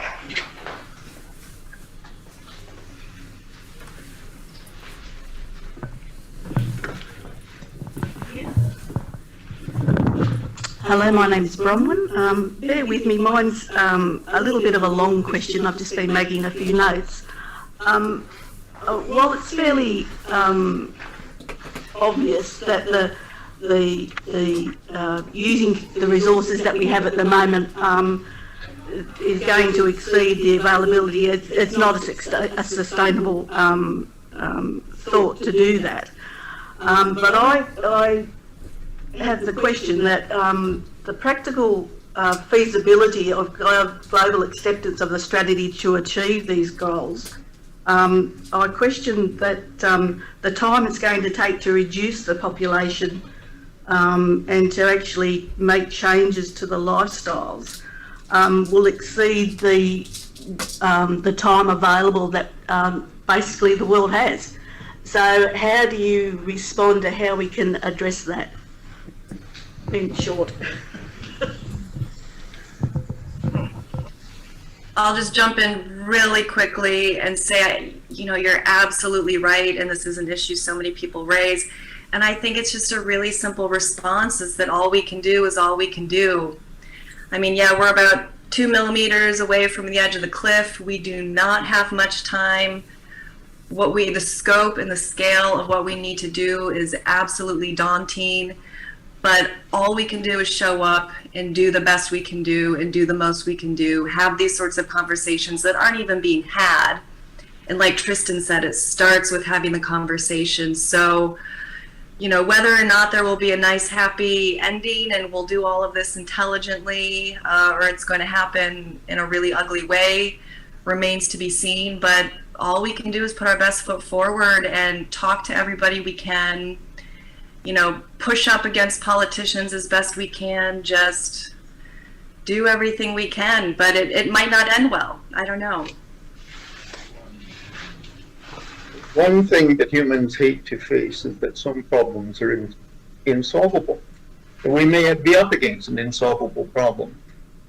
Hello, my name's Bronwyn. Bear with me, mine's a little bit of a long question. I've just been making a few notes. While it's fairly obvious that the using the resources that we have at the moment is going to exceed the availability, it's not a sustainable thought to do that. But I have the question that the practical feasibility of global acceptance of the strategy to achieve these goals. I question that the time it's going to take to reduce the population and to actually make changes to the lifestyles will exceed the time available that basically the world has. So how do you respond to how we can address that? In short. I'll just jump in really quickly and say, you're absolutely right, and this is an issue so many people raise. And I think it's just a really simple response, is that all we can do is all we can do. I mean, yeah, we're about 2 millimeters away from the edge of the cliff. We do not have much time. The scope and the scale of what we need to do is absolutely daunting. But all we can do is show up and do the best we can do and do the most we can do, have these sorts of conversations that aren't even being had. And like Tristan said, it starts with having the conversation. So, whether or not there will be a nice, happy ending and we'll do all of this intelligently, or it's going to happen in a really ugly way, remains to be seen. But all we can do is put our best foot forward and talk to everybody we can, push up against politicians as best we can, just do everything we can, but it might not end well. I don't know. One thing that humans hate to face is that some problems are insolvable. And we may be up against an insolvable problem.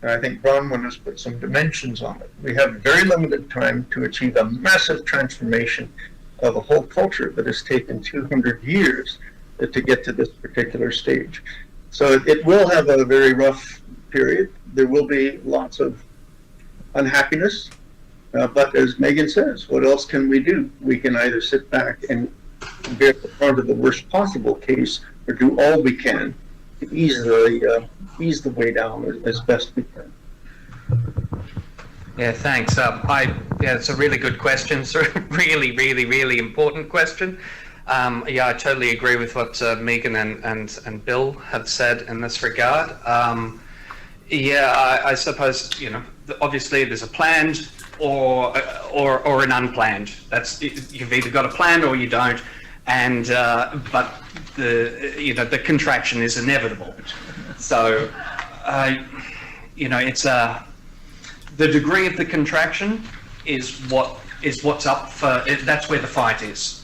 And I think Bronwyn has put some dimensions on it. We have very limited time to achieve a massive transformation of a whole culture that has taken 200 years to get to this particular stage. So it will have a very rough period. There will be lots of unhappiness, but as Megan says, what else can we do? We can either sit back and bear the brunt of the worst possible case, or do all we can to ease the way down as best we can. Yeah, thanks. It's a really good question. It's a really, really, really important question. I totally agree with what Megan and Bill have said in this regard. I suppose, obviously there's a planned or an unplanned. You've either got a plan or you don't, and but the contraction is inevitable. So it's the degree of the contraction is what's up for. That's where the fight is.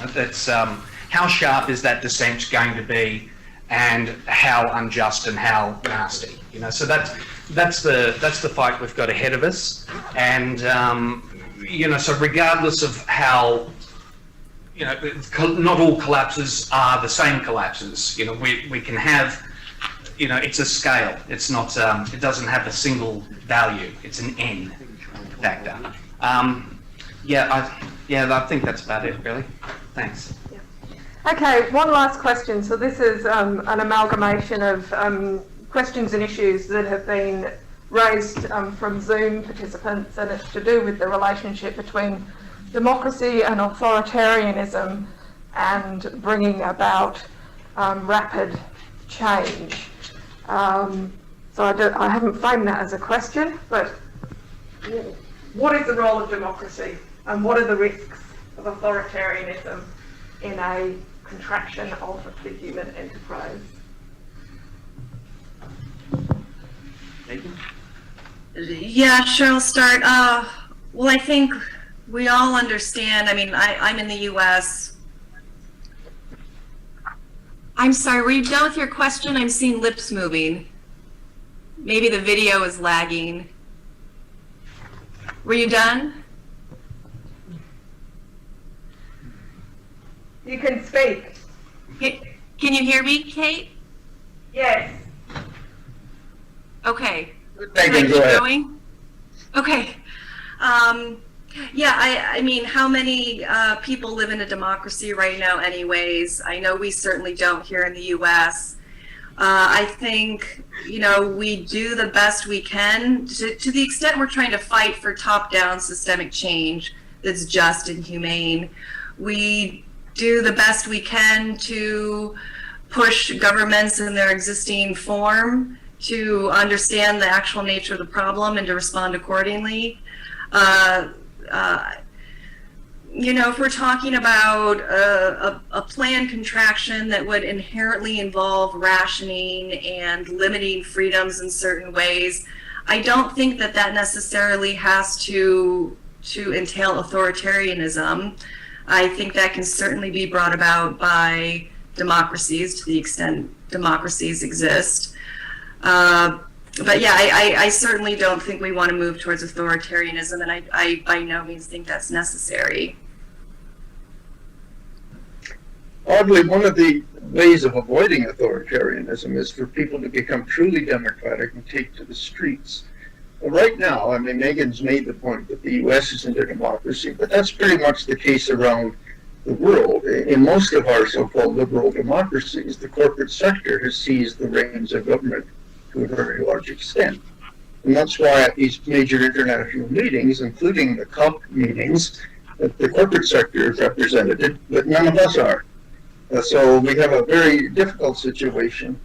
That's how sharp is that descent going to be, and how unjust and how nasty. So that's the fight we've got ahead of us. And so regardless of how, not all collapses are the same collapses. We can have, it's a scale. It's not. It doesn't have a single value. It's an N factor. I think that's about it, really. Thanks. Okay, one last question. So this is an amalgamation of questions and issues that have been raised from Zoom participants, and it's to do with the relationship between democracy and authoritarianism and bringing about rapid change. So I haven't framed that as a question, but what is the role of democracy and what are the risks of authoritarianism in a contraction of the human enterprise? Yeah, sure, I'll start. Well, I think we all understand. I mean, I'm in the U.S. I'm sorry, were you done with your question? I'm seeing lips moving. Maybe the video is lagging. Were you done? You can speak. Can you hear me, Kate? Yes. Okay. Thank Can I you. keep Go ahead. going? Okay. Yeah, I mean, how many people live in a democracy right now anyways? I know we certainly don't here in the U.S. I think, you know, we do the best we can to the extent we're trying to fight for top-down systemic change that's just and humane. We do the best we can to push governments in their existing form to understand the actual nature of the problem and to respond accordingly. You know, if we're talking about a planned contraction that would inherently involve rationing and limiting freedoms in certain ways, I don't think that that necessarily has to entail authoritarianism. I think that can certainly be brought about by democracies to the extent democracies exist. But yeah, I certainly don't think we want to move towards authoritarianism, and I by no means think that's necessary. Oddly, one of the ways of avoiding authoritarianism is for people to become truly democratic and take to the streets. Well, right now, I mean, Megan's made the point that the U.S. isn't a democracy, but that's pretty much the case around the world. In most of our so-called liberal democracies, the corporate sector has seized the reins of government to a very large extent. And that's why at these major international meetings, including the COP meetings, the corporate sector is represented, but none of us are. So we have a very difficult situation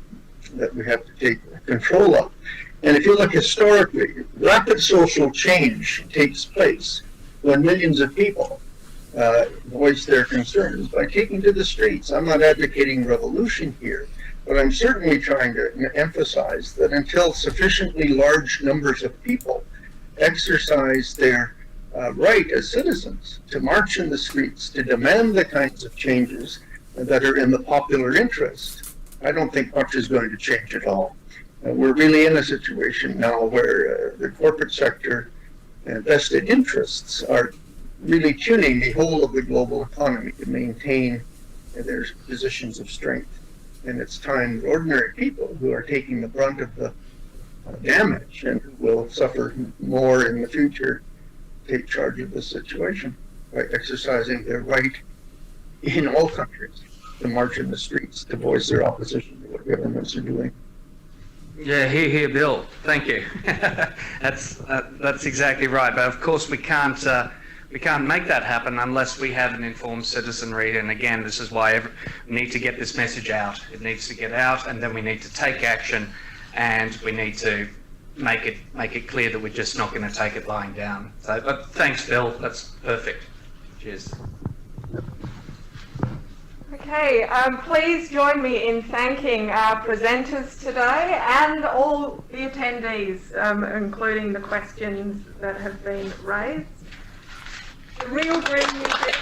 that we have to take control of. And if you look historically, rapid social change takes place when millions of people voice their concerns by taking to the streets. I'm not advocating revolution here, but I'm certainly trying to emphasize that until sufficiently large numbers of people exercise their right as citizens to march in the streets, to demand the kinds of changes that are in the popular interest, I don't think much is going to change at all. We're really in a situation now where the corporate sector and vested interests are really tuning the whole of the global economy to maintain their positions of strength. And it's time that ordinary people who are taking the brunt of the damage and who will suffer more in the future take charge of the situation by exercising their right in all countries to march in the streets, to voice their opposition to what governments are doing. Yeah, hear, Bill. Thank you. That's exactly right. But of course, we can't make that happen unless we have an informed citizenry. And again, this is why we need to get this message out. It needs to get out, and then we need to take action, and we need to make it clear that we're just not going to take it lying down. So, but thanks, Bill. That's perfect. Cheers. Okay, please join me in thanking our presenters today and all the attendees, including the questions that have been raised. The Real Green New Deal.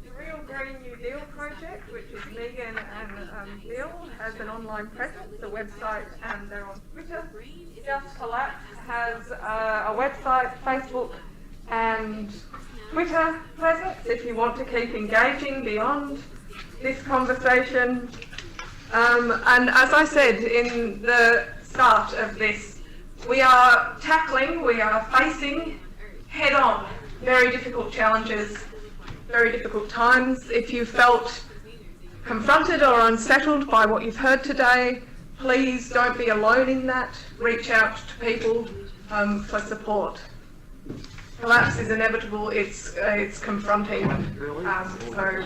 The Real Green New Deal project, which is Megan and Bill, has an online presence, a website, and they're on Twitter. Just Collapse has a website, Facebook, and Twitter presence if you want to keep engaging beyond this conversation. And as I said in the start of this, we are facing head-on very difficult challenges, very difficult times. If you felt confronted or unsettled by what you've heard today, please don't be alone in that. Reach out to people for support. Collapse is inevitable, it's confronting, so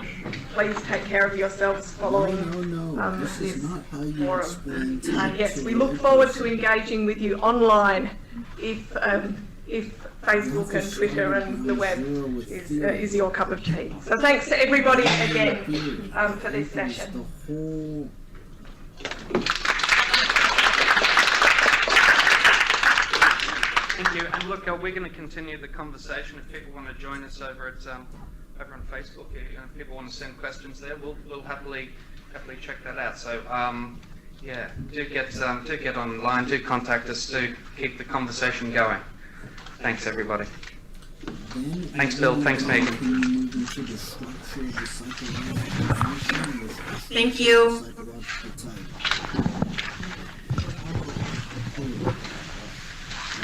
please take care of yourselves following this forum. And yes, we look forward to engaging with you online if if Facebook and Twitter and the web is your cup of tea. So thanks to everybody again for this session. Thank you. And look, we're going to continue the conversation. If people want to join us over at over on Facebook, if people want to send questions there, we'll happily check that out. So yeah, do get online, do contact us, do keep the conversation going. Thanks, everybody. Thanks, Bill. Thanks, Megan. Thank you.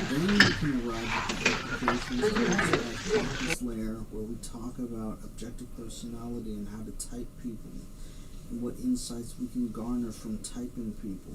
Then we can arrive at the applications layer where we talk about objective personality and how to type people and what insights we can garner from typing people.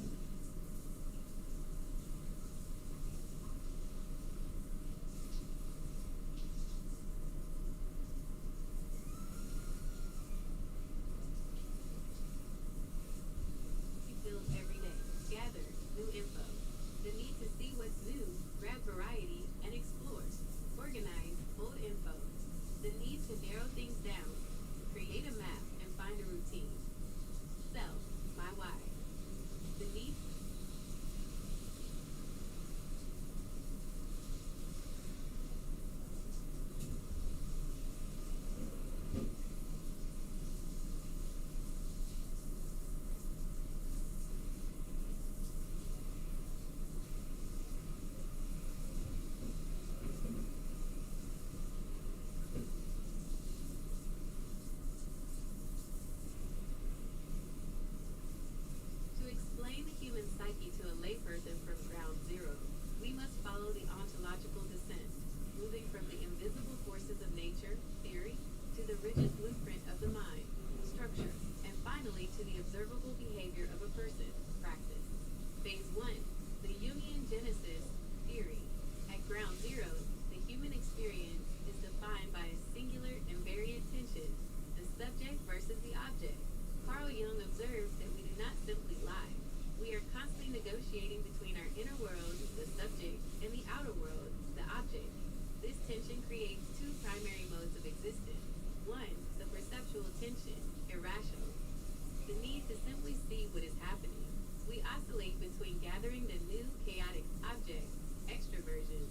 Between gathering the new chaotic object, extroversion,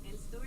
and storing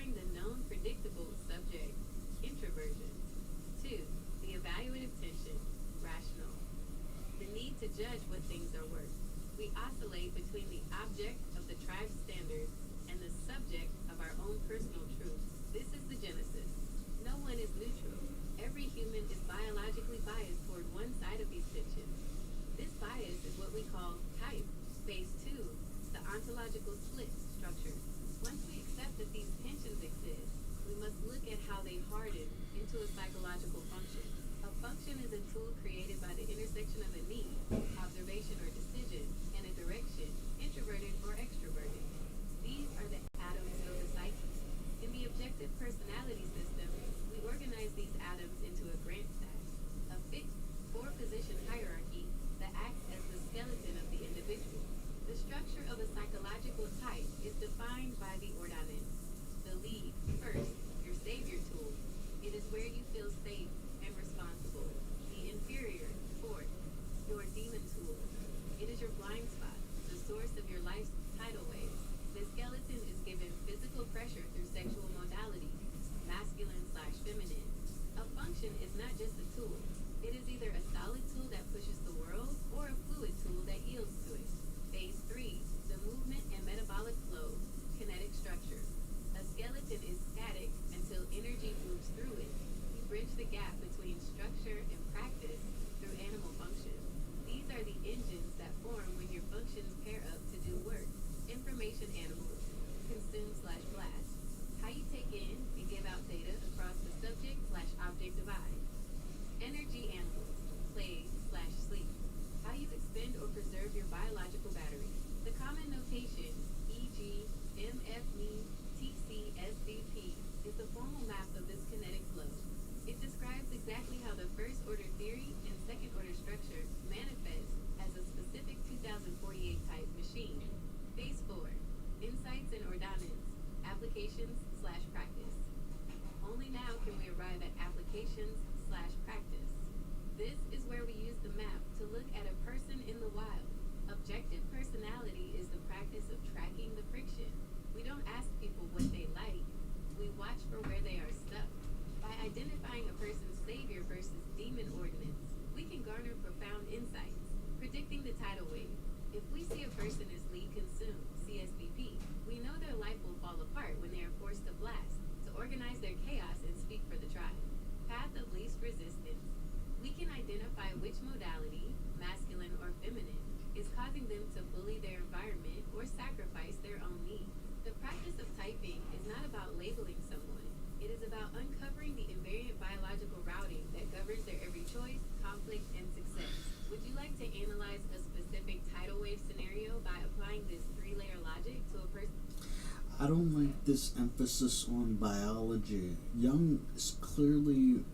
I don't like this emphasis on biology. Jung clearly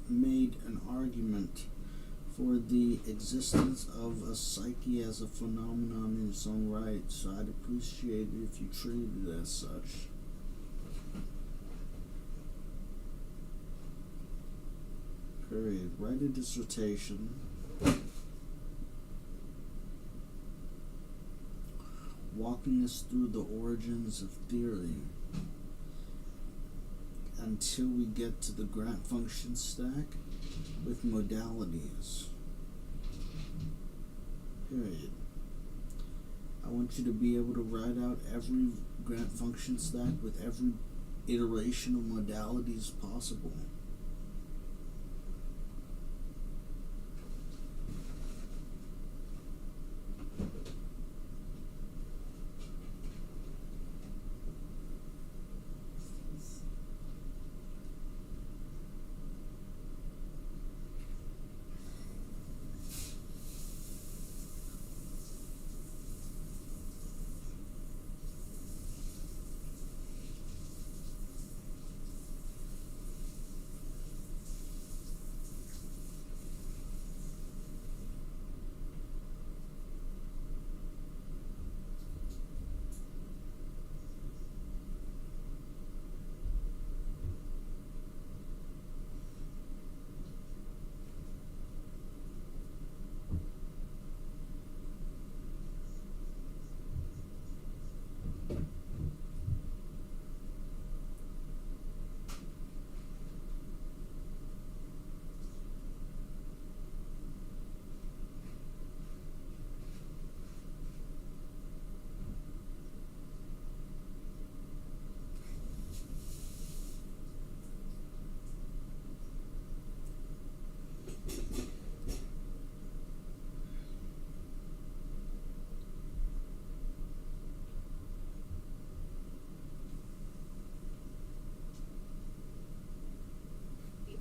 made an argument for the existence of a psyche as a phenomenon in its own right, so I'd appreciate it if you treated it as such. Period. Write a dissertation. Walking us through the origins of theory until we get to the grant function stack with modalities. Period. I want you to be able to write out every grant function stack with every iteration of modalities possible.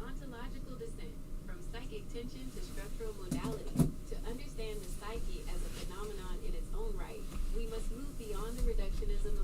Ontological descent from psychic tension to structural modality. To understand the psyche as a phenomenon in its own right, we must move beyond the reductionism of